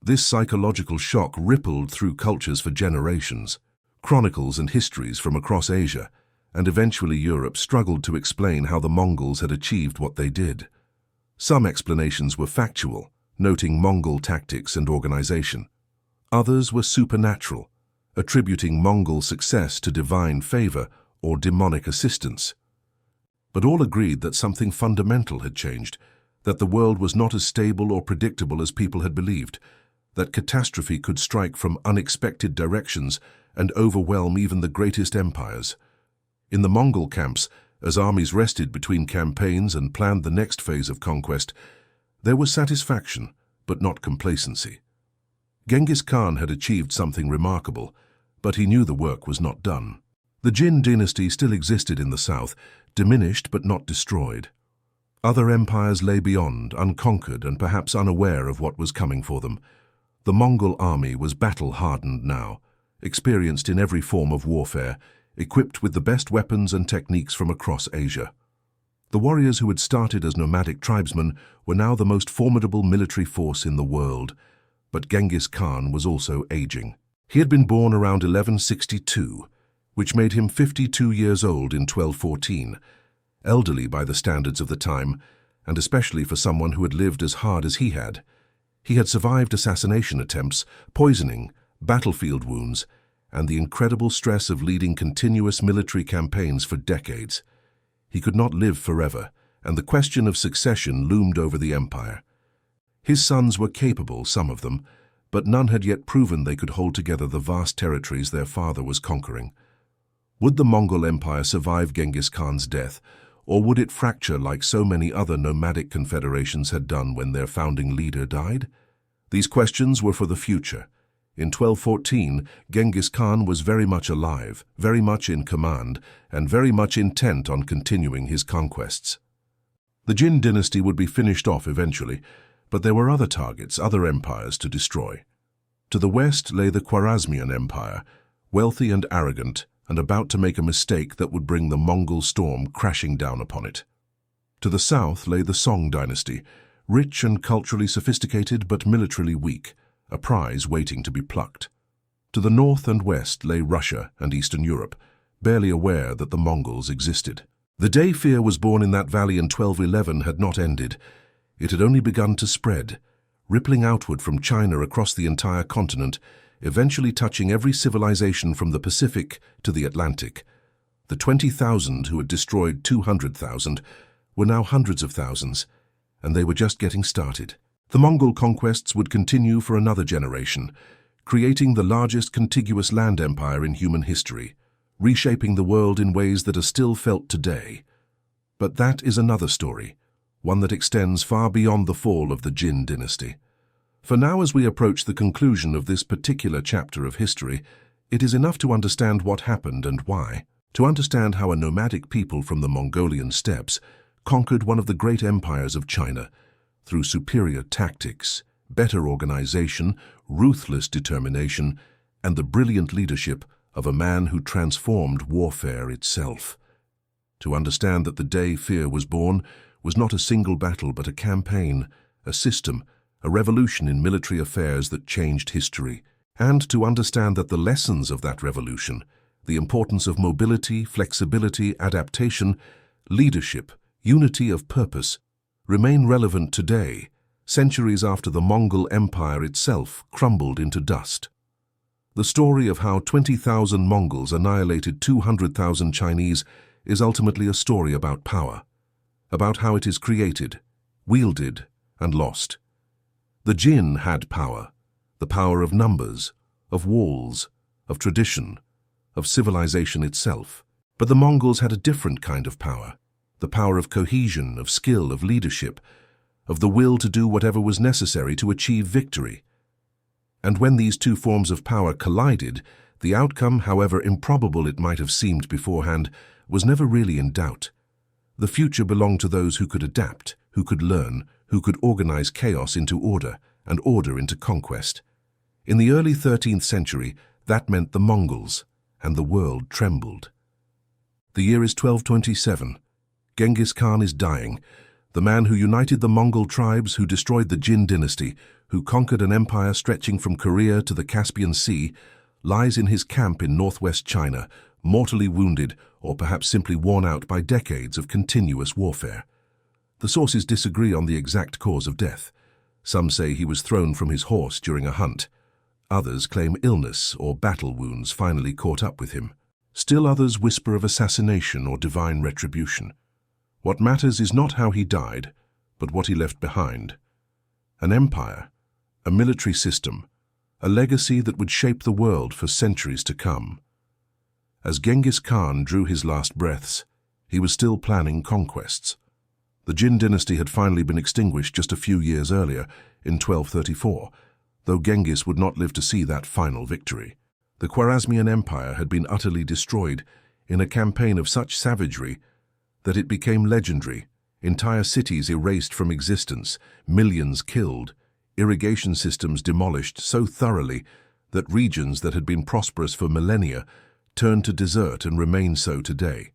This psychological shock rippled through cultures for generations. Chronicles and histories from across Asia, and eventually Europe, struggled to explain how the Mongols had achieved what they did. Some explanations were factual, noting Mongol tactics and organization. Others were supernatural, attributing Mongol success to divine favor or demonic assistance. But all agreed that something fundamental had changed, that the world was not as stable or predictable as people had believed, that catastrophe could strike from unexpected directions and overwhelm even the greatest empires. In the Mongol camps, as armies rested between campaigns and planned the next phase of conquest, there was satisfaction, but not complacency. Genghis Khan had achieved something remarkable, but he knew the work was not done. The Jin dynasty still existed in the south, diminished but not destroyed. Other empires lay beyond, unconquered and perhaps unaware of what was coming for them. The Mongol army was battle-hardened now, experienced in every form of warfare, equipped with the best weapons and techniques from across Asia. The warriors who had started as nomadic tribesmen were now the most formidable military force in the world. But Genghis Khan was also aging. He had been born around 1162, which made him 52 years old in 1214, elderly by the standards of the time, and especially for someone who had lived as hard as he had. He had survived assassination attempts, poisoning, battlefield wounds, and the incredible stress of leading continuous military campaigns for decades. He could not live forever, and the question of succession loomed over the empire. His sons were capable, some of them, but none had yet proven they could hold together the vast territories their father was conquering. Would the Mongol Empire survive Genghis Khan's death, or would it fracture like so many other nomadic confederations had done when their founding leader died? These questions were for the future. In 1214, Genghis Khan was very much alive, very much in command, and very much intent on continuing his conquests. The Jin dynasty would be finished off eventually, but there were other targets, other empires to destroy. To the west lay the Khwarezmian Empire, wealthy and arrogant, and about to make a mistake that would bring the Mongol storm crashing down upon it. To the south lay the Song dynasty, rich and culturally sophisticated but militarily weak, a prize waiting to be plucked. To the north and west lay Russia and Eastern Europe, barely aware that the Mongols existed. The day fear was born in that valley in 1211 had not ended. It had only begun to spread, rippling outward from China across the entire continent, eventually touching every civilization from the Pacific to the Atlantic. The 20,000 who had destroyed 200,000 were now hundreds of thousands, and they were just getting started. The Mongol conquests would continue for another generation, creating the largest contiguous land empire in human history, reshaping the world in ways that are still felt today. But that is another story, one that extends far beyond the fall of the Jin dynasty. For now, as we approach the conclusion of this particular chapter of history, it is enough to understand what happened and why, to understand how a nomadic people from the Mongolian steppes conquered one of the great empires of China, through superior tactics, better organization, ruthless determination, and the brilliant leadership of a man who transformed warfare itself. To understand that the day fear was born was not a single battle but a campaign, a system, a revolution in military affairs that changed history. And to understand that the lessons of that revolution, the importance of mobility, flexibility, adaptation, leadership, unity of purpose, remain relevant today, centuries after the Mongol Empire itself crumbled into dust. The story of how 20,000 Mongols annihilated 200,000 Chinese is ultimately a story about power, about how it is created, wielded, and lost. The Jin had power, the power of numbers, of walls, of tradition, of civilization itself. But the Mongols had a different kind of power, the power of cohesion, of skill, of leadership, of the will to do whatever was necessary to achieve victory. And when these two forms of power collided, the outcome, however improbable it might have seemed beforehand, was never really in doubt. The future belonged to those who could adapt, who could learn, who could organize chaos into order, and order into conquest. In the early 13th century, that meant the Mongols, and the world trembled. The year is 1227. Genghis Khan is dying. The man who united the Mongol tribes, who destroyed the Jin dynasty, who conquered an empire stretching from Korea to the Caspian Sea, lies in his camp in northwest China, mortally wounded or perhaps simply worn out by decades of continuous warfare. The sources disagree on the exact cause of death. Some say he was thrown from his horse during a hunt. Others claim illness or battle wounds finally caught up with him. Still others whisper of assassination or divine retribution. What matters is not how he died, but what he left behind. An empire, a military system, a legacy that would shape the world for centuries to come. As Genghis Khan drew his last breaths, he was still planning conquests. The Jin dynasty had finally been extinguished just a few years earlier, in 1234, though Genghis would not live to see that final victory. The Khwarezmian Empire had been utterly destroyed in a campaign of such savagery that it became legendary, entire cities erased from existence, millions killed, irrigation systems demolished so thoroughly that regions that had been prosperous for millennia turned to desert and remain so today.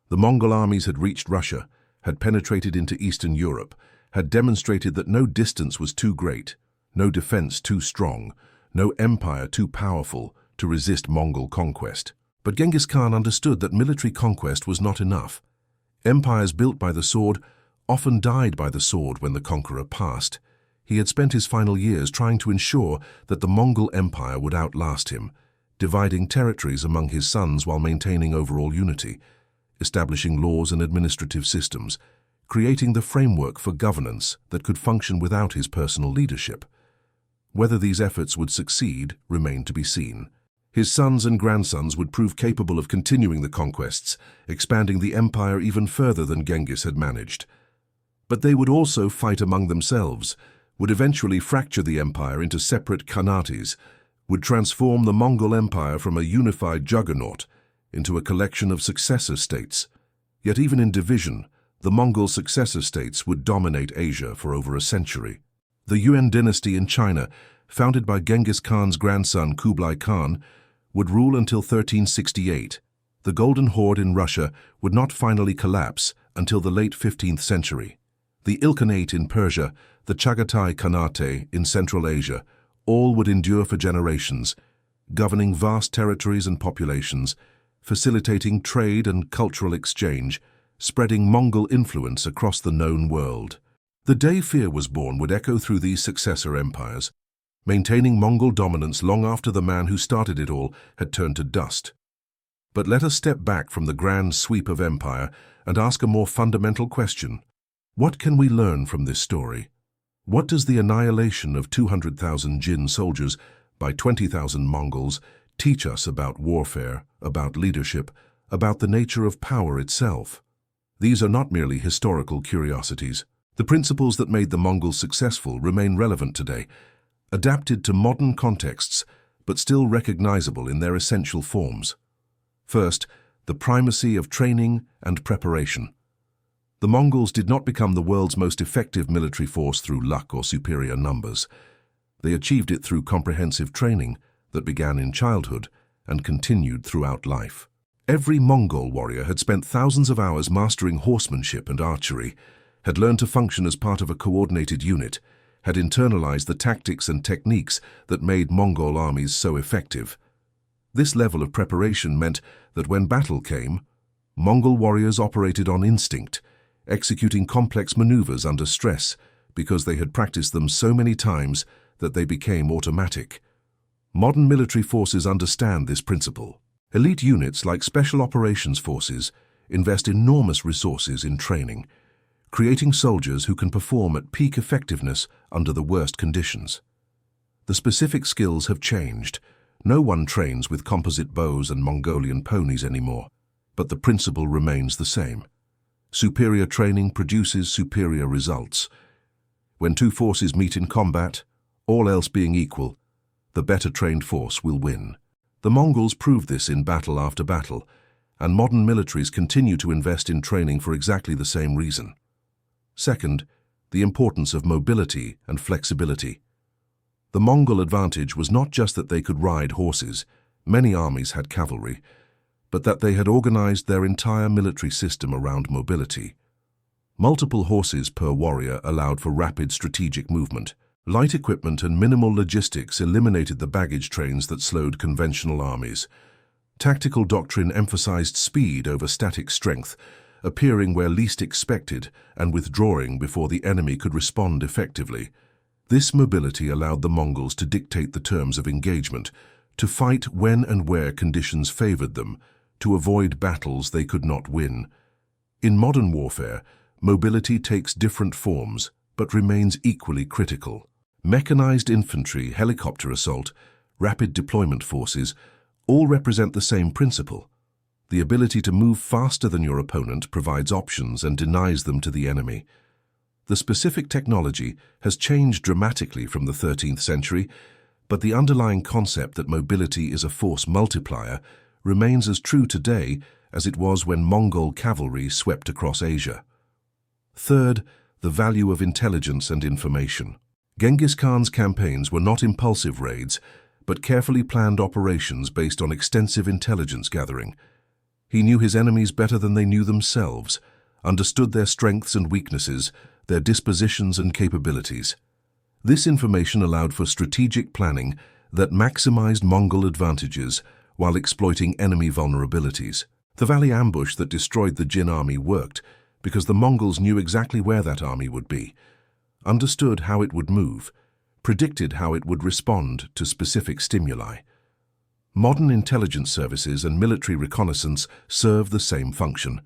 The Mongol armies had reached Russia, had penetrated into Eastern Europe, had demonstrated that no distance was too great, no defense too strong, no empire too powerful to resist Mongol conquest. But Genghis Khan understood that military conquest was not enough. Empires built by the sword often died by the sword when the conqueror passed. He had spent his final years trying to ensure that the Mongol Empire would outlast him, dividing territories among his sons while maintaining overall unity, establishing laws and administrative systems, creating the framework for governance that could function without his personal leadership. Whether these efforts would succeed remained to be seen. His sons and grandsons would prove capable of continuing the conquests, expanding the empire even further than Genghis had managed. But they would also fight among themselves, would eventually fracture the empire into separate khanates, would transform the Mongol Empire from a unified juggernaut into a collection of successor states. Yet even in division, the Mongol successor states would dominate Asia for over a century. The Yuan dynasty in China, founded by Genghis Khan's grandson Kublai Khan, would rule until 1368. The Golden Horde in Russia would not finally collapse until the late 15th century. The Ilkhanate in Persia, the Chagatai Khanate in Central Asia, all would endure for generations, governing vast territories and populations, facilitating trade and cultural exchange, spreading Mongol influence across the known world. The day fear was born would echo through these successor empires, maintaining Mongol dominance long after the man who started it all had turned to dust. But let us step back from the grand sweep of empire and ask a more fundamental question. What can we learn from this story? What does the annihilation of 200,000 Jin soldiers by 20,000 Mongols teach us about warfare, about leadership, about the nature of power itself? These are not merely historical curiosities. The principles that made the Mongols successful remain relevant today, adapted to modern contexts, but still recognizable in their essential forms. First, the primacy of training and preparation. The Mongols did not become the world's most effective military force through luck or superior numbers. They achieved it through comprehensive training that began in childhood and continued throughout life. Every Mongol warrior had spent thousands of hours mastering horsemanship and archery, had learned to function as part of a coordinated unit, had internalized the tactics and techniques that made Mongol armies so effective. This level of preparation meant that when battle came, Mongol warriors operated on instinct, executing complex maneuvers under stress because they had practiced them so many times that they became automatic. Modern military forces understand this principle. Elite units like Special Operations Forces invest enormous resources in training, creating soldiers who can perform at peak effectiveness under the worst conditions. The specific skills have changed. No one trains with composite bows and Mongolian ponies anymore, but the principle remains the same. Superior training produces superior results. When two forces meet in combat, all else being equal, the better trained force will win. The Mongols proved this in battle after battle, and modern militaries continue to invest in training for exactly the same reason. Second, the importance of mobility and flexibility. The Mongol advantage was not just that they could ride horses, many armies had cavalry, but that they had organized their entire military system around mobility. Multiple horses per warrior allowed for rapid strategic movement. Light equipment and minimal logistics eliminated the baggage trains that slowed conventional armies. Tactical doctrine emphasized speed over static strength, appearing where least expected and withdrawing before the enemy could respond effectively. This mobility allowed the Mongols to dictate the terms of engagement, to fight when and where conditions favored them, to avoid battles they could not win. In modern warfare, mobility takes different forms, but remains equally critical. Mechanized infantry, helicopter assault, rapid deployment forces all represent the same principle. The ability to move faster than your opponent provides options and denies them to the enemy. The specific technology has changed dramatically from the 13th century, but the underlying concept that mobility is a force multiplier remains as true today as it was when Mongol cavalry swept across Asia. Third, the value of intelligence and information. Genghis Khan's campaigns were not impulsive raids, but carefully planned operations based on extensive intelligence gathering. He knew his enemies better than they knew themselves, understood their strengths and weaknesses, their dispositions and capabilities. This information allowed for strategic planning that maximized Mongol advantages while exploiting enemy vulnerabilities. The valley ambush that destroyed the Jin army worked because the Mongols knew exactly where that army would be, understood how it would move, predicted how it would respond to specific stimuli. Modern intelligence services and military reconnaissance serve the same function.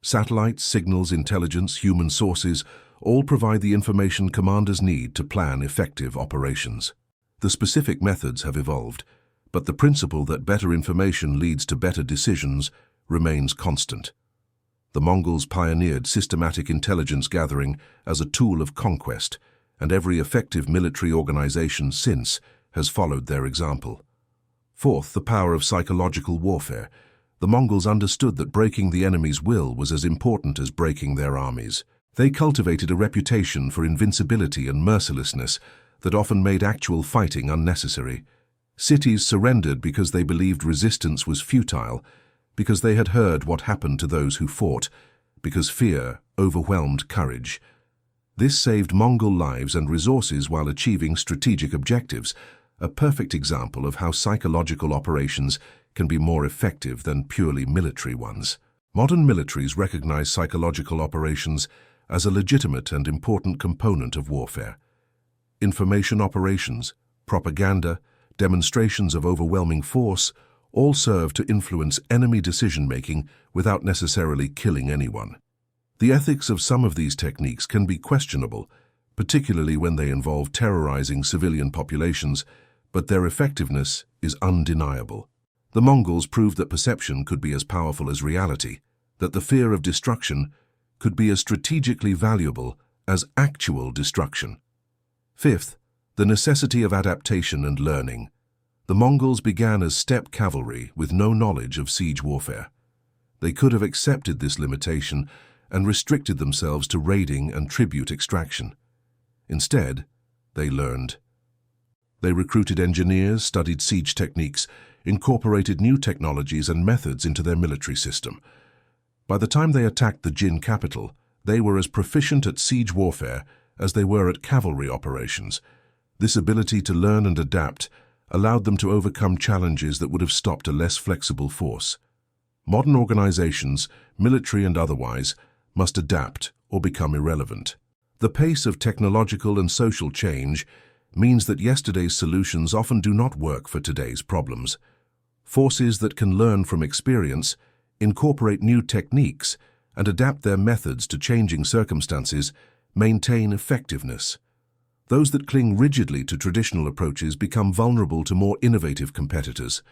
Satellites, signals, intelligence, human sources all provide the information commanders need to plan effective operations. The specific methods have evolved, but the principle that better information leads to better decisions remains constant. The Mongols pioneered systematic intelligence gathering as a tool of conquest, and every effective military organization since has followed their example. Fourth, the power of psychological warfare. The Mongols understood that breaking the enemy's will was as important as breaking their armies. They cultivated a reputation for invincibility and mercilessness that often made actual fighting unnecessary. Cities surrendered because they believed resistance was futile, because they had heard what happened to those who fought, because fear overwhelmed courage. This saved Mongol lives and resources while achieving strategic objectives, a perfect example of how psychological operations can be more effective than purely military ones. Modern militaries recognize psychological operations as a legitimate and important component of warfare. Information operations, propaganda, demonstrations of overwhelming force all serve to influence enemy decision-making without necessarily killing anyone. The ethics of some of these techniques can be questionable, particularly when they involve terrorizing civilian populations, but their effectiveness is undeniable. The Mongols proved that perception could be as powerful as reality, that the fear of destruction could be as strategically valuable as actual destruction. Fifth, the necessity of adaptation and learning. The Mongols began as steppe cavalry with no knowledge of siege warfare. They could have accepted this limitation and restricted themselves to raiding and tribute extraction. Instead, they learned. They recruited engineers, studied siege techniques, incorporated new technologies and methods into their military system. By the time they attacked the Jin capital, they were as proficient at siege warfare as they were at cavalry operations. This ability to learn and adapt allowed them to overcome challenges that would have stopped a less flexible force. Modern organizations, military and otherwise, must adapt or become irrelevant. The pace of technological and social change means that yesterday's solutions often do not work for today's problems. Forces that can learn from experience, incorporate new techniques, and adapt their methods to changing circumstances maintain effectiveness. Those that cling rigidly to traditional approaches become vulnerable to more innovative competitors.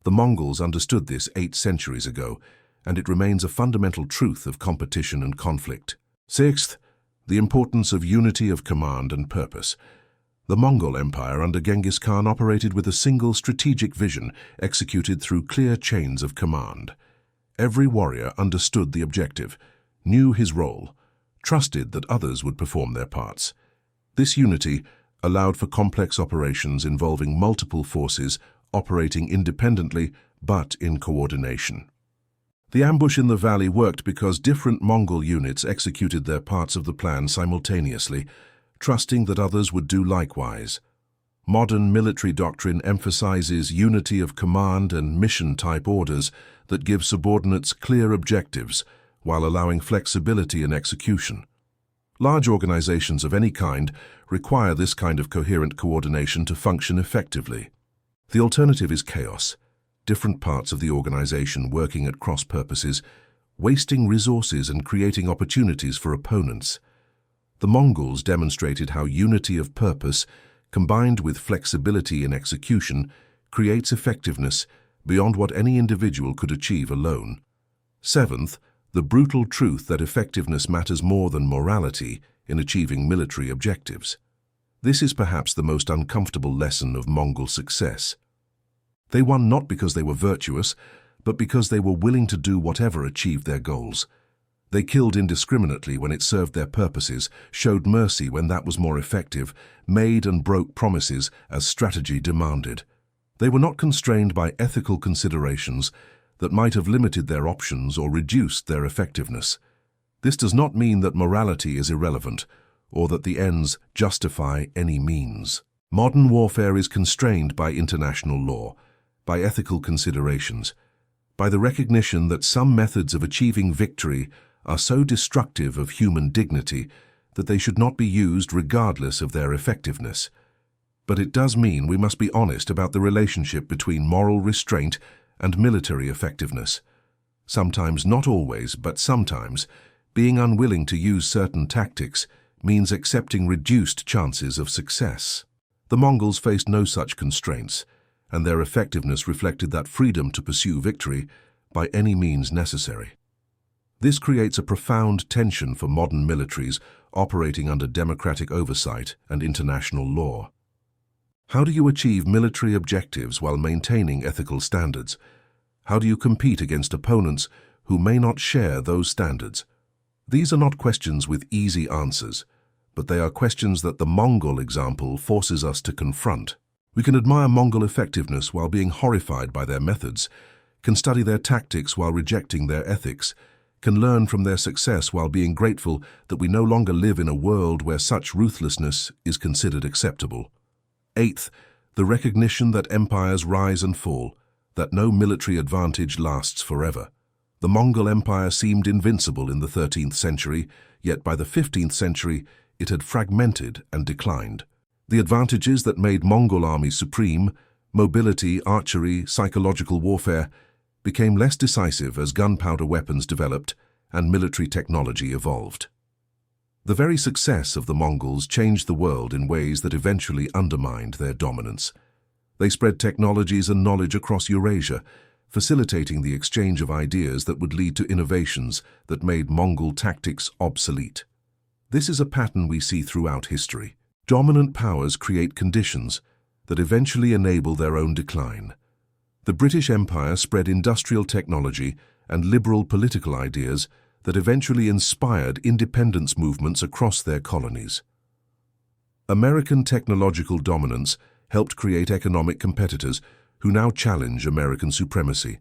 The Mongols understood this 8 centuries ago, and it remains a fundamental truth of competition and conflict. Sixth, the importance of unity of command and purpose. The Mongol Empire under Genghis Khan operated with a single strategic vision executed through clear chains of command. Every warrior understood the objective, knew his role, trusted that others would perform their parts. This unity allowed for complex operations involving multiple forces operating independently but in coordination. The ambush in the valley worked because different Mongol units executed their parts of the plan simultaneously, trusting that others would do likewise. Modern military doctrine emphasizes unity of command and mission-type orders that give subordinates clear objectives while allowing flexibility in execution. Large organizations of any kind require this kind of coherent coordination to function effectively. The alternative is chaos, different parts of the organization working at cross purposes, wasting resources and creating opportunities for opponents. The Mongols demonstrated how unity of purpose, combined with flexibility in execution, creates effectiveness beyond what any individual could achieve alone. Seventh, the brutal truth that effectiveness matters more than morality in achieving military objectives. This is perhaps the most uncomfortable lesson of Mongol success. They won not because they were virtuous, but because they were willing to do whatever achieved their goals. They killed indiscriminately when it served their purposes, showed mercy when that was more effective, made and broke promises as strategy demanded. They were not constrained by ethical considerations that might have limited their options or reduced their effectiveness. This does not mean that morality is irrelevant, or that the ends justify any means. Modern warfare is constrained by international law, by ethical considerations, by the recognition that some methods of achieving victory are so destructive of human dignity that they should not be used regardless of their effectiveness. But it does mean we must be honest about the relationship between moral restraint and military effectiveness. Sometimes, not always, but sometimes, being unwilling to use certain tactics means accepting reduced chances of success. The Mongols faced no such constraints, and their effectiveness reflected that freedom to pursue victory by any means necessary. This creates a profound tension for modern militaries operating under democratic oversight and international law. How do you achieve military objectives while maintaining ethical standards? How do you compete against opponents who may not share those standards? These are not questions with easy answers, but they are questions that the Mongol example forces us to confront. We can admire Mongol effectiveness while being horrified by their methods, can study their tactics while rejecting their ethics, can learn from their success while being grateful that we no longer live in a world where such ruthlessness is considered acceptable. Eighth, the recognition that empires rise and fall, that no military advantage lasts forever. The Mongol Empire seemed invincible in the 13th century, yet by the 15th century it had fragmented and declined. The advantages that made Mongol armies supreme, mobility, archery, psychological warfare, became less decisive as gunpowder weapons developed and military technology evolved. The very success of the Mongols changed the world in ways that eventually undermined their dominance. They spread technologies and knowledge across Eurasia, facilitating the exchange of ideas that would lead to innovations that made Mongol tactics obsolete. This is a pattern we see throughout history. Dominant powers create conditions that eventually enable their own decline. The British Empire spread industrial technology and liberal political ideas that eventually inspired independence movements across their colonies. American technological dominance helped create economic competitors who now challenge American supremacy.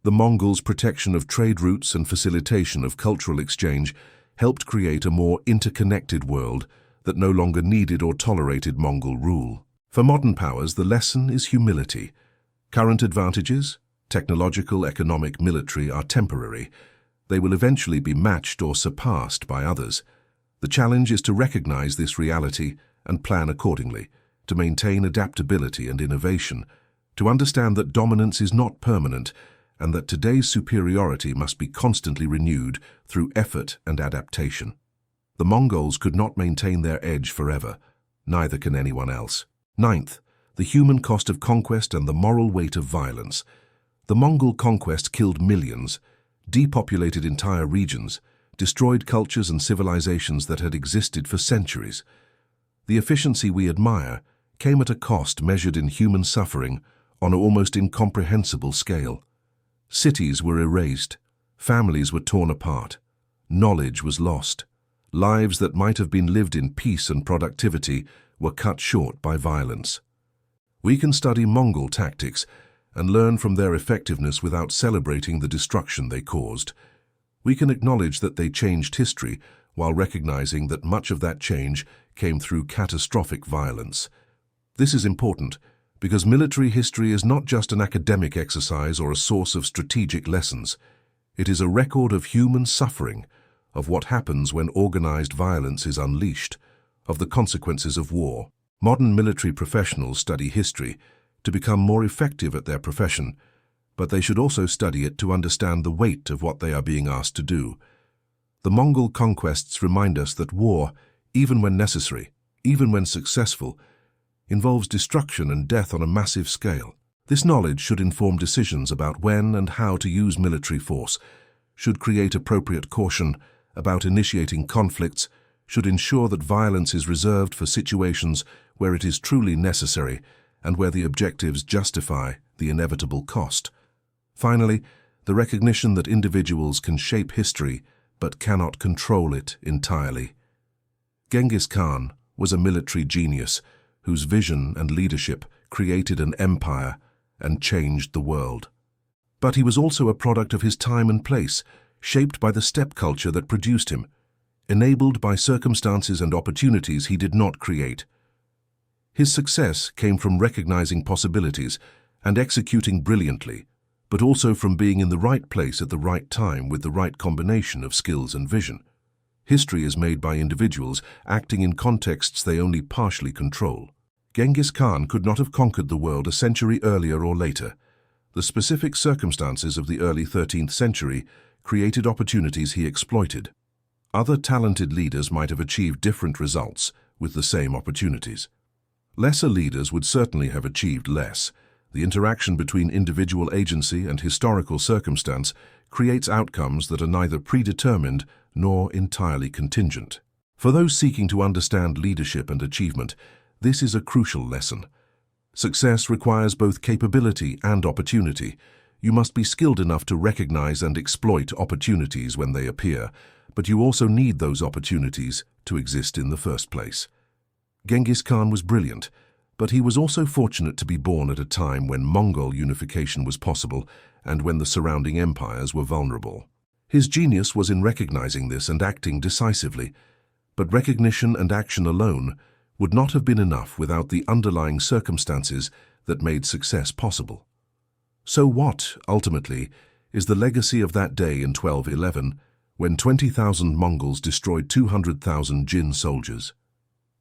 The Mongols' protection of trade routes and facilitation of cultural exchange helped create a more interconnected world that no longer needed or tolerated Mongol rule. For modern powers, the lesson is humility. Current advantages, technological, economic, military, are temporary. They will eventually be matched or surpassed by others. The challenge is to recognize this reality and plan accordingly, to maintain adaptability and innovation, to understand that dominance is not permanent and that today's superiority must be constantly renewed through effort and adaptation. The Mongols could not maintain their edge forever, neither can anyone else. Ninth, the human cost of conquest and the moral weight of violence. The Mongol conquest killed millions, depopulated entire regions, destroyed cultures and civilizations that had existed for centuries. The efficiency we admire came at a cost measured in human suffering on an almost incomprehensible scale. Cities were erased, families were torn apart, knowledge was lost, lives that might have been lived in peace and productivity were cut short by violence. We can study Mongol tactics and learn from their effectiveness without celebrating the destruction they caused. We can acknowledge that they changed history while recognizing that much of that change came through catastrophic violence. This is important because military history is not just an academic exercise or a source of strategic lessons. It is a record of human suffering, of what happens when organized violence is unleashed, of the consequences of war. Modern military professionals study history to become more effective at their profession, but they should also study it to understand the weight of what they are being asked to do. The Mongol conquests remind us that war, even when necessary, even when successful, involves destruction and death on a massive scale. This knowledge should inform decisions about when and how to use military force, should create appropriate caution about initiating conflicts, should ensure that violence is reserved for situations where it is truly necessary and where the objectives justify the inevitable cost. Finally, the recognition that individuals can shape history but cannot control it entirely. Genghis Khan was a military genius whose vision and leadership created an empire and changed the world. But he was also a product of his time and place, shaped by the steppe culture that produced him, enabled by circumstances and opportunities he did not create. His success came from recognizing possibilities and executing brilliantly, but also from being in the right place at the right time with the right combination of skills and vision. History is made by individuals acting in contexts they only partially control. Genghis Khan could not have conquered the world a century earlier or later. The specific circumstances of the early 13th century created opportunities he exploited. Other talented leaders might have achieved different results with the same opportunities. Lesser leaders would certainly have achieved less. The interaction between individual agency and historical circumstance creates outcomes that are neither predetermined nor entirely contingent. For those seeking to understand leadership and achievement, this is a crucial lesson. Success requires both capability and opportunity. You must be skilled enough to recognize and exploit opportunities when they appear, but you also need those opportunities to exist in the first place. Genghis Khan was brilliant, but he was also fortunate to be born at a time when Mongol unification was possible and when the surrounding empires were vulnerable. His genius was in recognizing this and acting decisively, but recognition and action alone would not have been enough without the underlying circumstances that made success possible. So what, ultimately, is the legacy of that day in 1211, when 20,000 Mongols destroyed 200,000 Jin soldiers?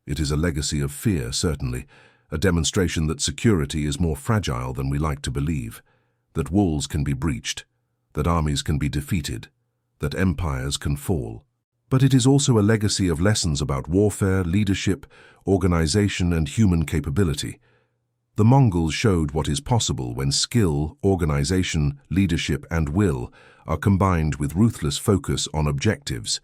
It is a legacy of fear, certainly, a demonstration that security is more fragile than we like to believe, that walls can be breached, that armies can be defeated, that empires can fall. But it is also a legacy of lessons about warfare, leadership, organization, and human capability. The Mongols showed what is possible when skill, organization, leadership, and will are combined with ruthless focus on objectives.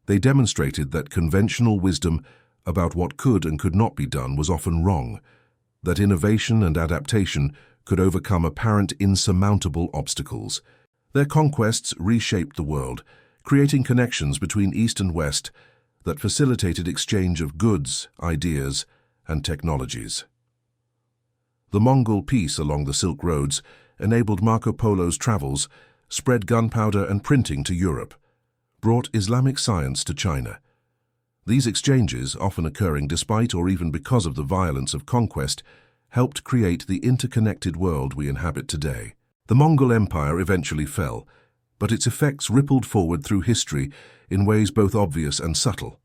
They demonstrated that conventional wisdom about what could and could not be done was often wrong, that innovation and adaptation could overcome apparent insurmountable obstacles. Their conquests reshaped the world, creating connections between East and West that facilitated exchange of goods, ideas, and technologies. The Mongol peace along the Silk Roads enabled Marco Polo's travels, spread gunpowder and printing to Europe, brought Islamic science to China. These exchanges, often occurring despite or even because of the violence of conquest, helped create the interconnected world we inhabit today. The Mongol Empire eventually fell, but its effects rippled forward through history in ways both obvious and subtle.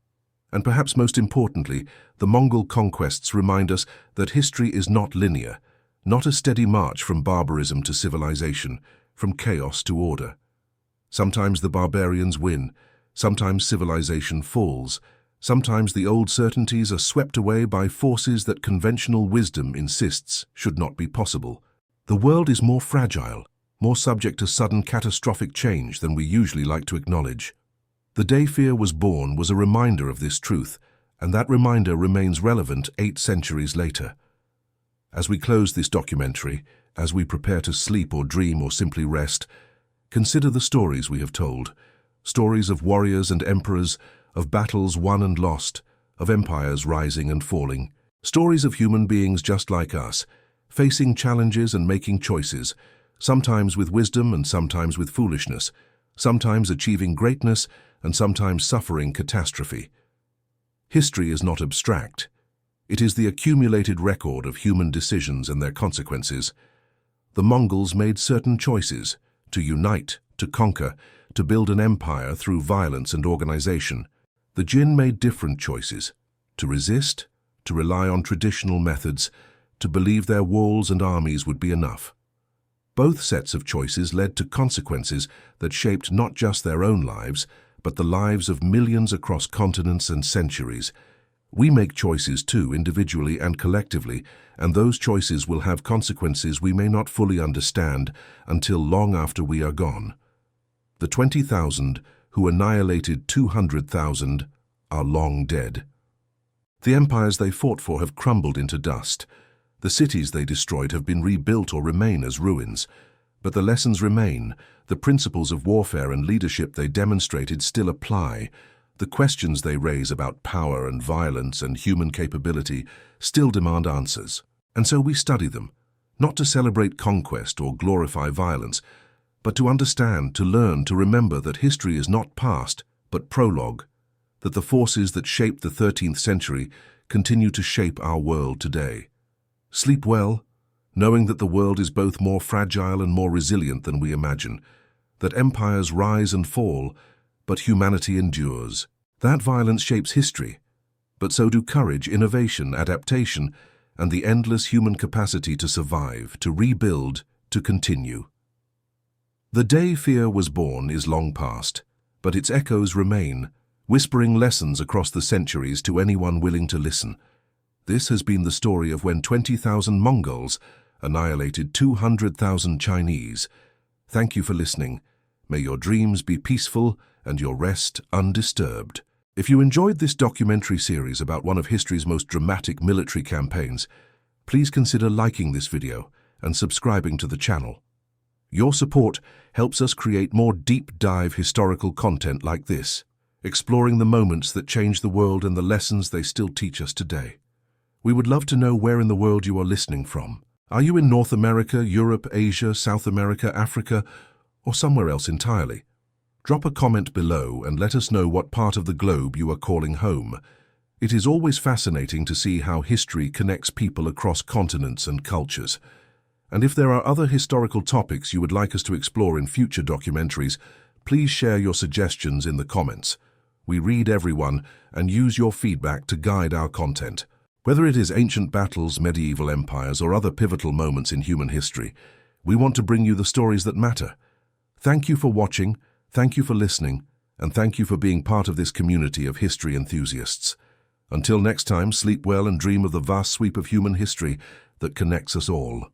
And perhaps most importantly, the Mongol conquests remind us that history is not linear, not a steady march from barbarism to civilization, from chaos to order. Sometimes the barbarians win, sometimes civilization falls, sometimes the old certainties are swept away by forces that conventional wisdom insists should not be possible. The world is more fragile, more subject to sudden catastrophic change than we usually like to acknowledge. The day fear was born was a reminder of this truth, and that reminder remains relevant 8 centuries later. As we close this documentary, as we prepare to sleep or dream or simply rest, consider the stories we have told, stories of warriors and emperors, of battles won and lost, of empires rising and falling, stories of human beings just like us, facing challenges and making choices, sometimes with wisdom and sometimes with foolishness, sometimes achieving greatness and sometimes suffering catastrophe. History is not abstract. It is the accumulated record of human decisions and their consequences. The Mongols made certain choices: to unite, to conquer, to build an empire through violence and organization. The Jin made different choices: to resist, to rely on traditional methods, to believe their walls and armies would be enough. Both sets of choices led to consequences that shaped not just their own lives, but the lives of millions across continents and centuries. We make choices too, individually and collectively, and those choices will have consequences we may not fully understand until long after we are gone. The 20,000 who annihilated 200,000 are long dead. The empires they fought for have crumbled into dust. The cities they destroyed have been rebuilt or remain as ruins. But the lessons remain. The principles of warfare and leadership they demonstrated still apply. The questions they raise about power and violence and human capability still demand answers. And so we study them, not to celebrate conquest or glorify violence, but to understand, to learn, to remember that history is not past, but prologue, that the forces that shaped the 13th century continue to shape our world today. Sleep well, knowing that the world is both more fragile and more resilient than we imagine, that empires rise and fall, but humanity endures. That violence shapes history, but so do courage, innovation, adaptation, and the endless human capacity to survive, to rebuild, to continue. The day fear was born is long past, but its echoes remain, whispering lessons across the centuries to anyone willing to listen. This has been the story of when 20,000 Mongols annihilated 200,000 Chinese. Thank you for listening. May your dreams be peaceful and your rest undisturbed. If you enjoyed this documentary series about one of history's most dramatic military campaigns, please consider liking this video and subscribing to the channel. Your support helps us create more deep-dive historical content like this, exploring the moments that changed the world and the lessons they still teach us today. We would love to know where in the world you are listening from. Are you in North America, Europe, Asia, South America, Africa, or somewhere else entirely? Drop a comment below and let us know what part of the globe you are calling home. It is always fascinating to see how history connects people across continents and cultures. And if there are other historical topics you would like us to explore in future documentaries, please share your suggestions in the comments. We read everyone and use your feedback to guide our content. Whether it is ancient battles, medieval empires, or other pivotal moments in human history, we want to bring you the stories that matter. Thank you for watching, thank you for listening, and thank you for being part of this community of history enthusiasts. Until next time, sleep well and dream of the vast sweep of human history that connects us all.